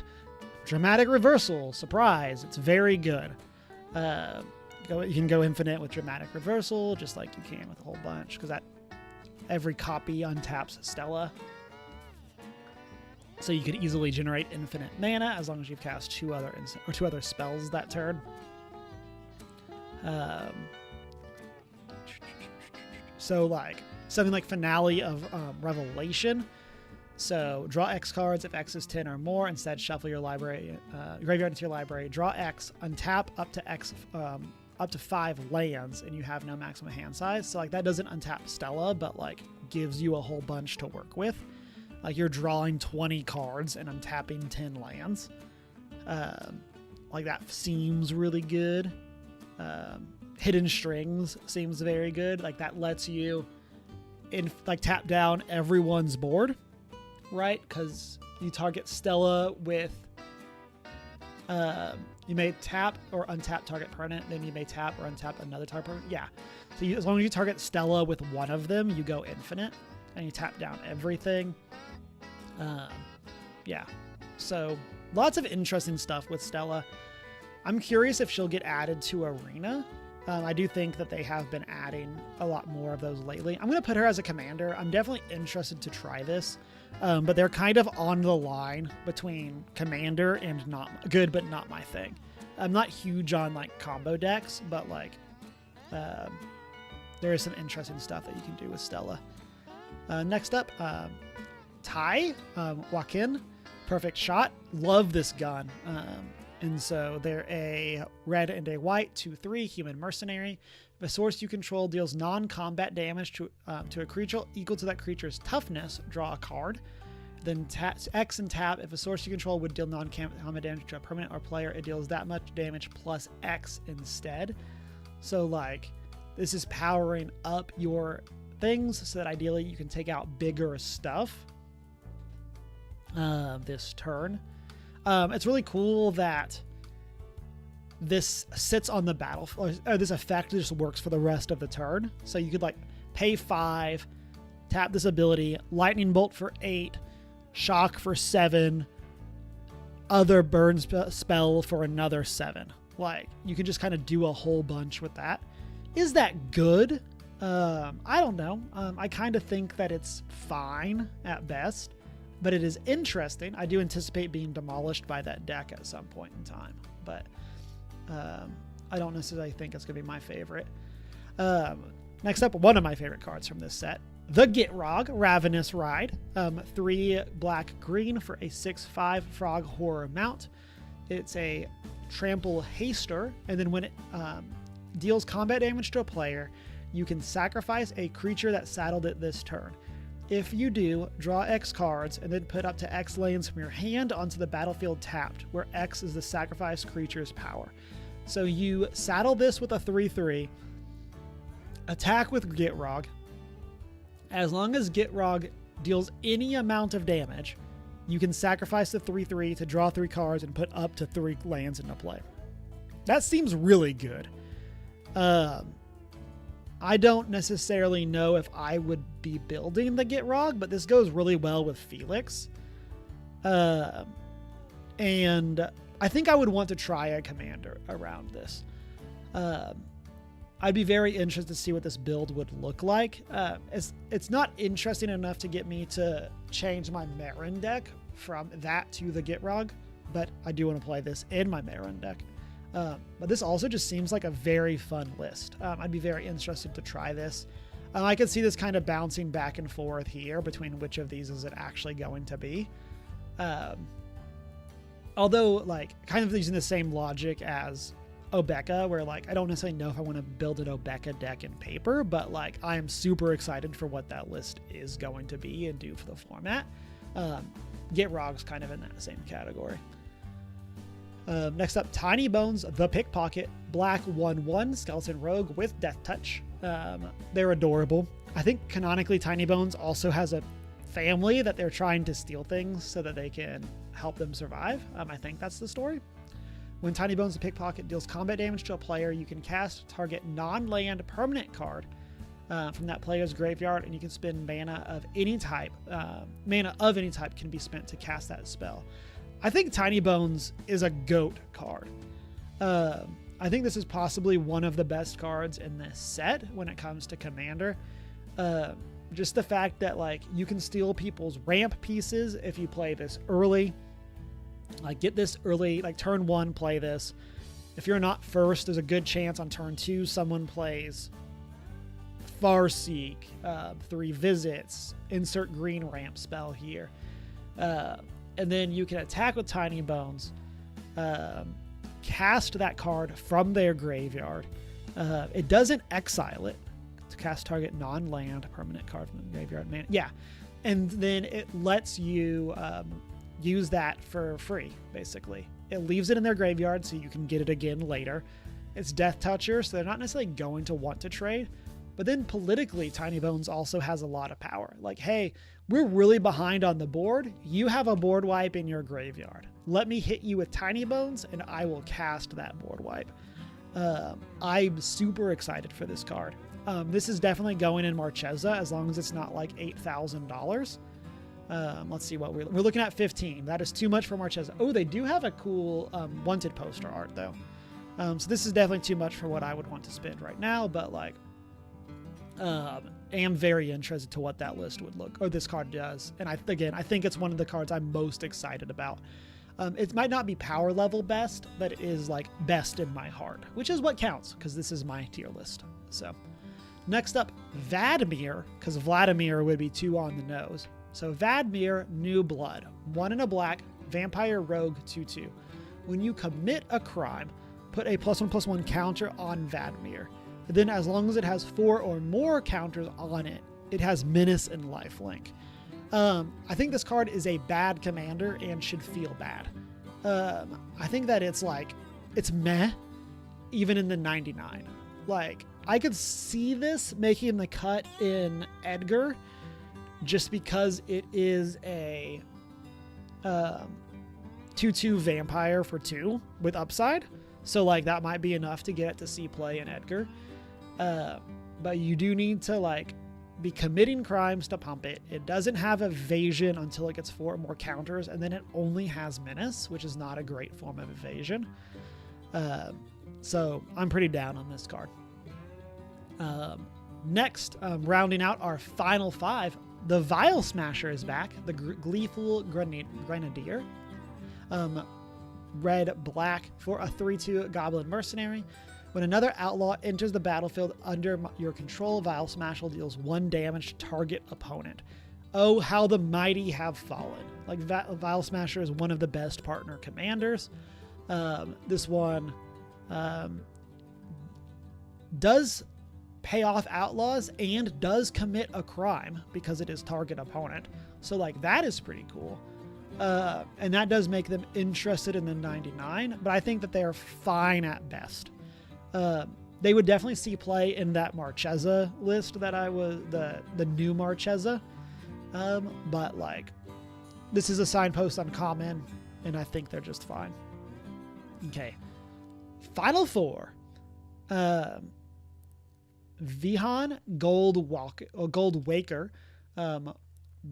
Dramatic Reversal. Surprise. It's very good. You can go infinite with Dramatic Reversal, just like you can with a whole bunch, because that every copy untaps Stella. So you could easily generate infinite mana as long as you've cast two other spells that turn. So like something like Finale of Revelation. So draw X cards if X is 10 or more. Instead, shuffle your graveyard into your library. Draw X, untap up to 5 lands, and you have no maximum hand size. So like that doesn't untap Stella, but like gives you a whole bunch to work with. Like you're drawing 20 cards and untapping 10 lands. Like that seems really good. Hidden Strings seems very good. Like that lets you tap down everyone's board, right? Because you target Stella with you may tap or untap target permanent, then you may tap or untap another target permanent. Yeah. So as long as you target Stella with one of them, you go infinite and you tap down everything. Yeah. So lots of interesting stuff with Stella. I'm curious if she'll get added to Arena. I do think that they have been adding a lot more of those lately. I'm going to put her as a commander. I'm definitely interested to try this. But they're kind of on the line between commander and not good, but not my thing. I'm not huge on like combo decks, but like there is some interesting stuff that you can do with Stella. Next up, Ty, Joaquin, Perfect Shot. Love this gun. And so they're a red and a white 2/3 human mercenary. If a source you control deals non-combat damage to a creature equal to that creature's toughness, draw a card. Then X and tap. If a source you control would deal non-combat damage to a permanent or player, it deals that much damage plus X instead. So like this is powering up your things so that ideally you can take out bigger stuff this turn. It's really cool that this sits on the battlefield. This effect just works for the rest of the turn. So you could like pay 5, tap this ability, lightning bolt for 8, shock for 7, other burn spell for another 7. Like you can just kind of do a whole bunch with that. Is that good? I don't know. I kind of think that it's fine at best. But it is interesting. I do anticipate being demolished by that deck at some point in time. But I don't necessarily think it's going to be my favorite. Next up, one of my favorite cards from this set. The Gitrog, Ravenous Ride. 3 black-green for a 6/5 frog horror mount. It's a trample haster. And then when it deals combat damage to a player, you can sacrifice a creature that saddled it this turn. If you do, draw X cards and then put up to X lands from your hand onto the battlefield tapped, where X is the sacrificed creature's power. So you saddle this with a 3/3, attack with Gitrog. As long as Gitrog deals any amount of damage, you can sacrifice the 3/3 to draw 3 cards and put up to 3 lands into play. That seems really good. I don't necessarily know if I would be building the Gitrog, but this goes really well with Felix. And I think I would want to try a commander around this. I'd be very interested to see what this build would look like. It's not interesting enough to get me to change my Marin deck from that to the Gitrog, but I do want to play this in my Marin deck. But this also just seems like a very fun list. I'd be very interested to try this. I could see this kind of bouncing back and forth here between which of these is it actually going to be. Although, like, kind of using the same logic as Obeka, where, like, I don't necessarily know if I want to build an Obeka deck in paper, but, like, I am super excited for what that list is going to be and do for the format. Gitrog's kind of in that same category. Next up, Tiny Bones, the Pickpocket, black 1/1 skeleton rogue with Death Touch. They're adorable. I think canonically Tiny Bones also has a family that they're trying to steal things so that they can help them survive. I think that's the story. When Tiny Bones the Pickpocket deals combat damage to a player, you can cast target non-land permanent card from that player's graveyard, and you can spend mana of any type. Mana of any type can be spent to cast that spell. I think Tiny Bones is a GOAT card. I think this is possibly one of the best cards in this set when it comes to Commander. Just the fact that like you can steal people's ramp pieces if you play this early. Like get this early, like turn 1, play this. If you're not first, there's a good chance on turn 2 someone plays Farseek, 3 visits, insert green ramp spell here. And then you can attack with Tiny Bones, cast that card from their graveyard. It doesn't exile it. To cast target non-land permanent card from the graveyard. Man, yeah. And then it lets you use that for free, basically. It leaves it in their graveyard so you can get it again later. It's Death Toucher, so they're not necessarily going to want to trade. But then politically, Tiny Bones also has a lot of power. Like, hey, we're really behind on the board. You have a board wipe in your graveyard. Let me hit you with Tiny Bones, and I will cast that board wipe. I'm super excited for this card. This is definitely going in Marchesa, as long as it's not like $8,000. Let's see what we're looking at. 15. That is too much for Marchesa. Oh, they do have a cool wanted poster art though. So this is definitely too much for what I would want to spend right now, but like, am very interested to what that list would look, or this card does. And I think it's one of the cards I'm most excited about. It might not be power level best, but it is like best in my heart, which is what counts because this is my tier list. So next up, Vadmir, because Vladimir would be 2 on the nose. So Vadmir, New Blood, 1 and a black, Vampire Rogue 2/2. When you commit a crime, put a +1/+1 counter on Vadmir. And then as long as it has 4 or more counters on it, it has Menace and Lifelink. I think this card is a bad commander and should feel bad. I think that it's meh, even in the 99. Like, I could see this making the cut in Edgar just because it is a 2/2 vampire for 2 with upside. So like that might be enough to get it to see play in Edgar. But you do need to like be committing crimes to pump it. It doesn't have evasion until it gets 4 or more counters, and then it only has Menace, which is not a great form of evasion. So I'm pretty down on this card. Next, rounding out our final 5, the Vile Smasher is back, the Gleeful Grenadier. Red, black for a 3/2 Goblin Mercenary. When another outlaw enters the battlefield under your control, Vile Smasher deals 1 damage to target opponent. Oh, how the mighty have fallen. Like, Vile Smasher is one of the best partner commanders. This one does pay off outlaws and does commit a crime because it is target opponent. So like that is pretty cool. And that does make them interested in the 99, but I think that they are fine at best. They would definitely see play in that Marchesa list that I was, the new Marchesa. But like, this is a signpost on common, and I think they're just fine. Okay. Final 4. Vihan, Gold Waker,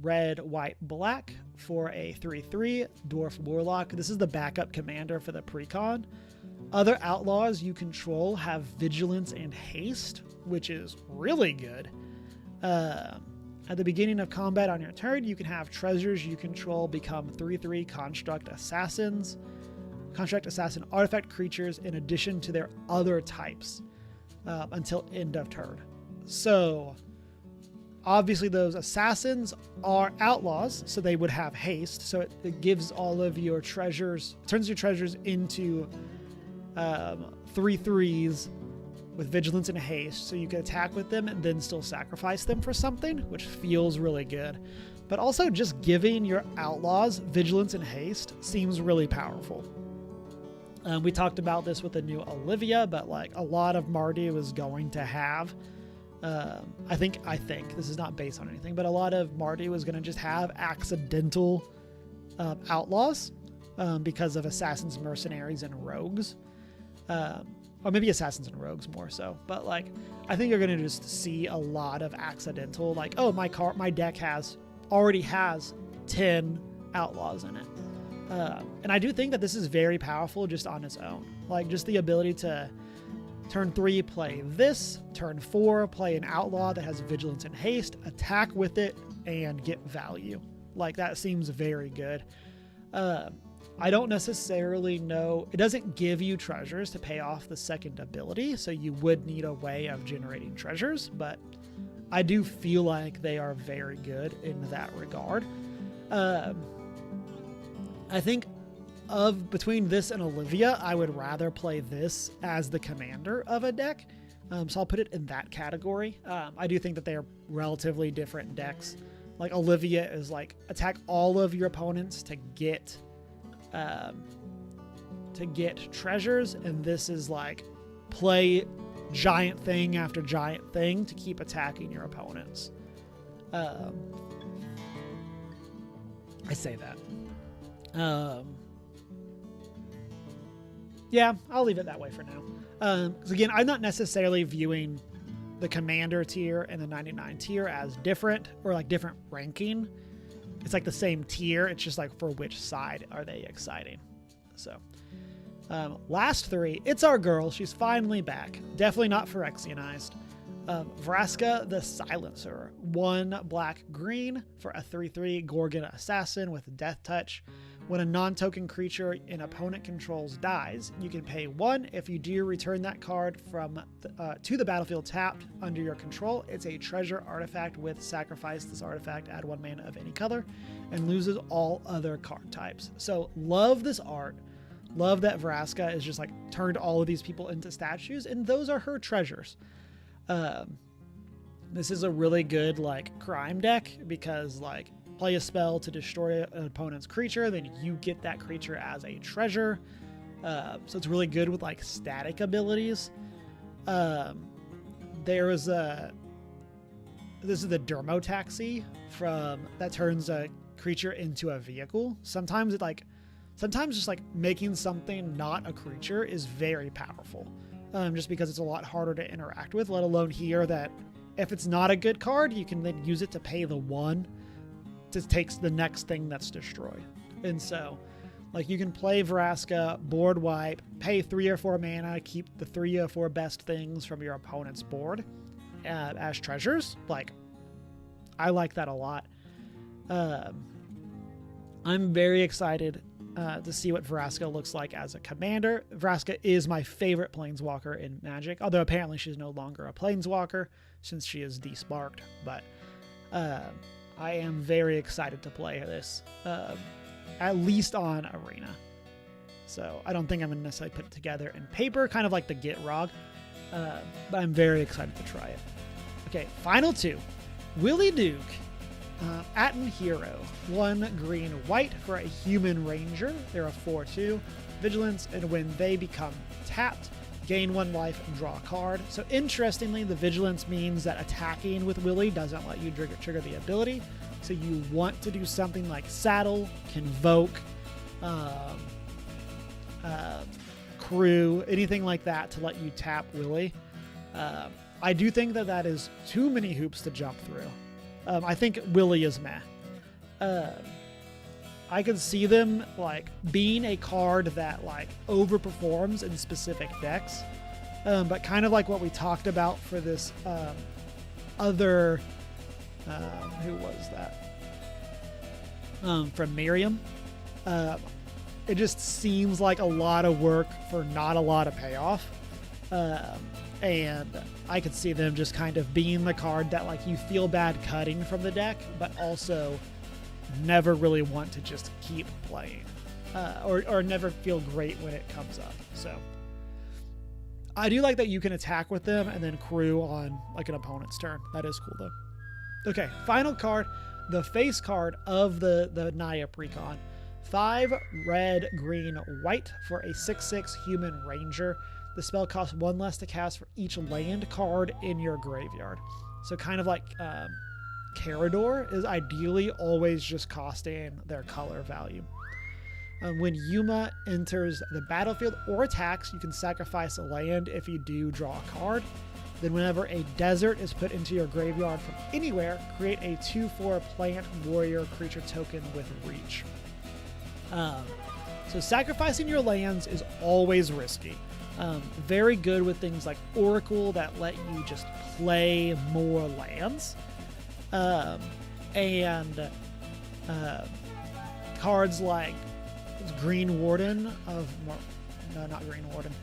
red, white, black for a 3/3 Dwarf Warlock. This is the backup commander for the precon. Other outlaws you control have Vigilance and Haste, which is really good. At the beginning of combat on your turn, you can have treasures you control become 3/3 Construct Assassin artifact creatures in addition to their other types until end of turn. So obviously those assassins are outlaws, so they would have haste. So it gives all of your treasures, turns your treasures into 3/3s with vigilance and haste. So you can attack with them and then still sacrifice them for something, which feels really good. But also just giving your outlaws vigilance and haste seems really powerful. We talked about this with the new Olivia, but like a lot of Mardu is going to have I think this is not based on anything, but a lot of Mardu is going to just have accidental outlaws because of assassins, mercenaries, and rogues. Or maybe assassins and rogues more so. But like, I think you're going to just see a lot of accidental, like, oh, my deck already has 10 outlaws in it. And I do think that this is very powerful just on its own. Like, just the ability to Turn 3, play this. Turn 4, play an outlaw that has vigilance and haste, attack with it, and get value. Like, that seems very good. I don't necessarily know. It doesn't give you treasures to pay off the second ability, so you would need a way of generating treasures, but I do feel like they are very good in that regard. I think between this and Olivia, I would rather play this as the commander of a deck. So I'll put it in that category. I do think that they are relatively different decks. Like, Olivia is like attack all of your opponents to get treasures, and this is like play giant thing after giant thing to keep attacking your opponents. I say that. Yeah, I'll leave it that way for now. Because again, I'm not necessarily viewing the commander tier and the 99 tier as different or like different ranking. It's like the same tier. It's just like for which side are they exciting. So last 3, it's our girl. She's finally back. Definitely not Phyrexianized. Vraska the Silencer. 1 black-green for a 3/3 Gorgon Assassin with Death Touch. When a non-token creature an opponent controls dies, you can pay 1. If you do, return that card to the battlefield tapped under your control. It's a treasure artifact with sacrifice this artifact, add 1 mana of any color, and loses all other card types. So love this art. Love that Vraska is just like turned all of these people into statues, and those are her treasures. This is a really good like crime deck because like play a spell to destroy an opponent's creature, then you get that creature as a treasure. So it's really good with like static abilities. This is the Dermotaxi that turns a creature into a vehicle. Sometimes just like making something not a creature is very powerful. Just because it's a lot harder to interact with, let alone here that if it's not a good card, you can then use it to pay the 1 to take the next thing that's destroyed. And so like you can play Vraska, board wipe, pay 3 or 4 mana, keep the 3 or 4 best things from your opponent's board as treasures. Like, I like that a lot. I'm very excited to see what Vraska looks like as a commander. Vraska is my favorite planeswalker in Magic, although apparently she's no longer a planeswalker since she is desparked. But I am very excited to play this, at least on Arena. So I don't think I'm going to necessarily put it together in paper, kind of like the Gitrog, but I'm very excited to try it. Okay, final 2. Willie Duke. Atten Hero. 1 green-white for a human ranger. They're a 4/2. Vigilance, and when they become tapped, gain 1 life and draw a card. So interestingly, the vigilance means that attacking with Willie doesn't let you trigger the ability. So you want to do something like Saddle, Convoke, Crew, anything like that to let you tap Willie. I do think that is too many hoops to jump through. I think Willie is meh. I could see them like being a card that like overperforms in specific decks, but kind of like what we talked about for this other who was that from Miriam. It just seems like a lot of work for not a lot of payoff, and I could see them just kind of being the card that like you feel bad cutting from the deck, but also never really want to just keep playing, or never feel great when it comes up. So I do like that you can attack with them and then crew on like an opponent's turn. That is cool though. Okay, final card, the face card of the Naya Precon. 5 red, green, white for a 6/6 human ranger. The spell costs 1 less to cast for each land card in your graveyard. So kind of like Carador is ideally always just costing their color value. When Yuma enters the battlefield or attacks, you can sacrifice a land. If you do, draw a card. Then whenever a desert is put into your graveyard from anywhere, create a 2/4 plant warrior creature token with reach. So sacrificing your lands is always risky. Very good with things like Oracle that let you just play more lands. And cards like Green Warden of... No, not Green Warden.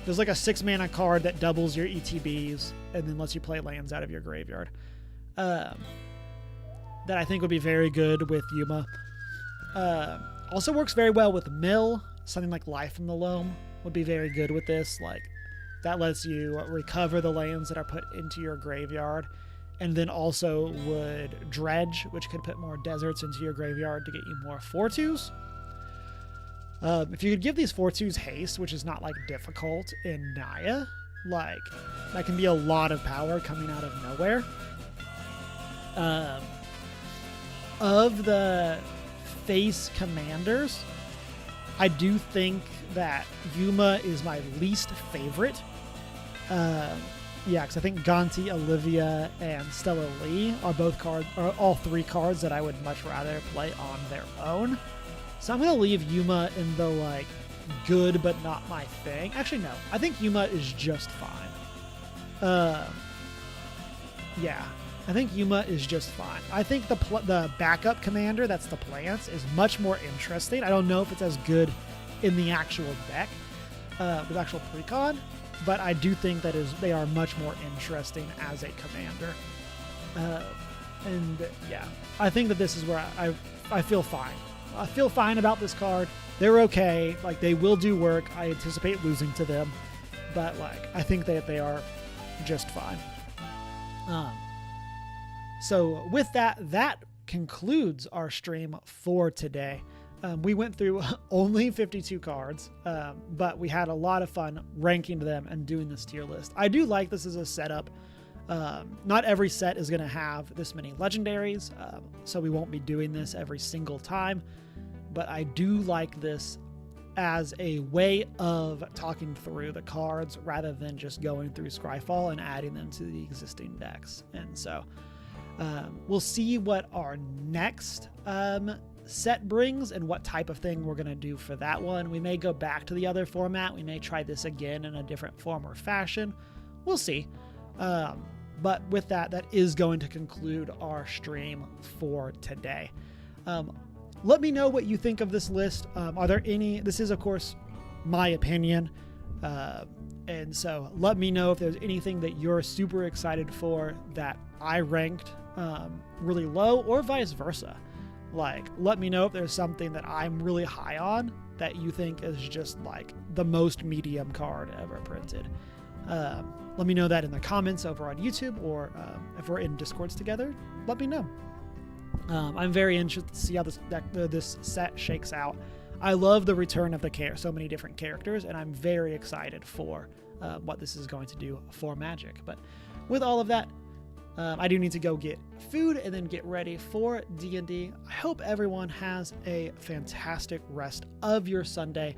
There's like a 6-mana card that doubles your ETBs and then lets you play lands out of your graveyard. That I think would be very good with Yuma. Also works very well with Mill. Something like Life from the Loam would be very good with this. Like, that lets you recover the lands that are put into your graveyard. And then also would Dredge, which could put more deserts into your graveyard to get you more 4/2s. If you could give these 4/2s haste, which is not like difficult in Naya, like that can be a lot of power coming out of nowhere. Of the face commanders, I do think that Yuma is my least favorite. Yeah, because I think Gonti, Olivia, and Stella Lee are all 3 cards that I would much rather play on their own. So I'm going to leave Yuma in the, like, good but not my thing. Actually, no. I think Yuma is just fine. Yeah. I think Yuma is just fine. I think the backup commander, that's the Plants, is much more interesting. I don't know if it's as good in the actual deck, with actual precon, but I do think that they are much more interesting as a commander. And yeah, I think that this is where I feel fine. I feel fine about this card. They're okay. Like, they will do work. I anticipate losing to them, but like, I think that they are just fine. So with that concludes our stream for today. We went through only 52 cards, but we had a lot of fun ranking them and doing this tier list. I do like this as a setup. Not every set is going to have this many legendaries, so we won't be doing this every single time, but I do like this as a way of talking through the cards rather than just going through Scryfall and adding them to the existing decks. And so we'll see what our next set brings and what type of thing we're going to do for that one. We may go back to the other format. We may try this again in a different form or fashion. We'll see. But with that is going to conclude our stream for today. Let me know what you think of this list. Are there any... This is, of course, my opinion. And so let me know if there's anything that you're super excited for that I ranked really low, or vice versa. Like, let me know if there's something that I'm really high on that you think is just like the most medium card ever printed. Let me know that in the comments over on YouTube, or if we're in Discords together, let me know. I'm very interested to see how this set shakes out. I love the return of so many different characters, and I'm very excited for what this is going to do for Magic. But with all of that, I do need to go get food and then get ready for D&D. I hope everyone has a fantastic rest of your Sunday,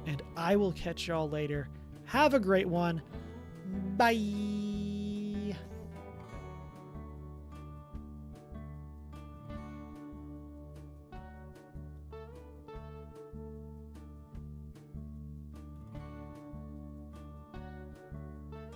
and I will catch y'all later. Have a great one. Bye.